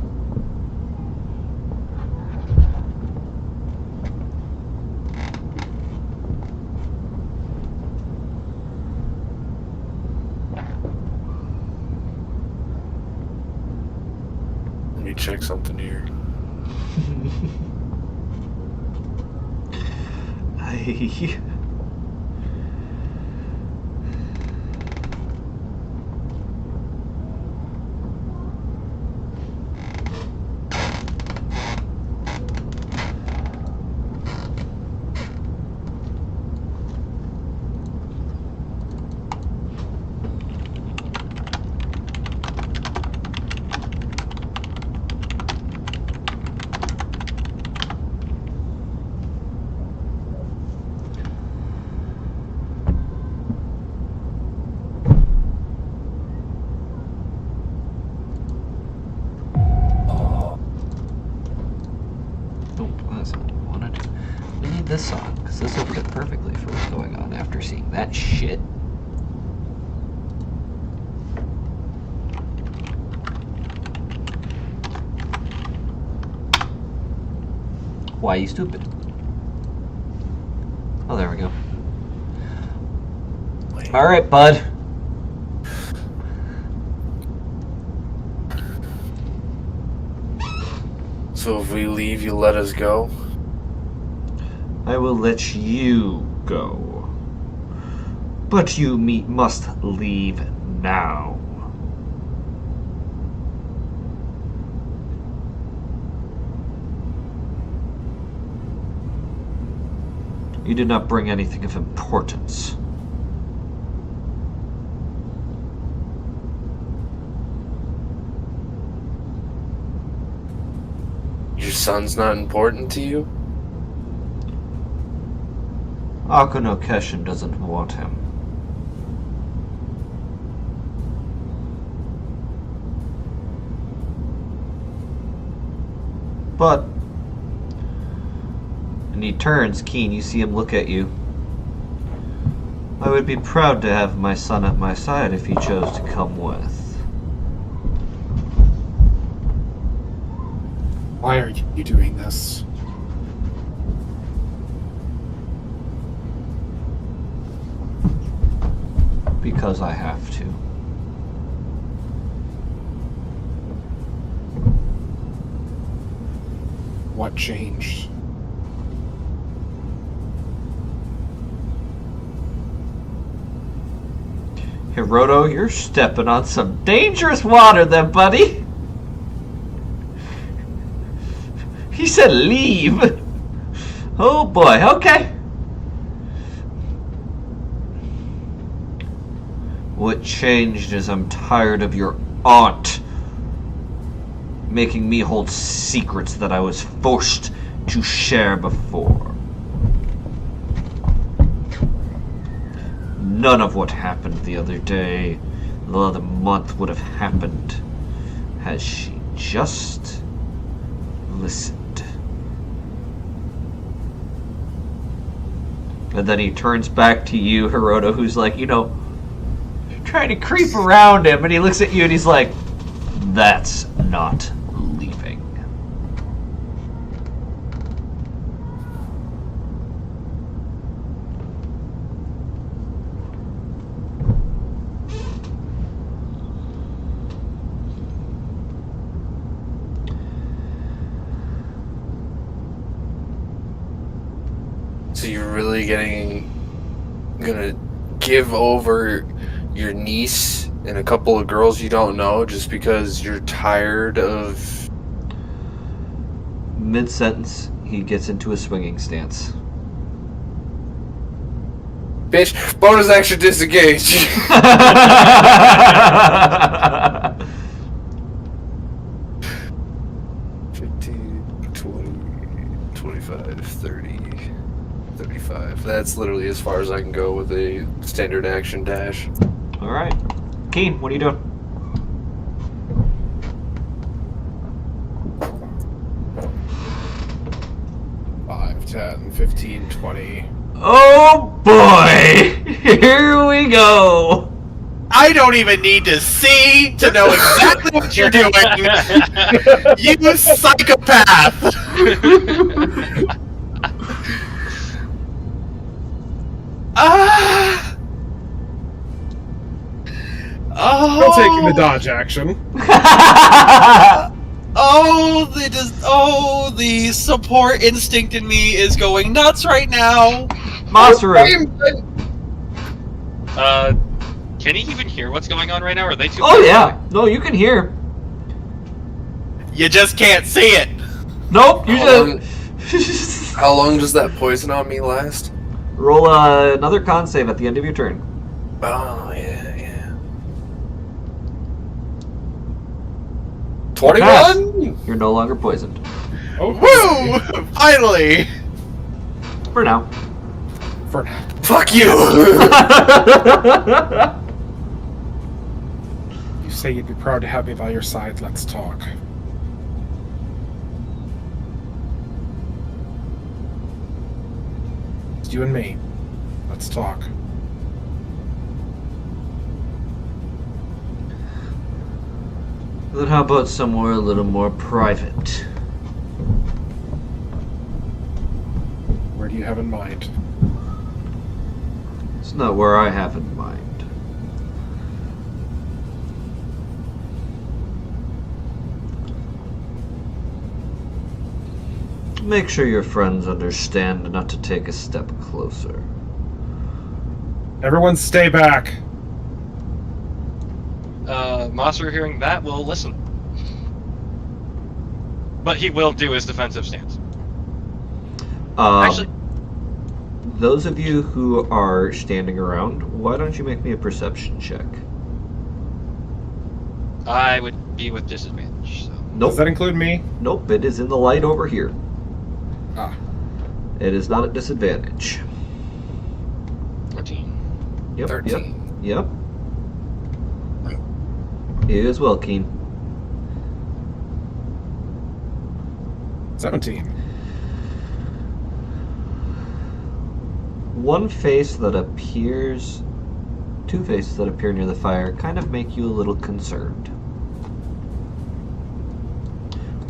Let me check something here. this song, because this will fit perfectly for what's going on after seeing that shit. Why you stupid? Oh, there we go. Alright, bud. So if we leave, you let us go? I will let you go. But you must leave now. You did not bring anything of importance. Your son's not important to you? Aku-No-Keshin doesn't want him. But when he turns keen, you see him look at you. I would be proud to have my son at my side if he chose to come with. Why are you doing this? Because I have to. What changed? Hiroto, you're stepping on some dangerous water there, buddy. He said leave. Oh boy, okay. What changed is I'm tired of your aunt making me hold secrets that I was forced to share before. None of what happened the other day, the other month would have happened had she just listened. And then he turns back to you, Hiroto, who's like, trying to creep around him, and he looks at you and he's like, that's not leaving. So you're really gonna give over your niece and a couple of girls you don't know just because you're tired of... Mid-sentence, he gets into a swinging stance. Bitch, bonus action disengage! 15, 20, 25, 30, 35. That's literally as far as I can go with a standard action dash. Alright. Keen, what are you doing? Five, 10, 15, 20. Oh boy! Here we go! I don't even need to see to know exactly what you're doing. You psychopath! Still taking the dodge action. The support instinct in me is going nuts right now. Masaru. Can he even hear what's going on right now? Or are they too? Oh yeah. No, you can hear. You just can't see it. Nope, you How just... How long does that poison on me last? Roll another con save at the end of your turn. Oh, yeah. 21? You're no longer poisoned. Oh, Woo! Finally! For now. For now. Fuck you! You say you'd be proud to have me by your side. Let's talk. It's you and me. Let's talk. Then how about somewhere a little more private? Where do you have in mind? It's not where I have in mind. Make sure your friends understand not to take a step closer. Everyone stay back! Masaru, hearing that, will listen. But he will do his defensive stance. Actually, those of you who are standing around, why don't you make me a perception check? I would be with disadvantage. So. Nope. Does that include me? Nope, it is in the light over here. Ah. It is not at disadvantage. 13. Yep. 13. Yep. You as well, Keen. 17. Two faces that appear near the fire kind of make you a little concerned.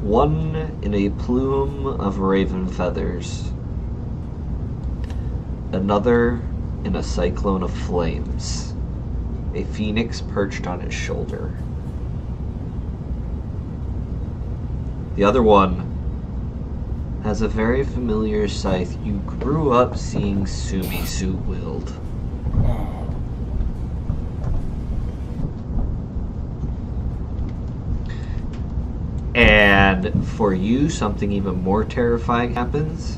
One in a plume of raven feathers. Another in a cyclone of flames. A phoenix perched on his shoulder. The other one has a very familiar scythe you grew up seeing Sumisu wield. Oh. And for you, something even more terrifying happens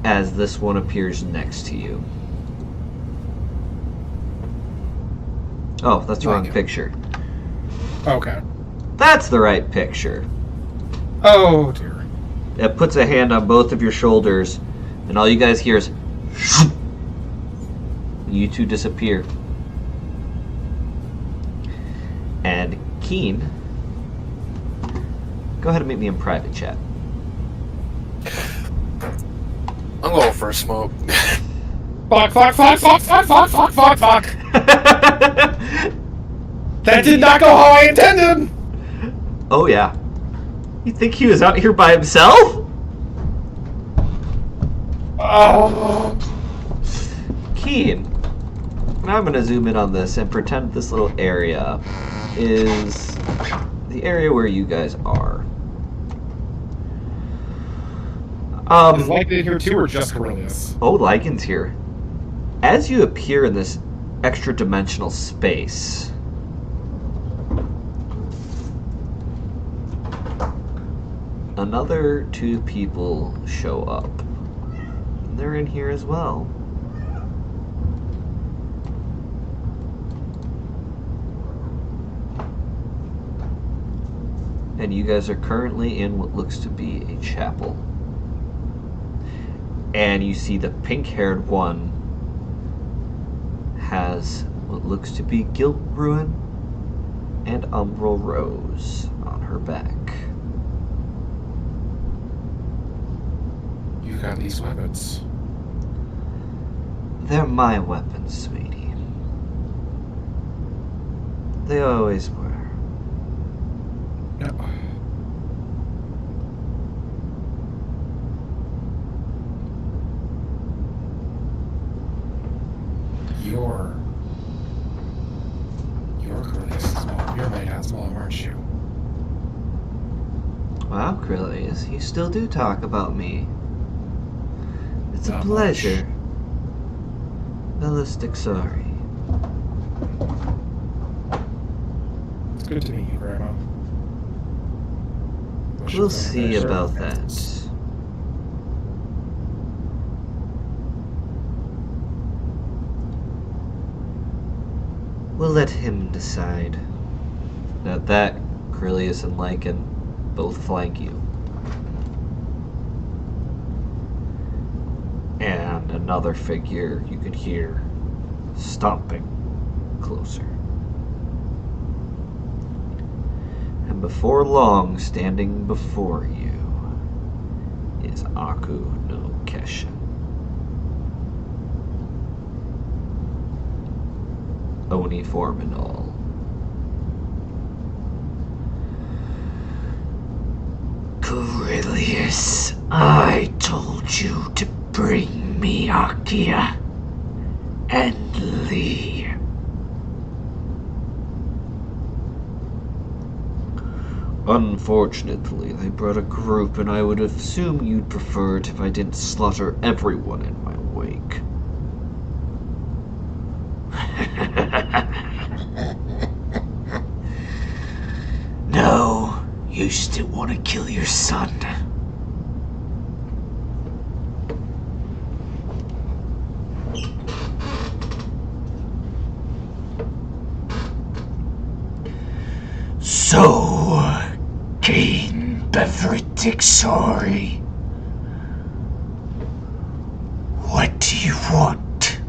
as this one appears next to you. Oh, that's the wrong picture. Okay. That's the right picture. Oh, dear. It puts a hand on both of your shoulders, and all you guys hear is you two disappear. And Keen, go ahead and meet me in private chat. I'm going for a smoke. Fuck. That did not go how I intended! Oh yeah. You think he was out here by himself? Oh. Keen. Now I'm gonna zoom in on this and pretend this little area is the area where you guys are. Is Lycan here too, or just Karilius? Oh, Lycan's here. As you appear in this extra-dimensional space, another two people show up. They're in here as well. And you guys are currently in what looks to be a chapel. And you see the pink-haired one has what looks to be Guilt Ruin and Umbral Rose on her back. You got these weapons. They're my weapons, sweetie. They always were. No. You're Karilius' mom. You're my dad's mom, aren't you? Wow, Karilius, you still do talk about me. It's a Not pleasure. Ballistic sorry. It's good to meet you, Grandma. We'll see about that. We'll let him decide. At that, Karilius and Lycan both flank you. And another figure you could hear stomping closer. And before long, standing before you, is Aku-No-Keshin. Oni Forminal. Karilius, I told you to bring me Akiya and Lee. Unfortunately, they brought a group, and I would assume you'd prefer it if I didn't slaughter everyone in my wake. No, you still want to kill your son. So, Cain Beveritic, sorry. What do you want?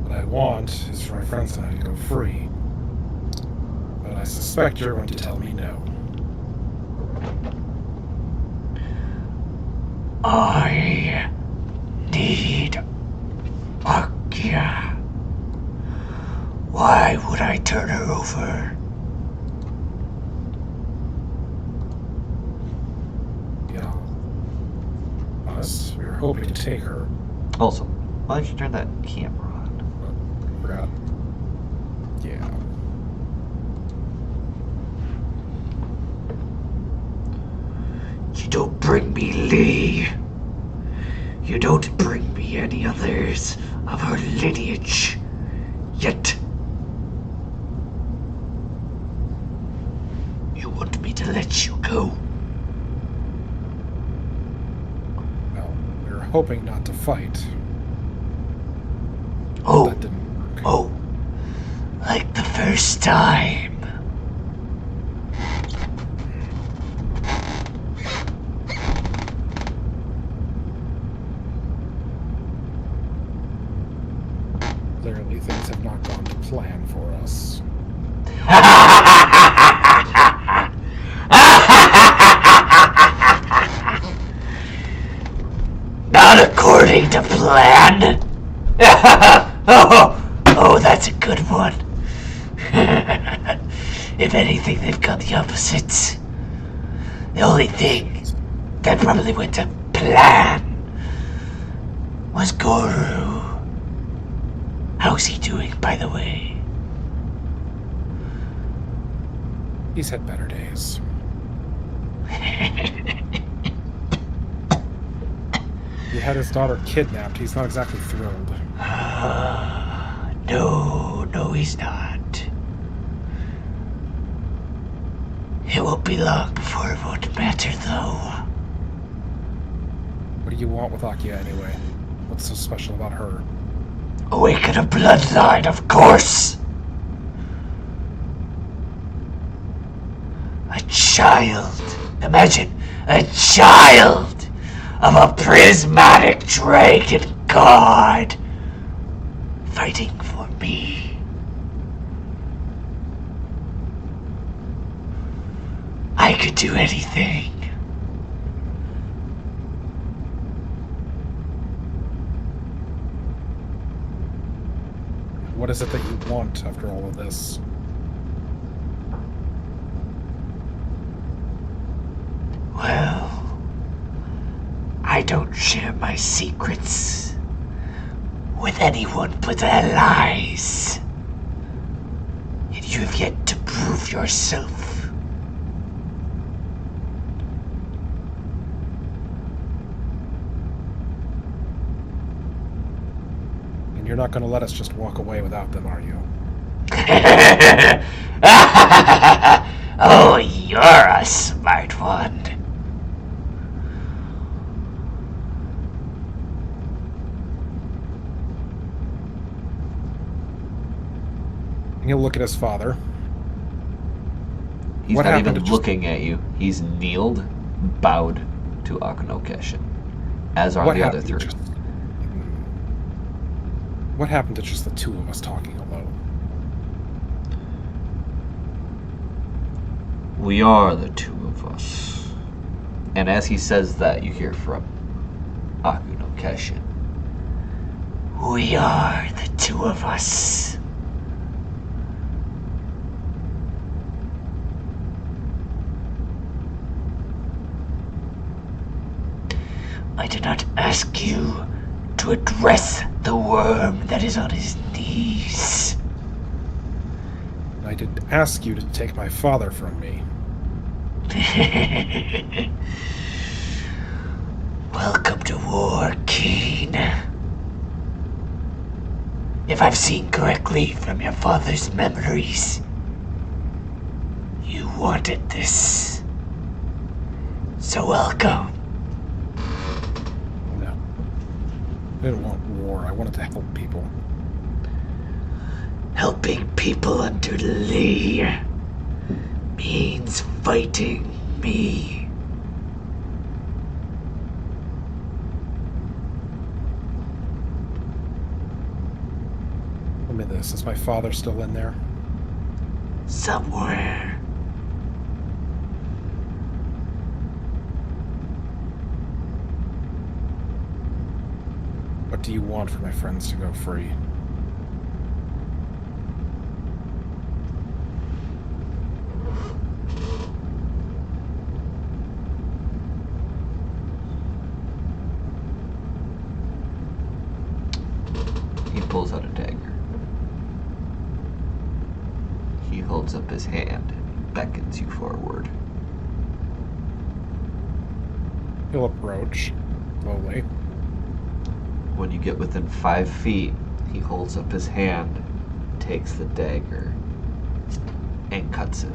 What I want is for my friends and I to go free. But I suspect you're going to tell me no. I need Akiya. Why would I turn her over? Yeah. Us, we were hoping to take her. Also, why don't you turn that camera on? But I forgot. Yeah. You don't bring me Lee. You don't bring me any others of her lineage. Yet, you want me to let you go? Well, we were hoping not to fight. Oh, That didn't work. oh, like the first time. Clearly, things have not gone to plan for us. Not according to plan. Oh, that's a good one. If anything, they've got the opposites. The only thing that probably went to plan was Gorou. How's he doing, by the way? He's had better days. He had his daughter kidnapped. He's not exactly thrilled. No, he's not. It won't be long before it won't matter, though. What do you want with Akiya anyway? What's so special about her? Awaken a bloodline, of course! A child. Imagine a child of a prismatic dragon god fighting for me. I could do anything. What is it that you want after all of this? Well, I don't share my secrets with anyone but allies. And you have yet to prove yourself. And you're not going to let us just walk away without them, are you? Oh, you're a smart one. And he'll look at his father. He's What not happened even to just- looking at you. He's kneeled, bowed to Aku-No-Keshin, as are What the other happened to three. just- What happened to just the two of us talking alone? We are the two of us. And as he says that, you hear from Aku-No-Keshin. We are the two of us. I did not ask you to address the worm that is on his knees. I did ask you to take my father from me. Welcome to war, Keen. If I've seen correctly from your father's memories, you wanted this. So welcome. No. I didn't want war. I wanted to help people. Helping people under Lee means fighting me. Tell me this, is my father still in there? Somewhere. What do you want for my friends to go free? He pulls out a dagger. He holds up his hand and beckons you forward. He'll approach slowly. When you get within 5 feet, he holds up his hand, takes the dagger, and cuts it.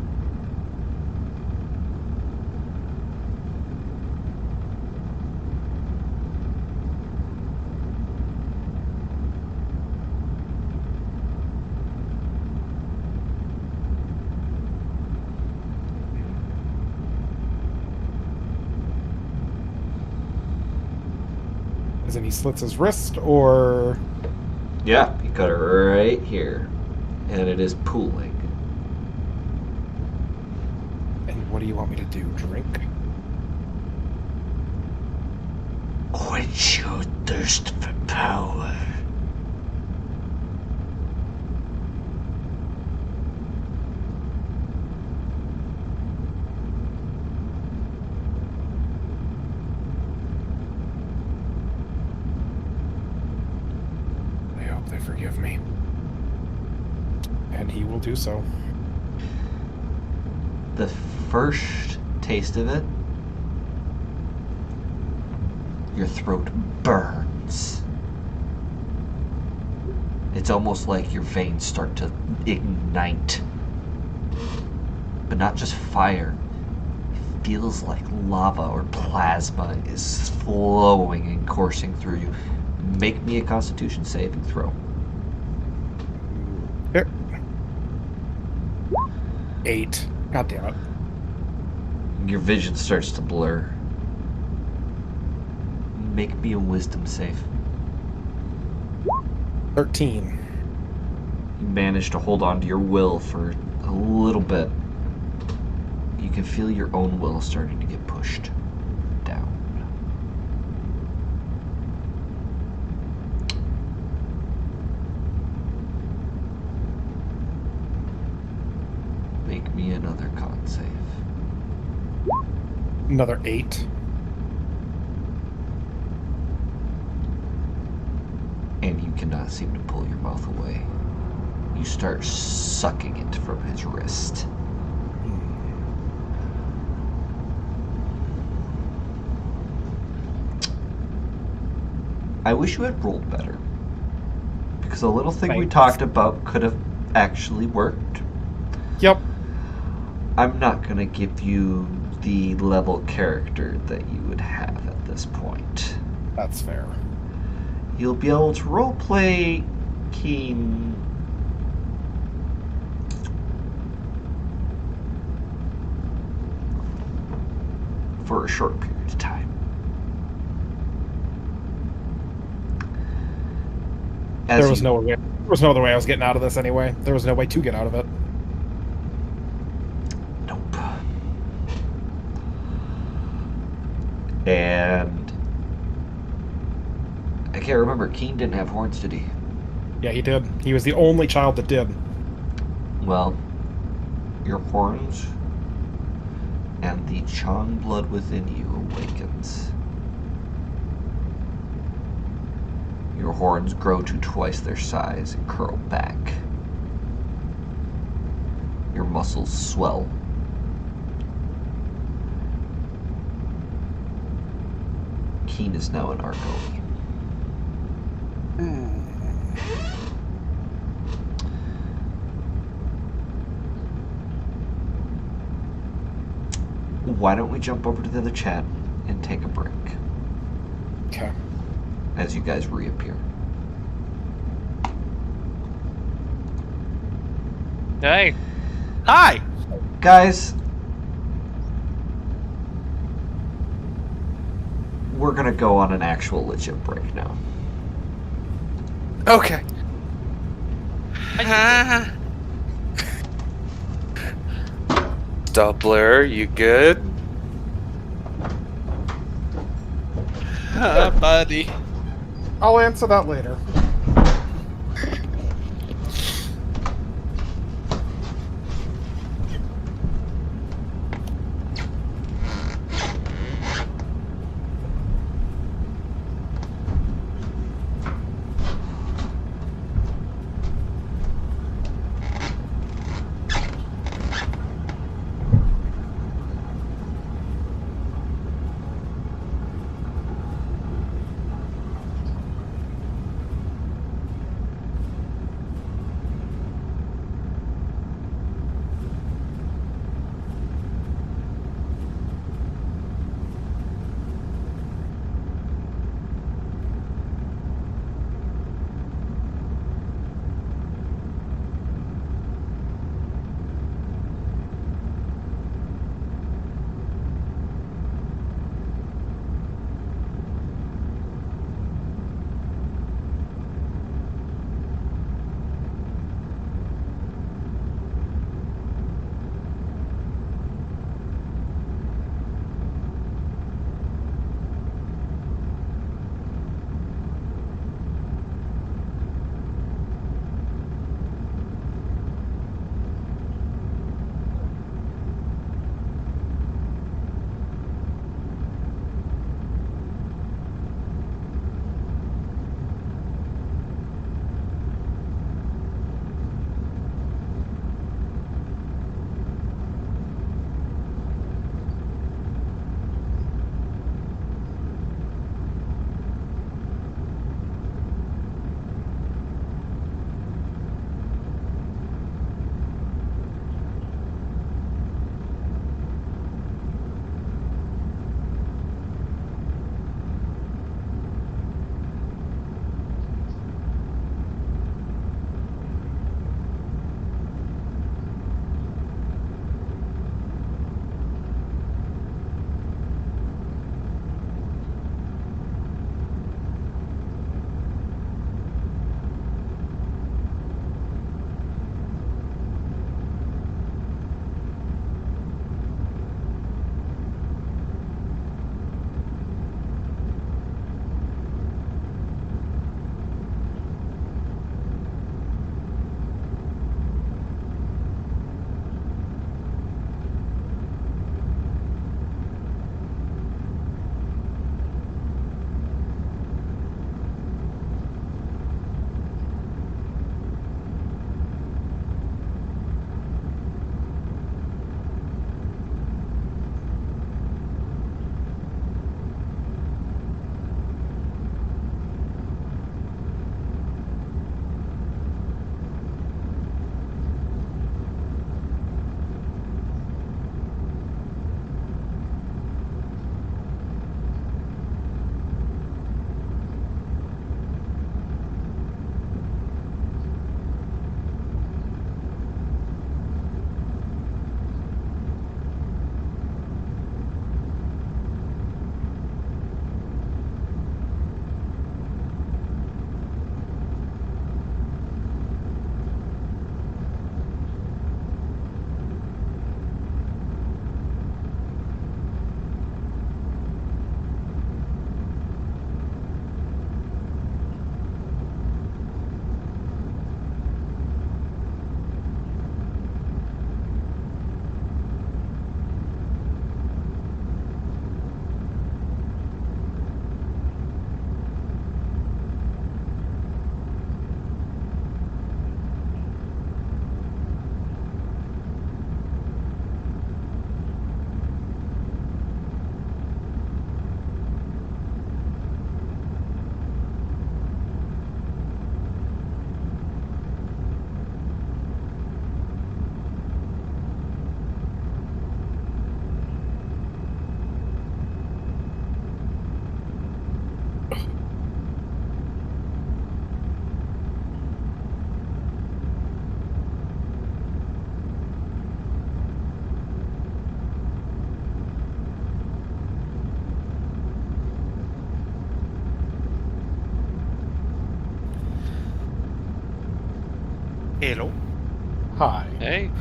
As in he slits his wrist, or... Yeah, he cut it right here, and it is pooling. And what do you want me to do? Drink? Quench your thirst for power. I hope they forgive me. And he will do so. The first taste of it, your throat burns. It's almost like your veins start to ignite. But not just fire. It feels like lava or plasma is flowing and coursing through you. Make me a Constitution saving throw. Here. 8. God damn it. Your vision starts to blur. Make me a wisdom save. 13. You manage to hold on to your will for a little bit. You can feel your own will starting to get pushed down. Make me another con save. Another 8. And you cannot seem to pull your mouth away. You start sucking it from his wrist. I wish you had rolled better. Because the little thing we Thanks. talked about could have actually worked. Yep. I'm not going to give you the level character that you would have at this point. That's fair. You'll be able to roleplay Keen for a short period of time. There was no other way I was getting out of this anyway. There was no way to get out of it. Nope. And I can't remember. Keen didn't have horns, did he? Yeah, he did. He was the only child that did. Well, your horns and the Chong blood within you awakens. Your horns grow to twice their size and curl back. Your muscles swell. Keen is now an Argoli. Why don't we jump over to the other chat and take a break Okay. as you guys reappear? Hey. Hi. Guys, we're gonna go on an actual legit break now. Okay. Doppler, you good? Buddy. I'll answer that later. Hello. Hi. Hey.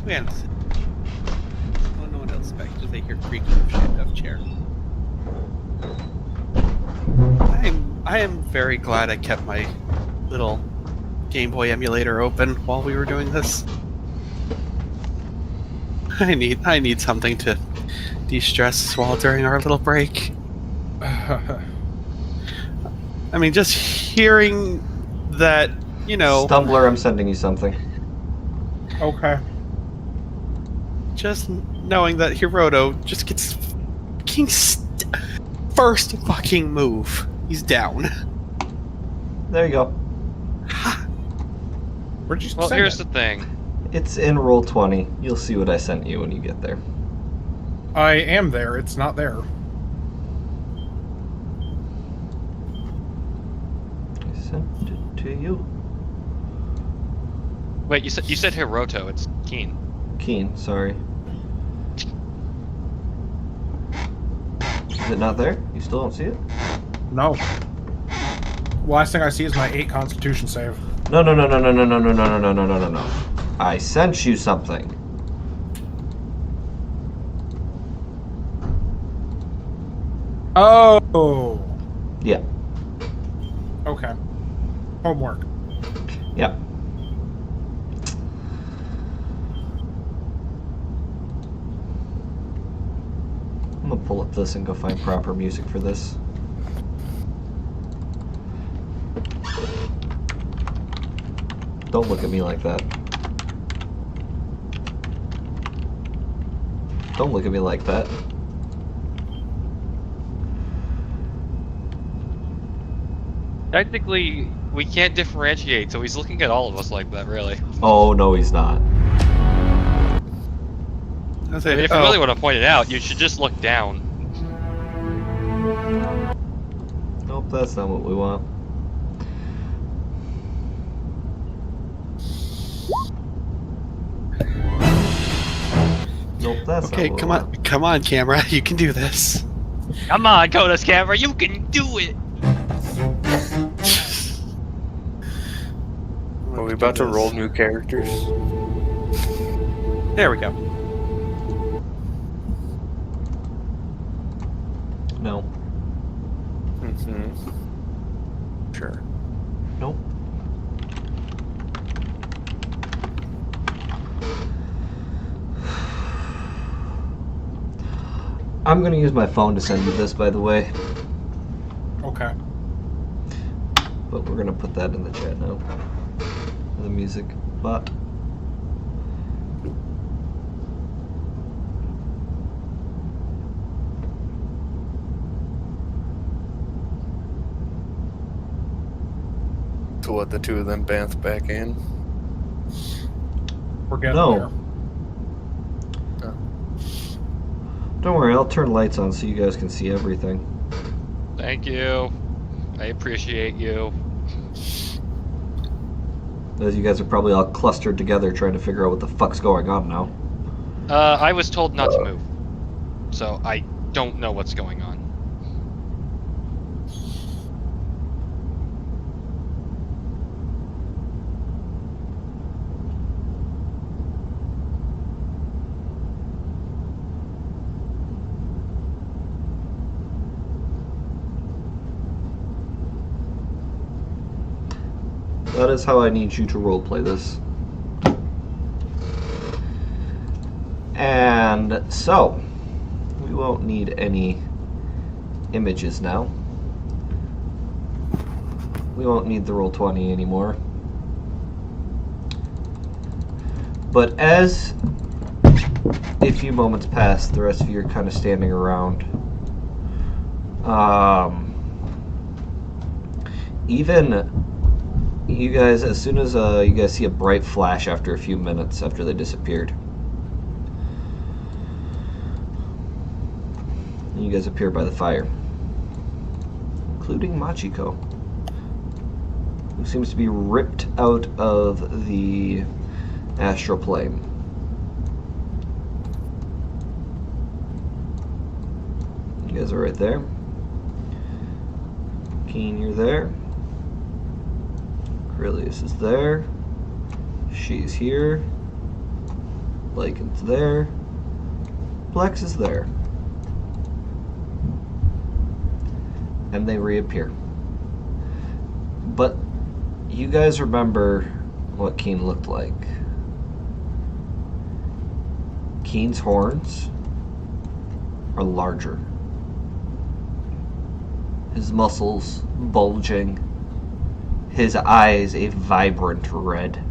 Man. Oh, no one else back. Just they hear creaking of chair. I am very glad I kept my little Game Boy emulator open while we were doing this. I need something to de-stress while during our little break. I mean, just hearing that, you know... Stumbler, I'm sending you something. Okay. Just knowing that Hiroto just gets fucking first fucking move. He's down. There you go. Where'd you Well, send here's it? the thing. It's in roll 20. You'll see what I sent you when you get there. I am there. It's not there. I sent it to you. Wait, you said Hiroto. It's Keen. Keen, sorry. Is it not there? You still don't see it? No. Last thing I see is my 8 Constitution save. No. I sent you something. Oh. Yeah. Okay. Homework. Yeah. I'm gonna pull up this and go find proper music for this. Don't look at me like that. Don't look at me like that. Technically, we can't differentiate, so he's looking at all of us like that, really. Oh, no, he's not. I I mean, if you really want to point it out, you should just look down. Nope, that's not what we want. Nope, that's okay, not what come we on, want. come on, camera, you can do this. Come on, Koda's camera, you can do it! Are we about to roll new characters? There we go. No. Mm-hmm. Sure. Nope. I'm gonna use my phone to send you this, by the way. Okay. But we're gonna put that in the chat now. The music bot. To let the two of them bounce back in. We're getting No. Don't worry, I'll turn lights on so you guys can see everything. Thank you. I appreciate you. As you guys are probably all clustered together trying to figure out what the fuck's going on now. I was told not to move, so I don't know what's going on. That is how I need you to roleplay this. And so, we won't need any images now. We won't need the roll 20 anymore. But as a few moments pass, the rest of you are kind of standing around. even you guys, as soon as you guys see a bright flash after a few minutes after they disappeared, you guys appear by the fire, including Machiko, who seems to be ripped out of the astral plane. You guys are right there. Keen, you're there. Karilius is there. She's here. Lycan's there. Plex is there. And they reappear. But you guys remember what Keen looked like. Keen's horns are larger. His muscles bulging. His eyes a vibrant red.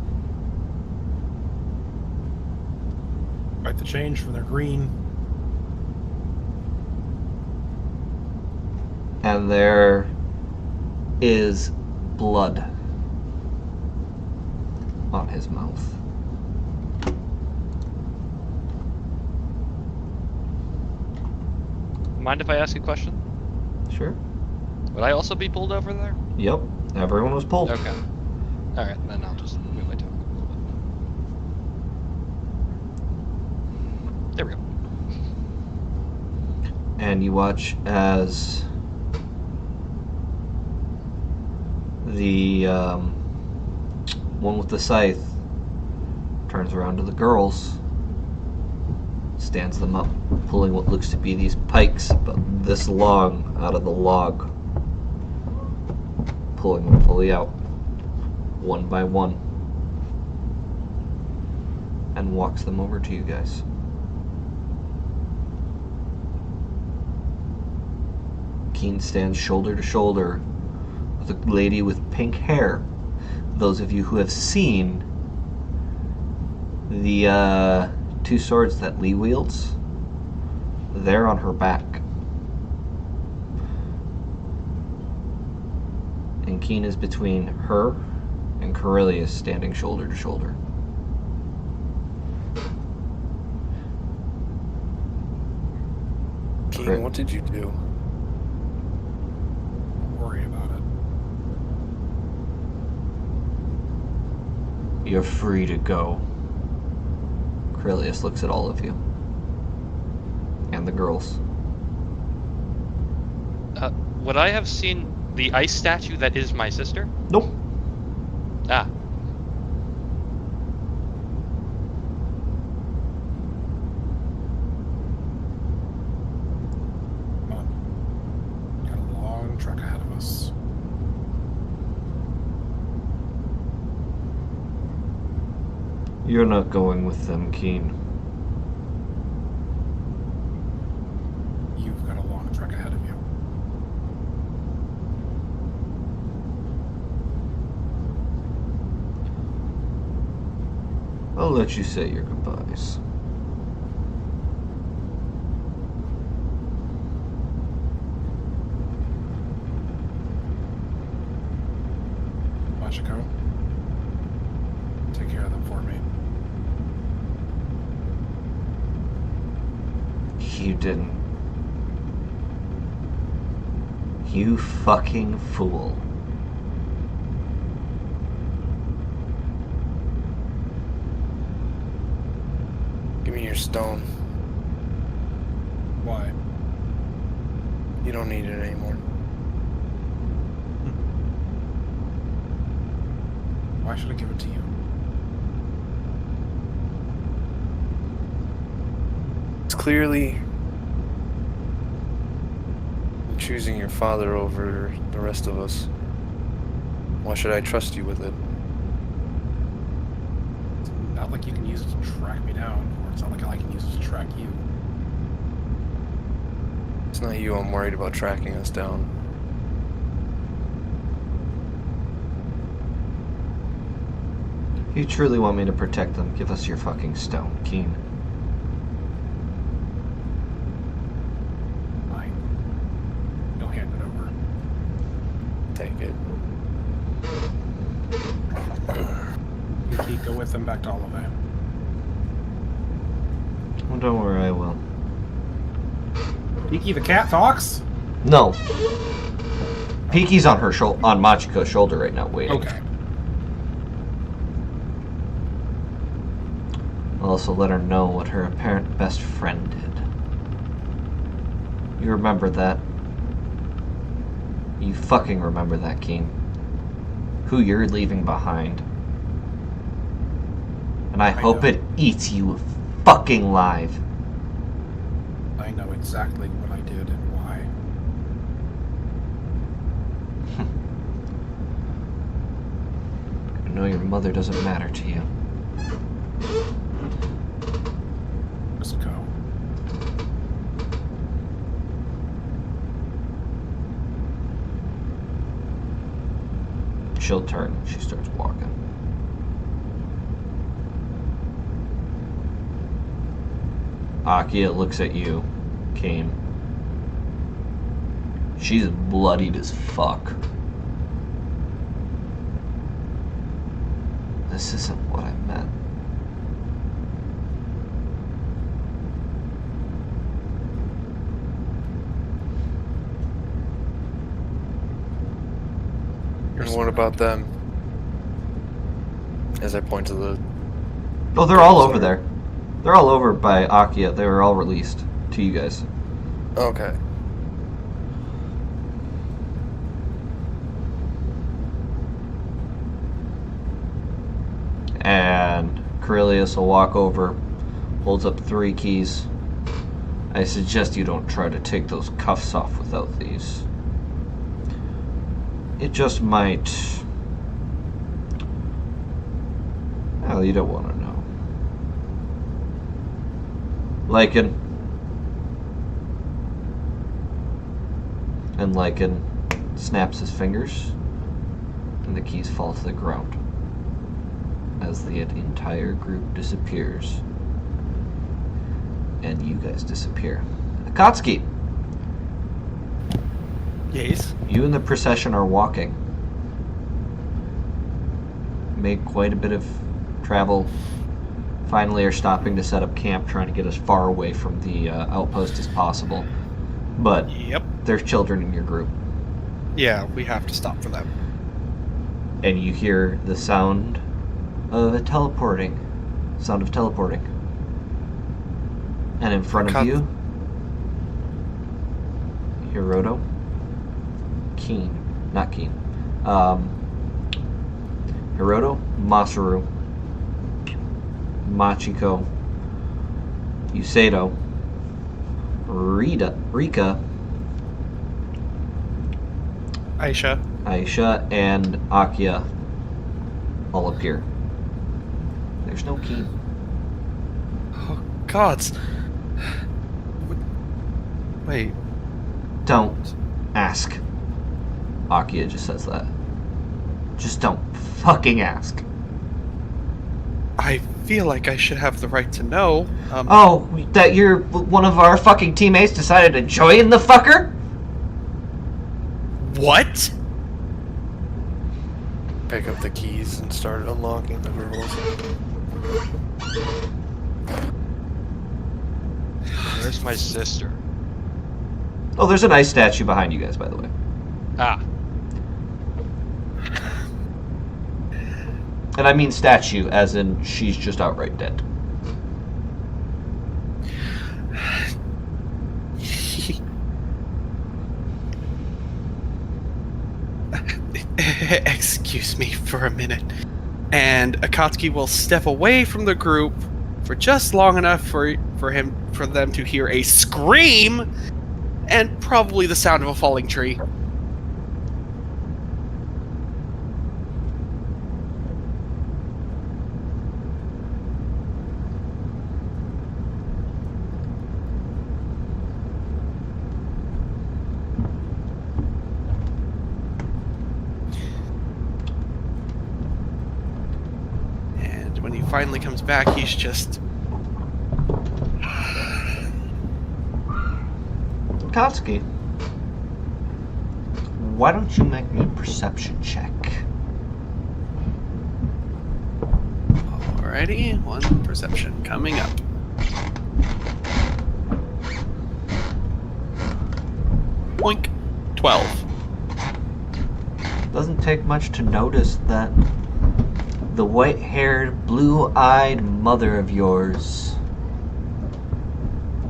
Quite the change from their green. And there is blood on his mouth. Mind if I ask a question? Sure. Would I also be pulled over there? Yep. Everyone was pulled. Okay. Alright, then I'll just move my token a little bit. There we go. And you watch as the one with the scythe turns around to the girls, stands them up, pulling what looks to be these pikes about this long out of the log, pulling them fully out, one by one, and walks them over to you guys. Keen stands shoulder to shoulder with a lady with pink hair. Those of you who have seen the two swords that Lee wields, they're on her back. And Keen is between her and Karilius, standing shoulder to shoulder. Keen, what did you do? Don't worry about it. You're free to go. Karilius looks at all of you. And the girls. Would I have seen the ice statue that is my sister? Nope. Ah. Come on. Got a long trek ahead of us. You're not going with them, Keen. You've got a long trek ahead of you. I'll let you say your goodbyes. Machiko, take care of them for me. You didn't. You fucking fool. Give me your stone. Why? You don't need it anymore. Why should I give it to you? It's clearly choosing your father over the rest of us. Why should I trust you with it? It's not like you can use it to track me down, or it's not like I can use it to track you. It's not you I'm worried about tracking us down. If you truly want me to protect them, give us your fucking stone, Keen. Fine. Don't hand it over. Take it. go with them back to Olive. Well, don't worry, I will. Peaky the cat talks? No. Peaky's on her on Machiko's shoulder right now, waiting. Okay. I'll also let her know what her apparent best friend did. You remember that? You fucking remember that, Keen. Who you're leaving behind. And I hope know. it eats you fucking alive. I know exactly what I did and why. I know your mother doesn't matter to you. Just go. She'll turn. She starts walking. Akiya looks at you, Kane. She's bloodied as fuck. This isn't what I meant. And what about them? As I point to the... Oh, they're all over there. They're all over by Akiya. They were all released to you guys. Okay. And Karilius will walk over, holds up 3 keys. I suggest you don't try to take those cuffs off without these. It just might... Well, you don't want to know. Lycan. And Lycan snaps his fingers, and the keys fall to the ground as the entire group disappears. And you guys disappear. Akatsuke! Yes. You and the procession are walking. Made quite a bit of travel. Finally are stopping to set up camp, trying to get as far away from the outpost as possible. But Yep. there's children in your group. Yeah, we have to stop for them. And you hear the sound of a teleporting. Sound of teleporting. And in front of you, Hiroto. Keen. Not Keen. Hiroto, Masaru, Machiko, Yusato, Rika, Eisha, and Akiya all appear. There's no Keen. Oh, gods. Wait. Don't ask. Akiya just says that. Just don't fucking ask. I feel like I should have the right to know. Oh, that one of our fucking teammates decided to join the fucker? What? Pick up the keys and start unlocking the girls. Where's my sister? Oh, there's an ice statue behind you guys, by the way. Ah. And I mean statue, as in she's just outright dead. Excuse me for a minute. And Akatsuke will step away from the group for just long enough for them to hear a scream and probably the sound of a falling tree. And when he finally comes back, he's just... Akatsuke, why don't you make me a perception check? Alrighty, one perception coming up. Boink. 12. Doesn't take much to notice that the white-haired, blue-eyed mother of yours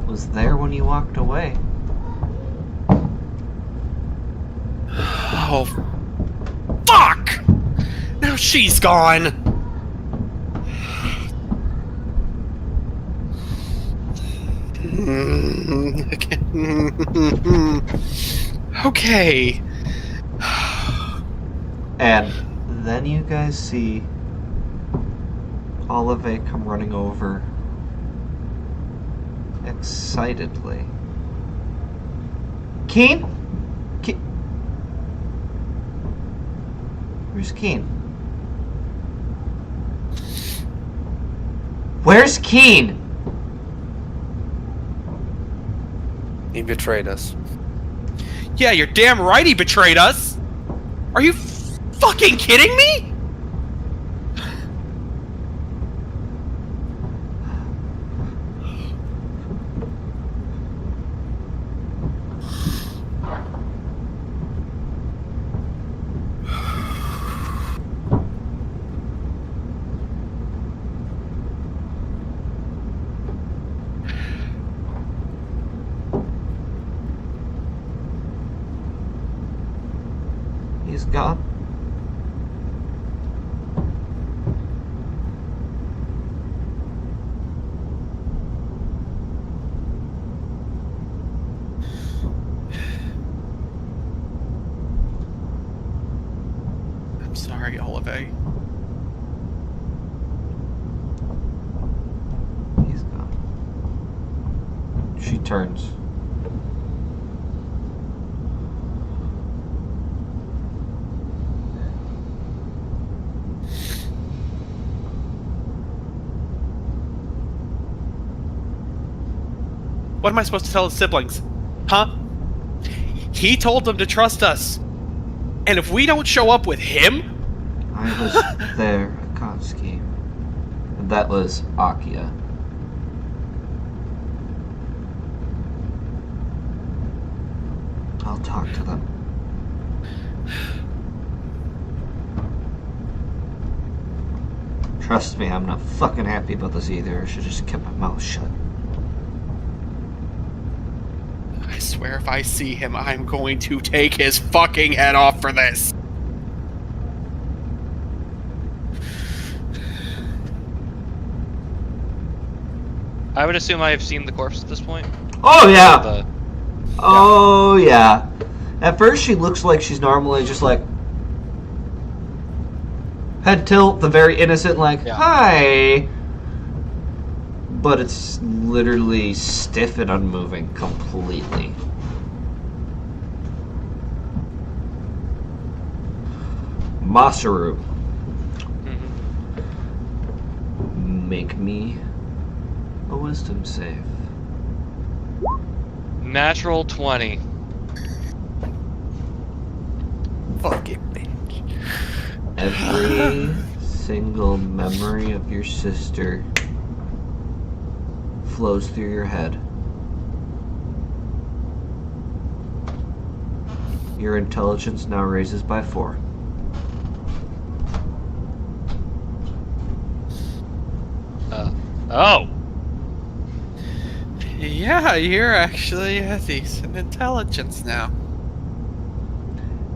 was there when you walked away. Oh, fuck! Now she's gone! Okay. And then you guys see Olive come running over excitedly. Keen? Where's Keen? Where's Keen? He betrayed us. Yeah, you're damn right he betrayed us! Are you fucking kidding me? He's gone. I'm sorry, Olive. He's gone. She turns. What am I supposed to tell his siblings? Huh? He told them to trust us. And if we don't show up with him? I was there, Akatsuke. And that was Akiya. I'll talk to them. Trust me, I'm not fucking happy about this either. I should just kept my mouth shut. I swear if I see him, I'm going to take his fucking head off for this. I would assume I have seen the corpse at this point. Oh yeah! The- Oh yeah. At first she looks like she's normally just like head tilt, the very innocent like, Yeah. hi. But it's literally stiff and unmoving completely. Masaru, Mhm. make me a wisdom save. Natural 20. Fucking bitch. Every single memory of your sister flows through your head. Your intelligence now raises by 4. Oh! Yeah, you're actually a decent intelligence now.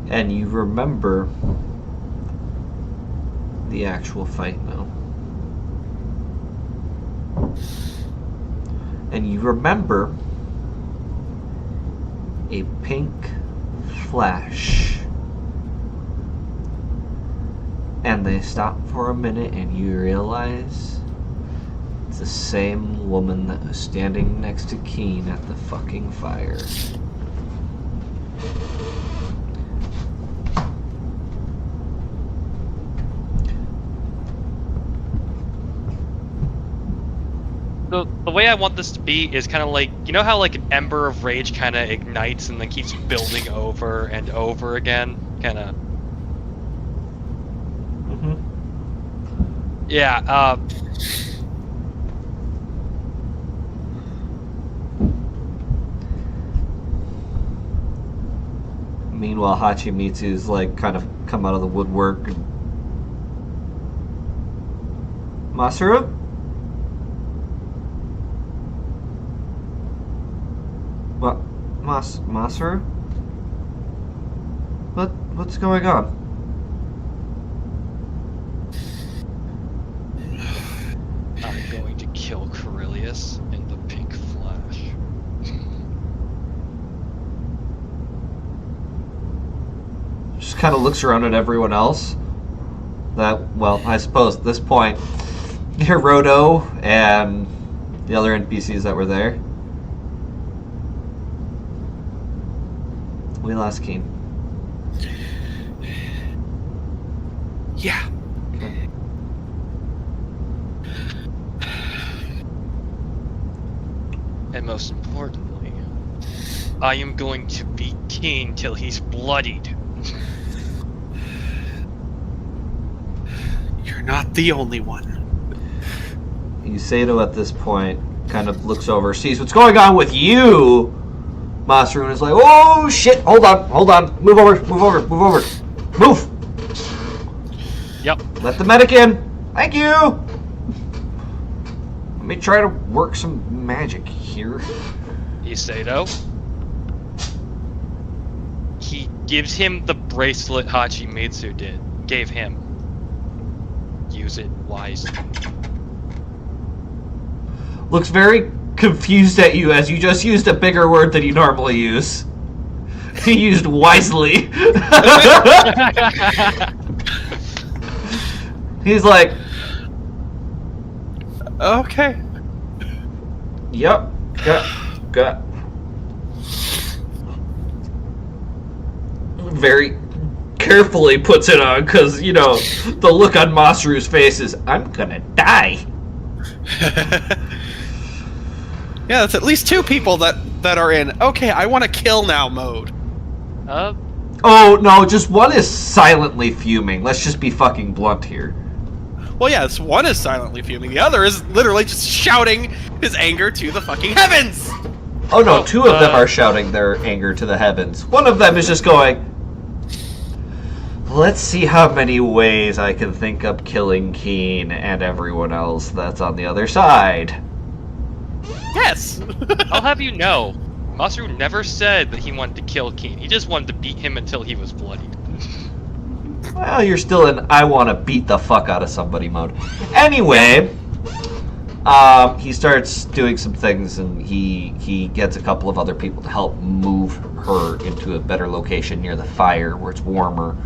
And you remember the actual fight now. And you remember a pink flash. And they stop for a minute and you realize it's the same woman that was standing next to Keen at the fucking fire. The way I want this to be is kind of like, you know how like an ember of rage kind of ignites and then keeps building over and over again? Kind of. Mm-hmm. Yeah. Meanwhile, Hachimitsu's like kind of come out of the woodwork. Masaru? What? Masaru? What's going on? I'm going to kill Karilius in the pink flash. Just kind of looks around at everyone else. Well, I suppose at this point, Hiroto and the other NPCs that were there. We lost Keen. Yeah. Okay. And most importantly, I am going to beat Keen till he's bloodied. You're not the only one. Yusato at this point kind of looks over, sees what's going on with you, Masaru, and is like, oh shit, hold on, move over. Move! Yep. Let the medic in. Thank you! Let me try to work some magic here. Yusato. He gives him the bracelet Hachimitsu gave him. Use it wisely. Looks very confused at you as you just used a bigger word than you normally use. He used wisely. He's like, Okay. yep, got. Very carefully puts it on because, you know, the look on Masaru's face is, I'm gonna die. Yeah, that's at least two people that are in, okay, I want to kill now mode. Oh, no, just one is silently fuming. Let's just be fucking blunt here. Well, yes, one is silently fuming. The other is literally just shouting his anger to the fucking heavens. Oh, no, two of them are shouting their anger to the heavens. One of them is just going, let's see how many ways I can think of killing Keen and everyone else that's on the other side. Yes. I'll have you know, Masaru never said that he wanted to kill Keen. He just wanted to beat him until he was bloodied. Well, you're still in I want to beat the fuck out of somebody mode. Anyway, he starts doing some things, and he gets a couple of other people to help move her into a better location near the fire where it's warmer.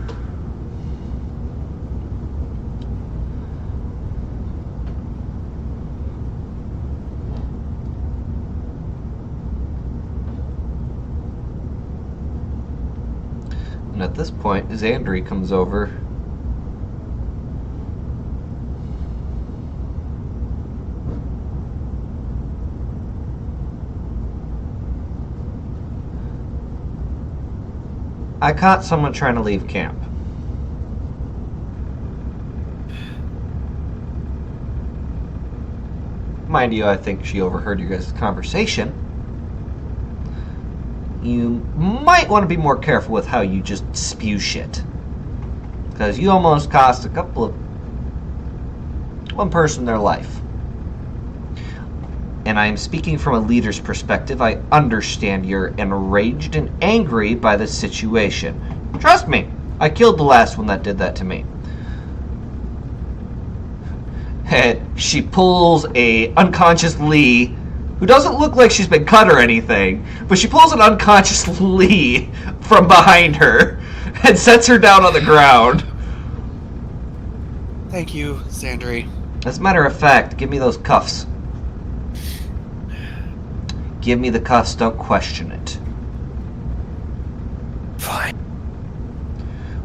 And at this point, Xandri comes over. I caught someone trying to leave camp. Mind you, I think she overheard you guys' conversation. You might want to be more careful with how you just spew shit. Because you almost cost one person their life. And I am speaking from a leader's perspective. I understand you're enraged and angry by the situation. Trust me, I killed the last one that did that to me. And she pulls a unconscious Lee, who doesn't look like she's been cut or anything, but she pulls an unconscious Lee from behind her and sets her down on the ground. Thank you, Xandri. As a matter of fact, give me those cuffs. Give me the cuffs, don't question it. Fine.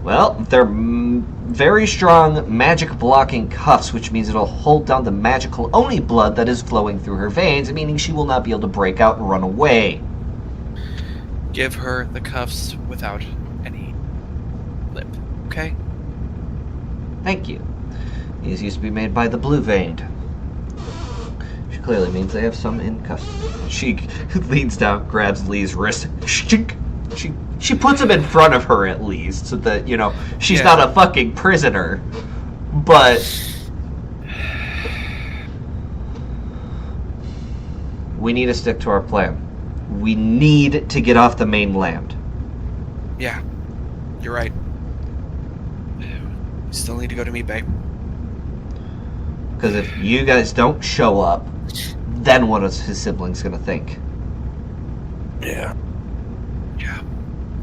Well, they're very strong magic blocking cuffs, which means it'll hold down the magical Oni blood that is flowing through her veins, meaning she will not be able to break out and run away. Give her the cuffs without any lip, okay? Thank you. These used to be made by the blue-veined. Which clearly means they have some in custody. She leans down, grabs Lee's wrist. She puts him in front of her at least, so that, you know, she's not a fucking prisoner. But we need to stick to our plan. We need to get off the mainland. Yeah, you're right. We still need to go to meet Babe. Because if you guys don't show up, then what is his siblings gonna think? Yeah.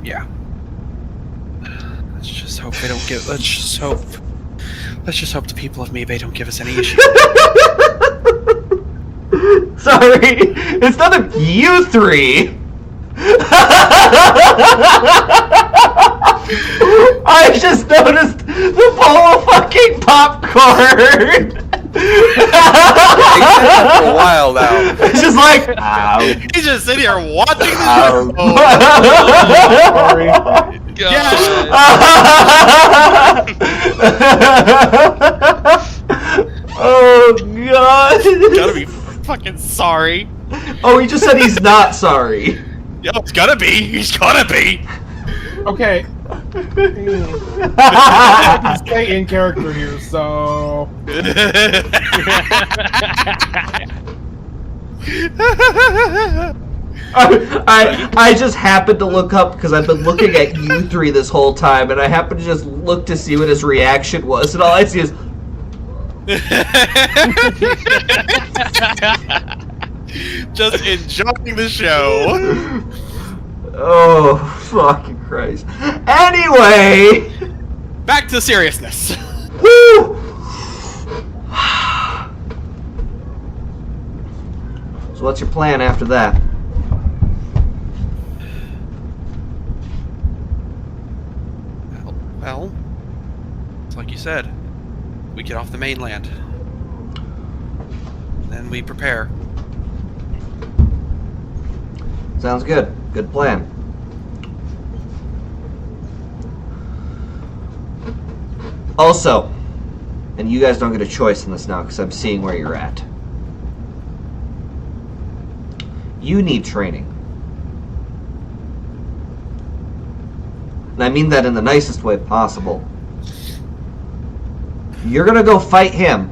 Yeah. Let's just hope they don't give. Let's just hope the people of Mibe don't give us any issues. Sorry, it's none of you three. I just noticed the bowl of fucking popcorn. For a while now. It's just like, ow. He's just sitting here watching this. Ow. Sorry. Oh god. Gotta be fucking sorry. Oh, he just said he's not sorry. Yo, it's gotta be. He's gotta be. Okay. I can stay in character here, so. I just happened to look up because I've been looking at you three this whole time, and I happened to just look to see what his reaction was, and all I see is. Just enjoying the show. Oh, fucking Christ. Anyway! Back to seriousness. Woo! So what's your plan after that? Well, it's like you said. We get off the mainland. Then we prepare. Sounds good. Good plan. Also, and you guys don't get a choice in this now because I'm seeing where you're at. You need training. And I mean that in the nicest way possible. You're gonna go fight him.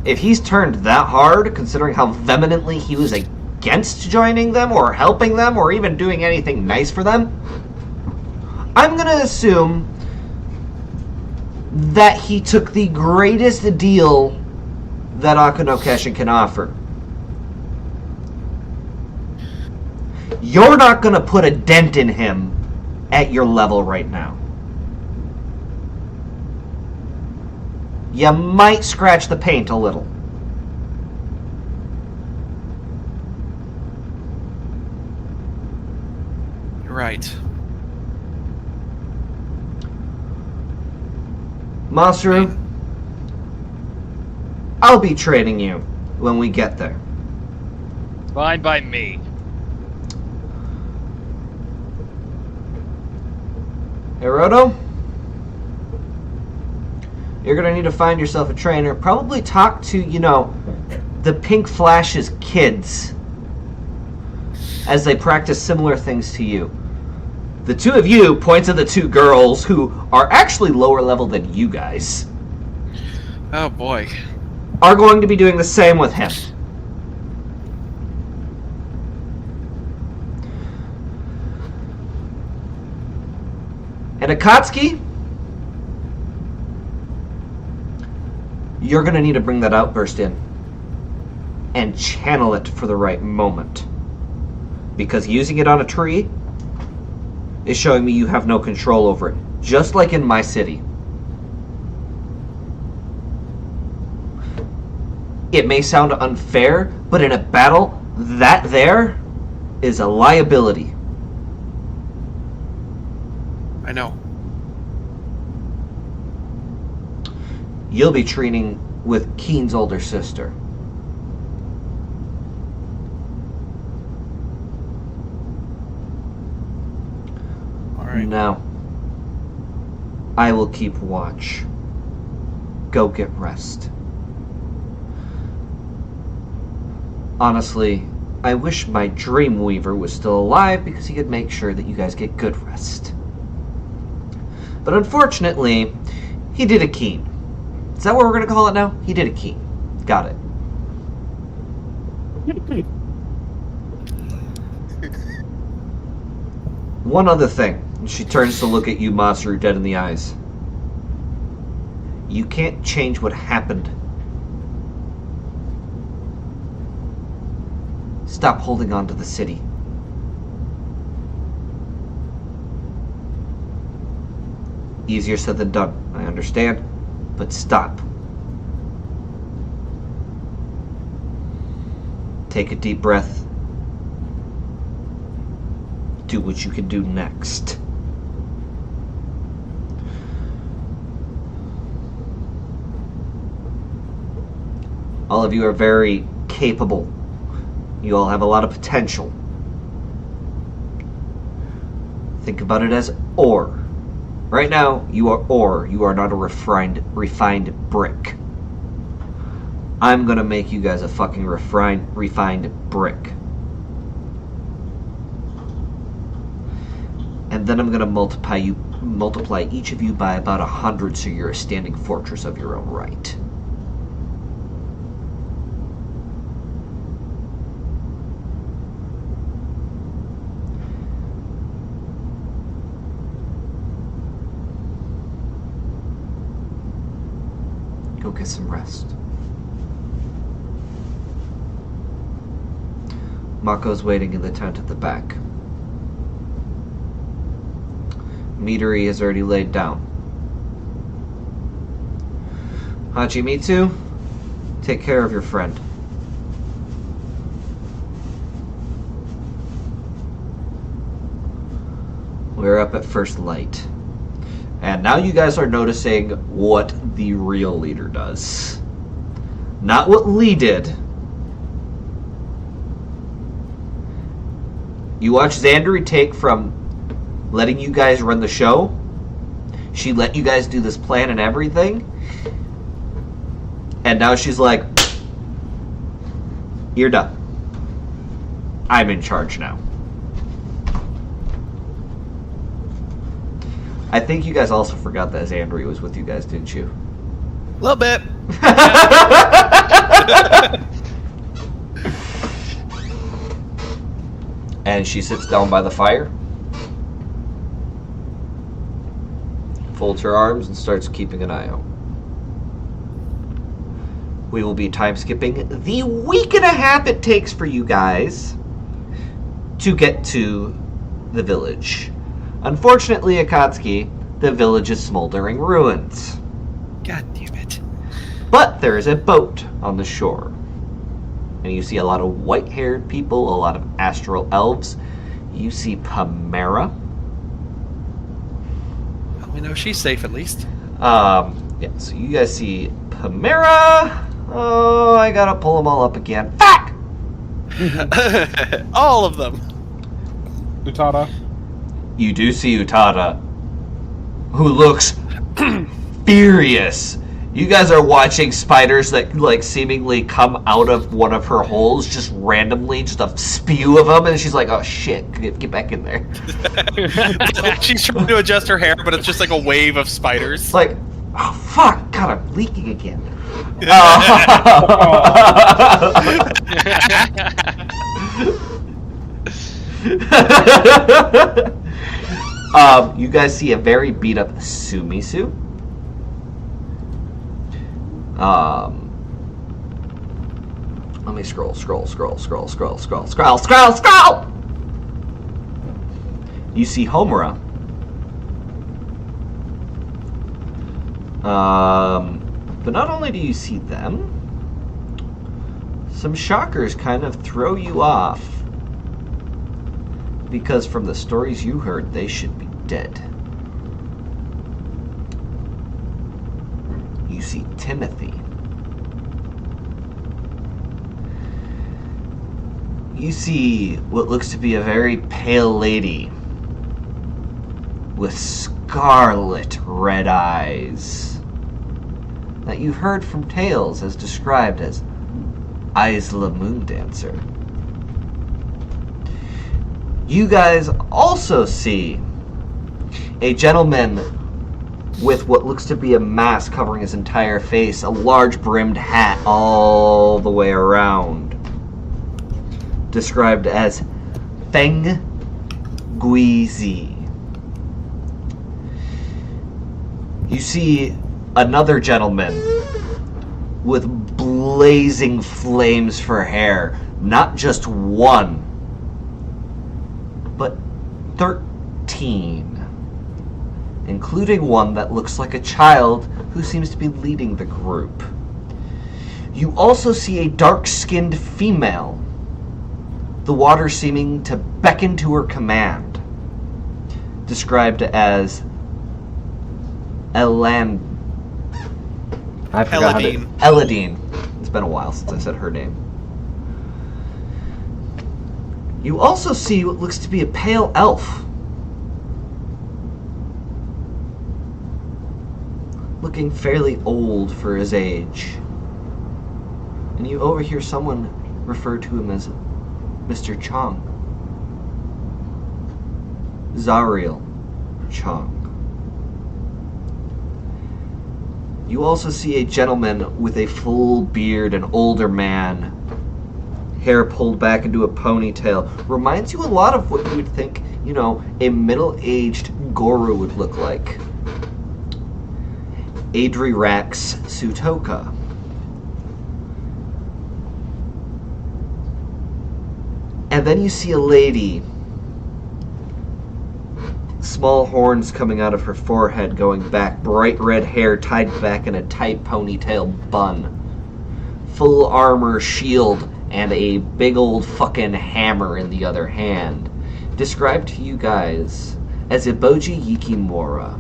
If he's turned that hard, considering how vehemently he was against joining them or helping them or even doing anything nice for them, I'm gonna assume that he took the greatest deal that Aku-No-Keshin can offer. You're not gonna put a dent in him at your level right now. You might scratch the paint a little. You're right. Masaru, I'll be training you when we get there. Fine by me. Hiroto, you're gonna need to find yourself a trainer. Probably talk to, the Pink Flash's kids as they practice similar things to you. The two of you points at the two girls who are actually lower level than you guys. Oh boy. Are going to be doing the same with him. And Akatsuke, you're going to need to bring that outburst in and channel it for the right moment. Because using it on a tree is showing me you have no control over it. Just like in my city. It may sound unfair, but in a battle, that there is a liability. I know. You'll be training with Keen's older sister. All right. Now, I will keep watch. Go get rest. Honestly, I wish my Dreamweaver was still alive because he could make sure that you guys get good rest. But unfortunately, he did a keen. Is that what we're going to call it now? He did a keen. Got it. One other thing. She turns to look at you, Masaru, dead in the eyes. You can't change what happened. Stop holding on to the city. Easier said than done, I understand, but stop. Take a deep breath. Do what you can do next. All of you are very capable. You all have a lot of potential. Think about it as ore. Right now, you are ore. You are not a refined brick. I'm gonna make you guys a fucking refined brick. And then I'm gonna multiply each of you by about 100 so you're a standing fortress of your own right. Go get some rest. Mako's waiting in the tent at the back. Midori is already laid down. Hachimitsu, take care of your friend. We're up at first light. And now you guys are noticing what the real leader does. Not what Lee did. You watch Xandri take from letting you guys run the show. She let you guys do this plan and everything. And now she's like, you're done. I'm in charge now. I think you guys also forgot that Xandri was with you guys, didn't you? A little bit. And she sits down by the fire, folds her arms, and starts keeping an eye out. We will be time skipping the week and a half it takes for you guys to get to the village. Unfortunately, Akatsuke, the village is smoldering ruins. God damn it. But there is a boat on the shore. And you see a lot of white-haired people, a lot of astral elves. You see Pamera. Well, we know she's safe at least. Yeah, so you guys see Pamera. Oh, I gotta pull them all up again. Fuck! All of them. Utada. You do see Utada, who looks furious. You guys are watching spiders that like seemingly come out of one of her holes just randomly, just a spew of them, and she's like, "Oh shit, get back in there." She's trying to adjust her hair, but it's just like a wave of spiders. It's like, oh fuck, God, I'm leaking again. You guys see a very beat up Sumisu. Let me scroll. You see Homura. But not only do you see them, some shockers kind of throw you off. Because from the stories you heard, they should be dead. You see Timothy. You see what looks to be a very pale lady with scarlet red eyes. that you've heard from tales as described as Isla Moondancer. You guys also see a gentleman with what looks to be a mask covering his entire face, a large brimmed hat all the way around, described as Feng Guizi. You see another gentleman with blazing flames for hair, not just one, but 13. Including one that looks like a child who seems to be leading the group. You also see a dark-skinned female, the water seeming to beckon to her command, described as Eladine. Eladine. It's been a while since I said her name. You also see what looks to be a pale elf, looking fairly old for his age. And you overhear someone refer to him as Mr. Chong. Zariel Chong. You also see a gentleman with a full beard, an older man, hair pulled back into a ponytail. Reminds you a lot of what you would think, a middle-aged Gorou would look like. Adrirax Sutoka. And then you see a lady, small horns coming out of her forehead going back, bright red hair tied back in a tight ponytail bun, full armor, shield, and a big old fucking hammer in the other hand, described to you guys as Iboji Yikimura.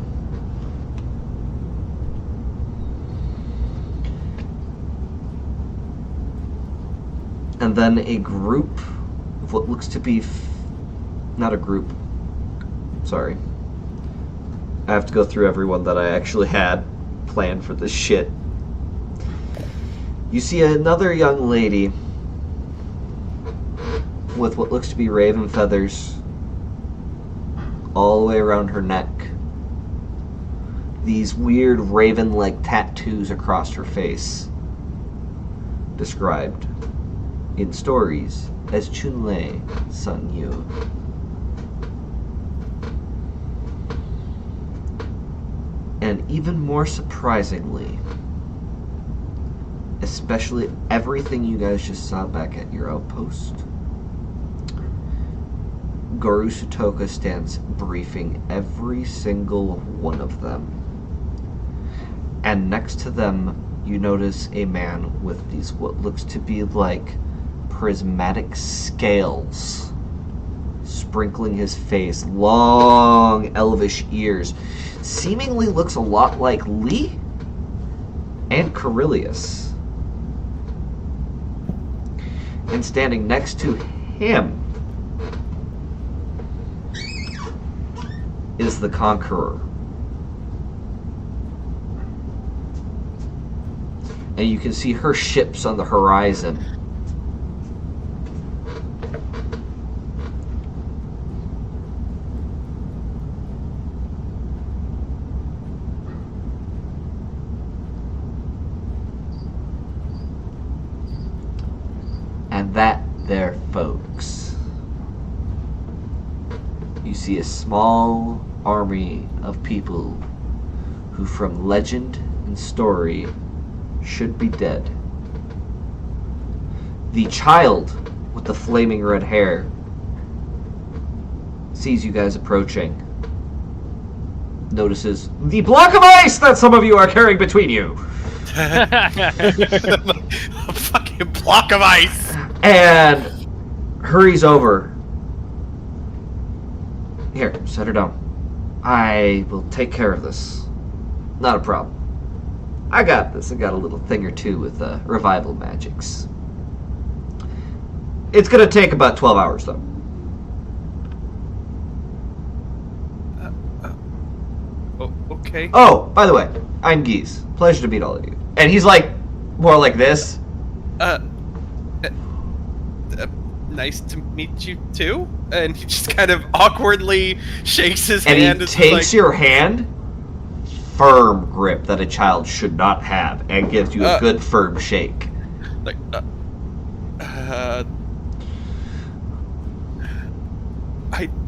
And then a group of what looks to be... not a group. Sorry. I have to go through everyone that I actually had planned for this shit. You see another young lady with what looks to be raven feathers all the way around her neck. These weird raven-like tattoos across her face. Described in stories as Chunlei Sun Yu. And even more surprisingly, especially everything you guys just saw back at your outpost, Gorou Sutoka stands briefing every single one of them. And next to them, you notice a man with these what looks to be like prismatic scales sprinkling his face, long elvish ears, seemingly looks a lot like Lee and Karilius. And standing next to him is the Conqueror. And you can see her ships on the horizon. And that there, folks, you see a small army of people who from legend and story should be dead. The child with the flaming red hair sees you guys approaching, notices the block of ice that some of you are carrying between you. A fucking block of ice! And hurries over. Here, set her down. I will take care of this. Not a problem. I got this. I got a little thing or two with revival magics. It's gonna take about 12 hours, though. Okay. Oh, by the way, I'm Geese. Pleasure to meet all of you. And he's like, more like this. Nice to meet you too. And he just kind of awkwardly shakes his And hand. he takes your hand, firm grip that a child should not have, and gives you a good firm shake. Like, I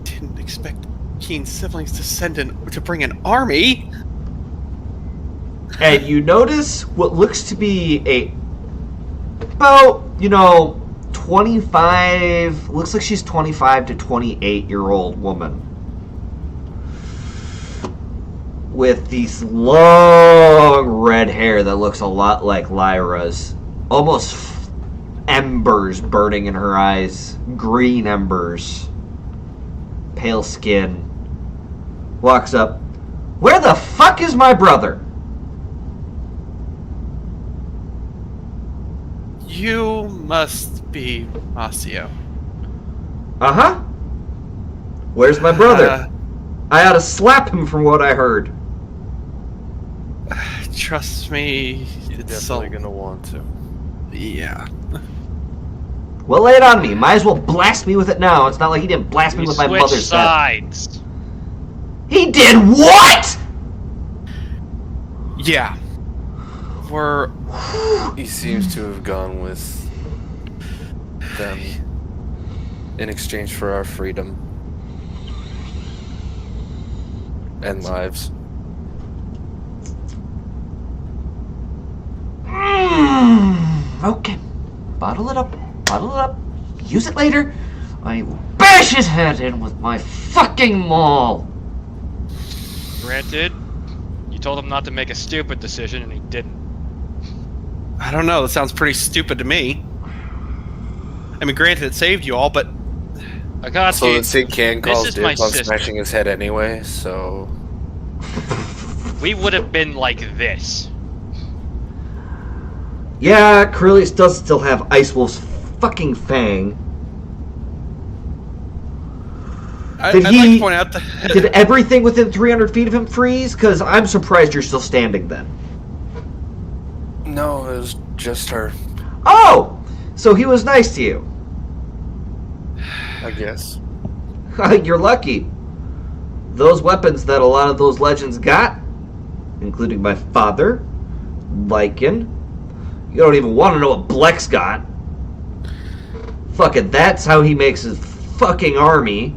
didn't expect Keen's siblings to bring an army. And you notice what looks to be about, 25, looks like she's 25 to 28-year-old woman. With these long red hair that looks a lot like Lyra's. Almost embers burning in her eyes. Green embers. Pale skin. Walks up. Where the fuck is my brother? You must be Masio. Uh-huh. Where's my brother? I ought to slap him from what I heard. Trust me, You're it's definitely gonna want to. Yeah. Well, lay it on me. Might as well blast me with it now. It's not like he didn't blast me with my mother's death. sides. He did what? Yeah. He seems to have gone with them in exchange for our freedom and lives. Okay. Bottle it up. Use it later. I will bash his head in with my fucking maul. Granted, you told him not to make a stupid decision, and he didn't. I don't know, that sounds pretty stupid to me. I mean, granted, it saved you all, but... Akatsuke, So the Sig can call is my dibs on sister. smashing his head anyway, so... we would have been like this. Yeah, Karilius does still have Icewolf's fucking fang. I'd like to point out that... Did everything within 300 feet of him freeze? Because I'm surprised you're still standing then. No, it was just her, Oh! So he was nice to you. I guess. You're lucky. Those weapons that a lot of those legends got, including my father, Lycan. You don't even want to know what Blex got. Fucking that's how he makes his fucking army.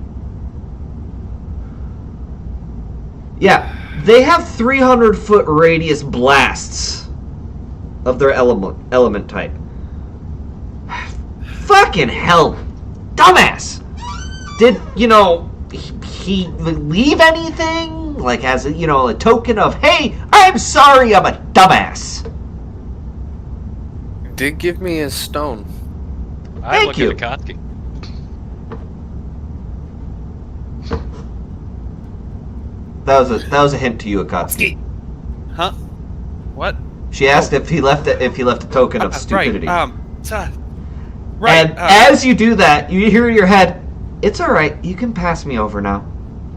Yeah, they have 300-foot radius blasts of their element type. Fucking hell. Dumbass! Did, he leave anything? Like, as a, a token of, hey, I'm sorry I'm a dumbass. Did give me a stone. I Thank look you. at Akatsuke. That was a hint to you, Akatsuke. Huh? What? She asked if he left a token of stupidity. Right, right. And as you do that, you hear in your head, "It's all right. You can pass me over now."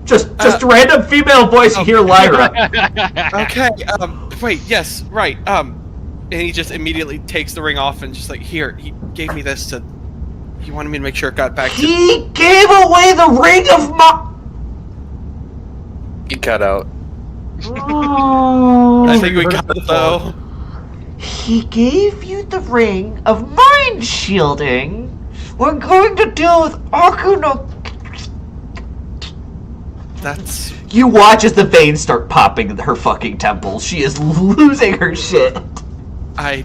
Just a random female voice. You hear Lyra. Okay, wait, yes, right, and he just immediately takes the ring off and just like, here, he gave me this to, he wanted me to make sure it got back to... He gave away the ring of my... He cut out. I think we got it, though. He gave you the ring of mind shielding. We're going to deal with Aku-No... That's... You watch as the veins start popping in her fucking temples. She is losing her shit. I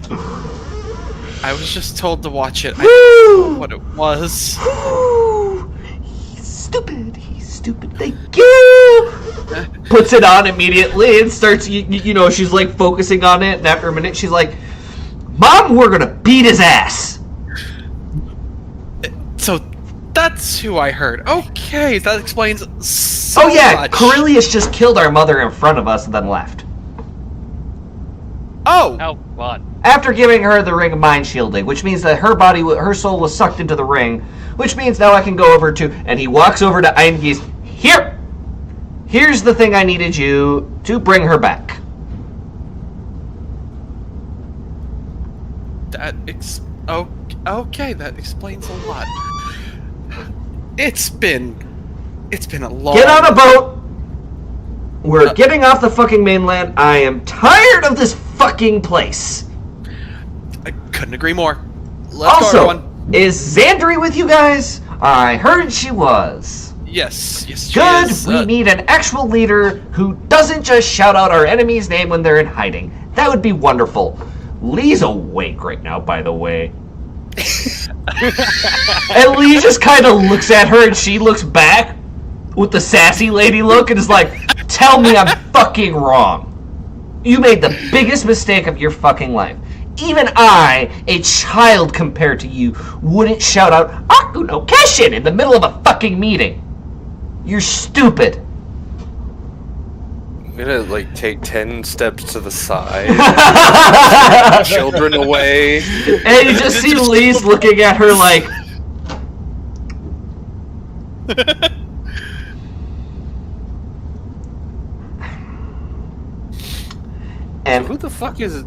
was just told to watch it. I Woo! don't know what it was. He's stupid. Thank you. Puts it on immediately and starts, she's like focusing on it. And after a minute, she's like, Mom, we're going to beat his ass. So that's who I heard. Okay, that explains so Oh, yeah. much. Karilius just killed our mother in front of us and then left. Oh! Oh, what? After giving her the ring of mind shielding, which means that her soul was sucked into the ring, which means now I can go over to, and he walks over to Einge's, here's the thing I needed you to bring her back. Okay, that explains a lot. It's been a long... Get on a boat! We're getting off the fucking mainland. I am tired of this fucking place. I couldn't agree more. Let's go, Also, everyone. is Xandri with you guys? I heard she was. Yes, she Good, is, we need an actual leader who doesn't just shout out our enemy's name when they're in hiding. That would be wonderful. Lee's awake right now, by the way. And Lee just kind of looks at her and she looks back with the sassy lady look and is like, tell me I'm fucking wrong. You made the biggest mistake of your fucking life. Even I, a child compared to you, wouldn't shout out Aku-No-Keshin in the middle of a fucking meeting. You're stupid. I'm gonna, like, take 10 steps to the side. Children away. And you just see Lee's looking at her like... And Who the fuck is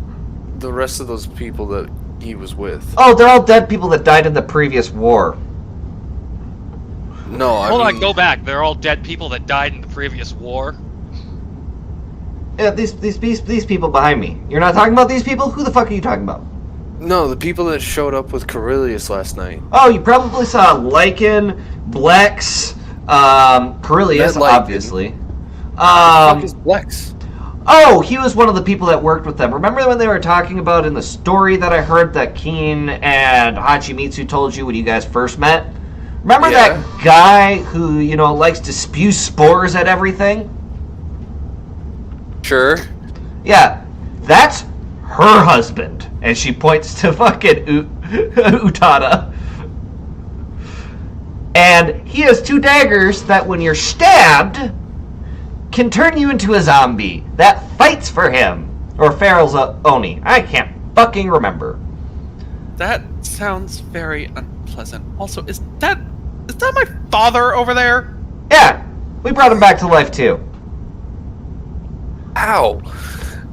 the rest of those people that he was with? oh, they're all dead people that died in the previous war. No, I Hold mean, on, go back. They're all dead people that died in the previous war. Yeah, these people behind me. You're not talking about these people? Who the fuck are you talking about? no, the people that showed up with Karilius last night. Oh, you probably saw Lycan, Blex, Karilius, That Lycan. obviously. The fuck is Blex? Oh, he was one of the people that worked with them. Remember when they were talking about in the story that I heard that Keen and Hachimitsu told you when you guys first met? Remember Yeah. that guy who, you know, likes to spew spores at everything? Sure. Yeah, that's her husband. And she points to fucking Utada. And he has 2 daggers that when you're stabbed can turn you into a zombie that fights for him. Or Farrell's Oni. I can't fucking remember. That sounds very unpleasant. Also, is that my father over there? Yeah, we brought him back to life too. Ow.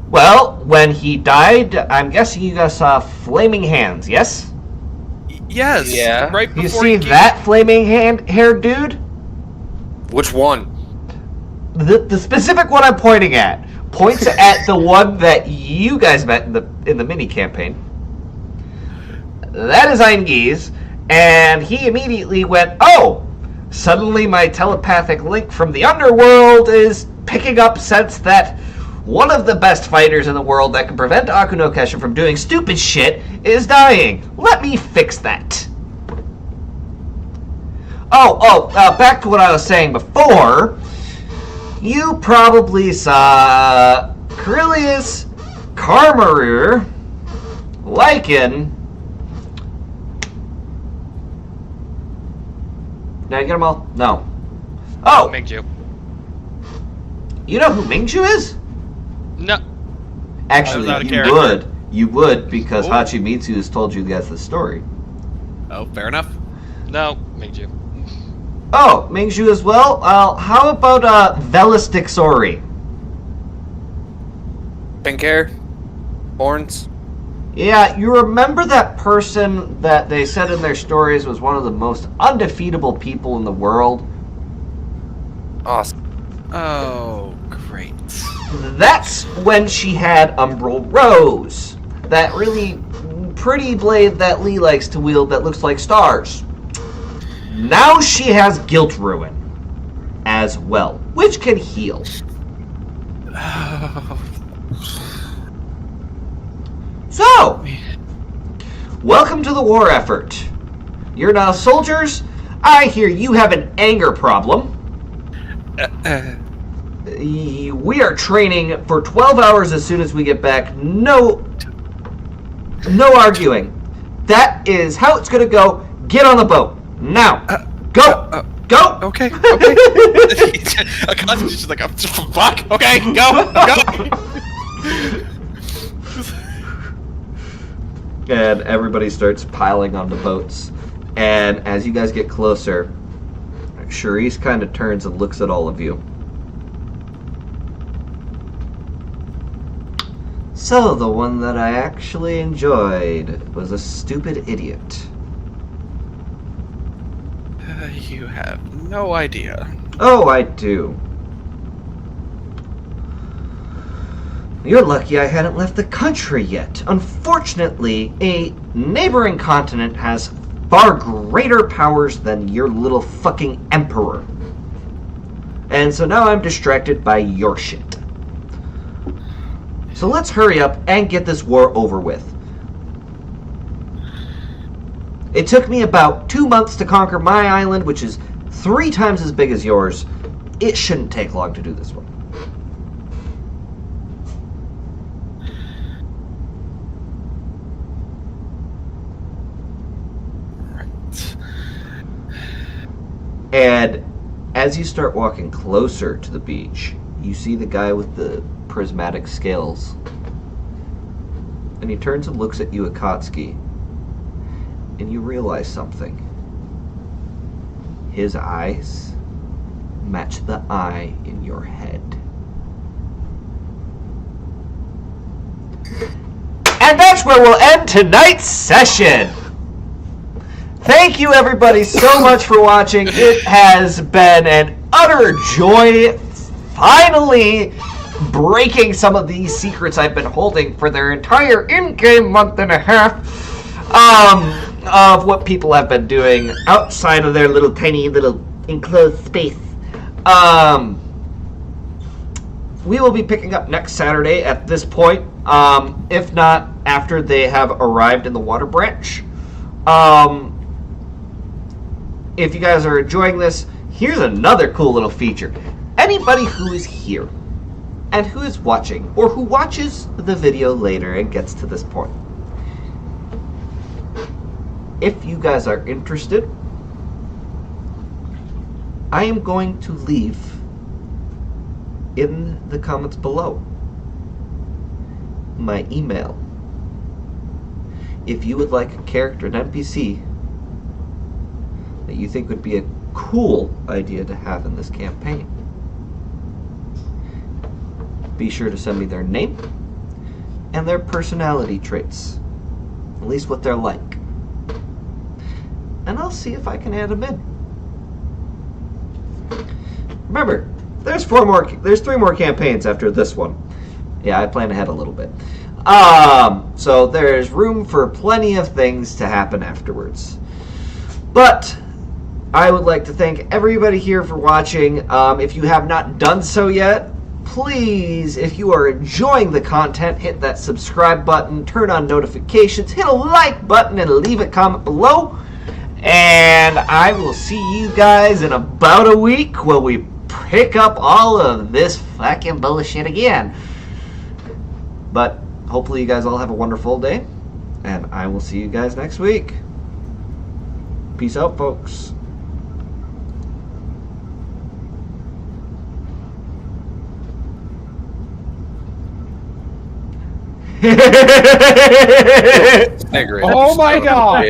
Well, when he died, I'm guessing you guys saw flaming hands, yes? Yes. Yeah. Right You before see he came- that flaming haired dude? Which one? The specific one I'm pointing at points at the one that you guys met in the mini campaign. That is Eingies, and he immediately went, oh, suddenly my telepathic link from the underworld is picking up sense that one of the best fighters in the world that can prevent Aku-No-Keshin from doing stupid shit is dying. Let me fix that. Back to what I was saying before. You probably saw Karilius, Karmaru, Lycan. Did I get them all? No. Oh, Mingju. you know who Mingju is? No. Actually, out of you character. would. You would, because Oh. Hachimitsu has told you guys the story. Oh, fair enough. No, Mingju. Oh, Mingju as well? How about, Velis Dixori? Pink hair? Horns? Yeah, you remember that person that they said in their stories was one of the most undefeatable people in the world? Awesome. Oh, great. That's when she had Umbral Rose. That really pretty blade that Lee likes to wield that looks like stars. Now she has Guilt Ruin as well, which can heal. So, welcome to the war effort. You're now soldiers. I hear you have an anger problem. We are training for 12 hours as soon as we get back. No arguing. That is how it's gonna go. Get on the boat. Now. Go! Go! Okay. Akatsuke's just like, fuck. Okay, go. And everybody starts piling onto boats. And as you guys get closer, Charisse kind of turns and looks at all of you. So, the one that I actually enjoyed was a stupid idiot. You have no idea. Oh, I do. You're lucky I hadn't left the country yet. Unfortunately, a neighboring continent has far greater powers than your little fucking emperor. And so now I'm distracted by your shit. So let's hurry up and get this war over with. It took me about 2 months to conquer my island, which is 3 times as big as yours. It shouldn't take long to do this one. And as you start walking closer to the beach, you see the guy with the prismatic scales. And he turns and looks at you, Akatsuke. And you realize something. His eyes match the eye in your head. And that's where we'll end tonight's session. Thank you everybody so much for watching. It has been an utter joy finally breaking some of these secrets I've been holding for their entire in-game month and a half of what people have been doing outside of their little tiny little enclosed space. We will be picking up next Saturday at this point, if not after they have arrived in the water branch. If you guys are enjoying this, here's another cool little feature. Anybody who is here and who is watching, or who watches the video later and gets to this point, if you guys are interested, I am going to leave in the comments below my email. If you would like a character, an NPC, that you think would be a cool idea to have in this campaign, be sure to send me their name and their personality traits, at least what they're like, and I'll see if I can add them in. Remember, there's 3 more campaigns after this one. Yeah, I plan ahead a little bit. So there's room for plenty of things to happen afterwards. But I would like to thank everybody here for watching. If you have not done so yet, please, if you are enjoying the content, hit that subscribe button, turn on notifications, hit a like button, and leave a comment below. And I will see you guys in about a week when we pick up all of this fucking bullshit again. But hopefully you guys all have a wonderful day, and I will see you guys next week. Peace out, folks. Oh my god!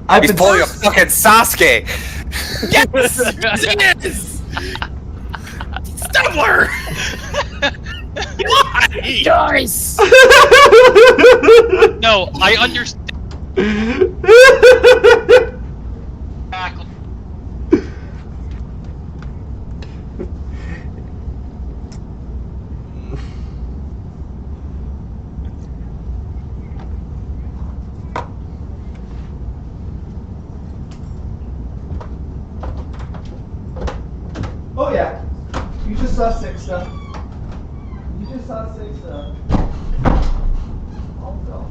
I'm sorry. He's pulling a fucking Sasuke. Yes! Yes! Stumbler! Why? Joyce! No, I understand. Oh yeah, you just saw Siksta. You just saw Siksta. Also,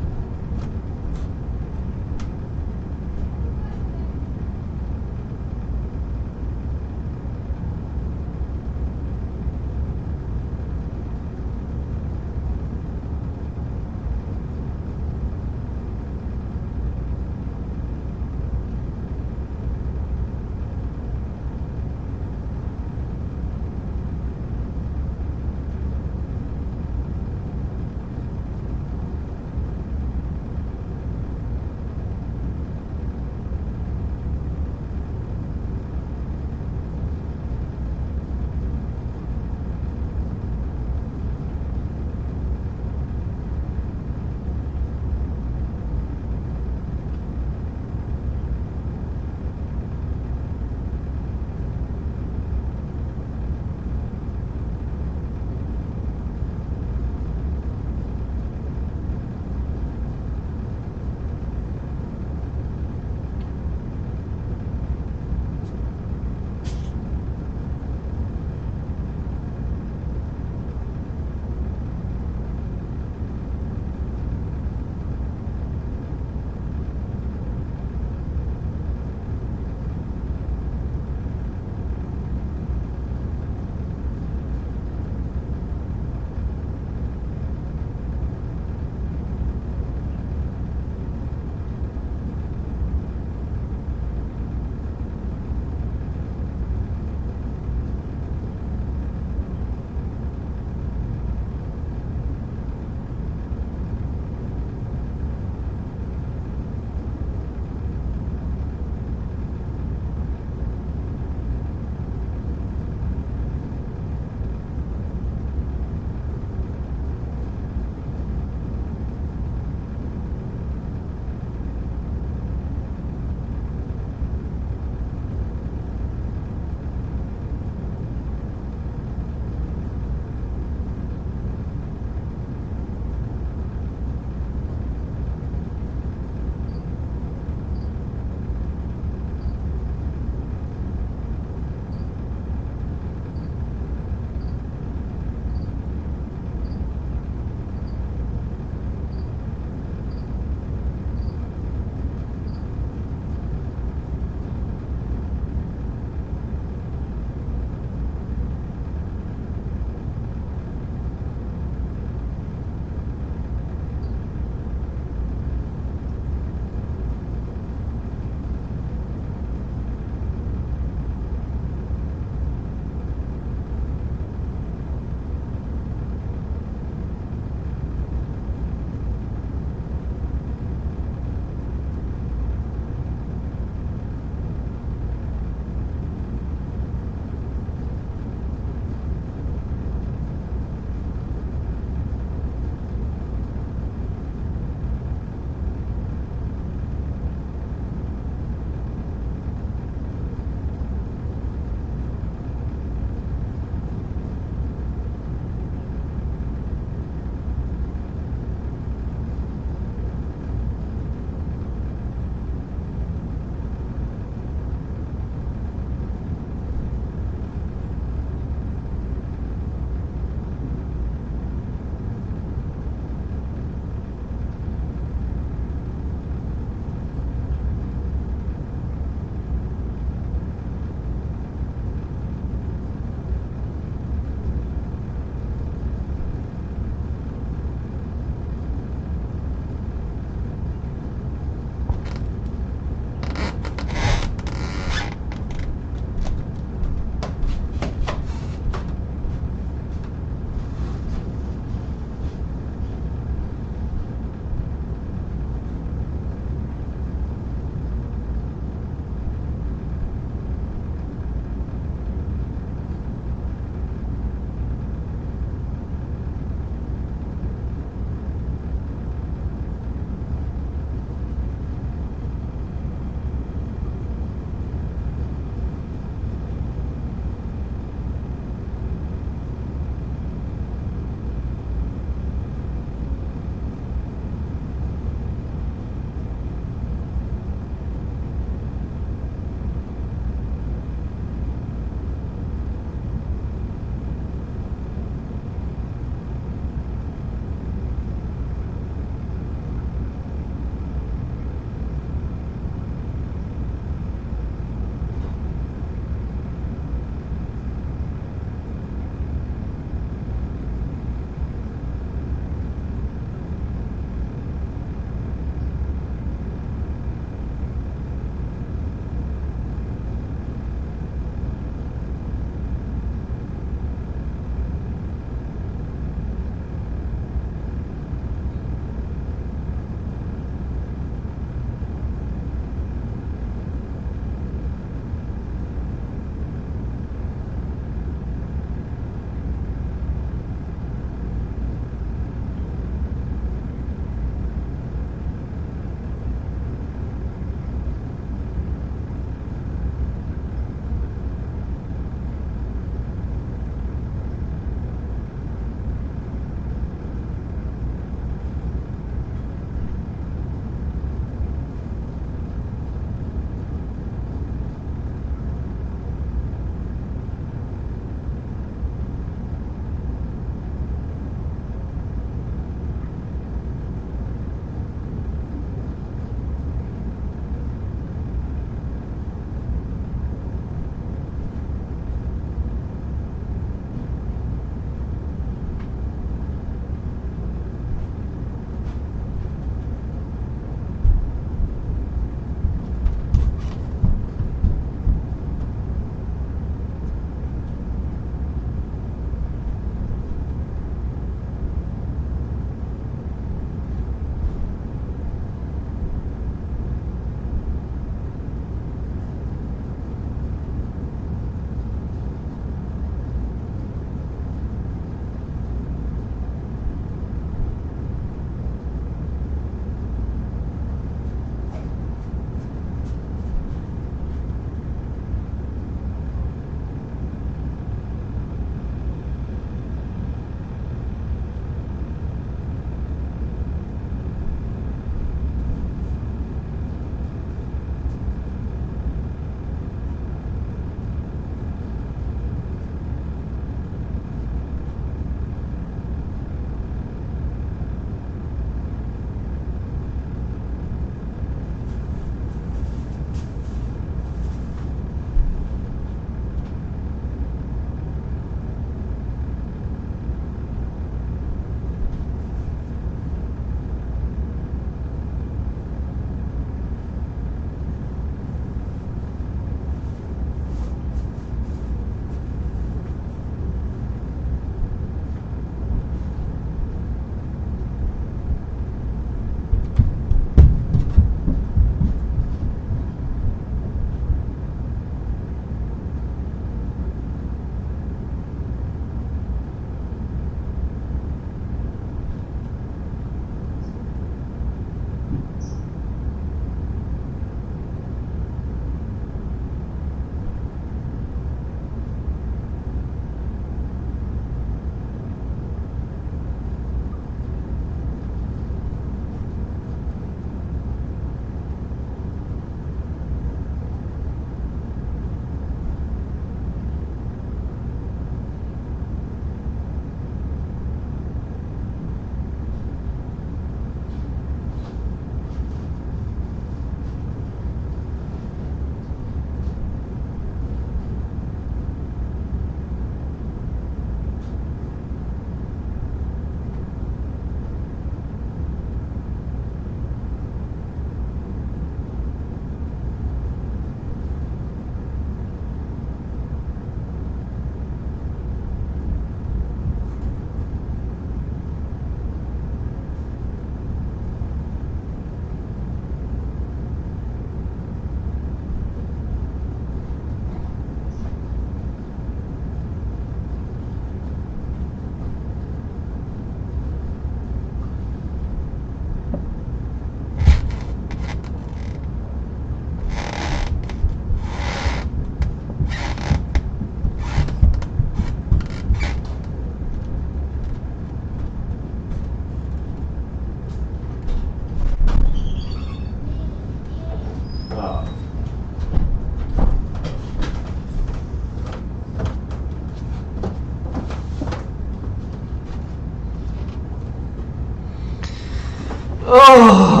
Oh.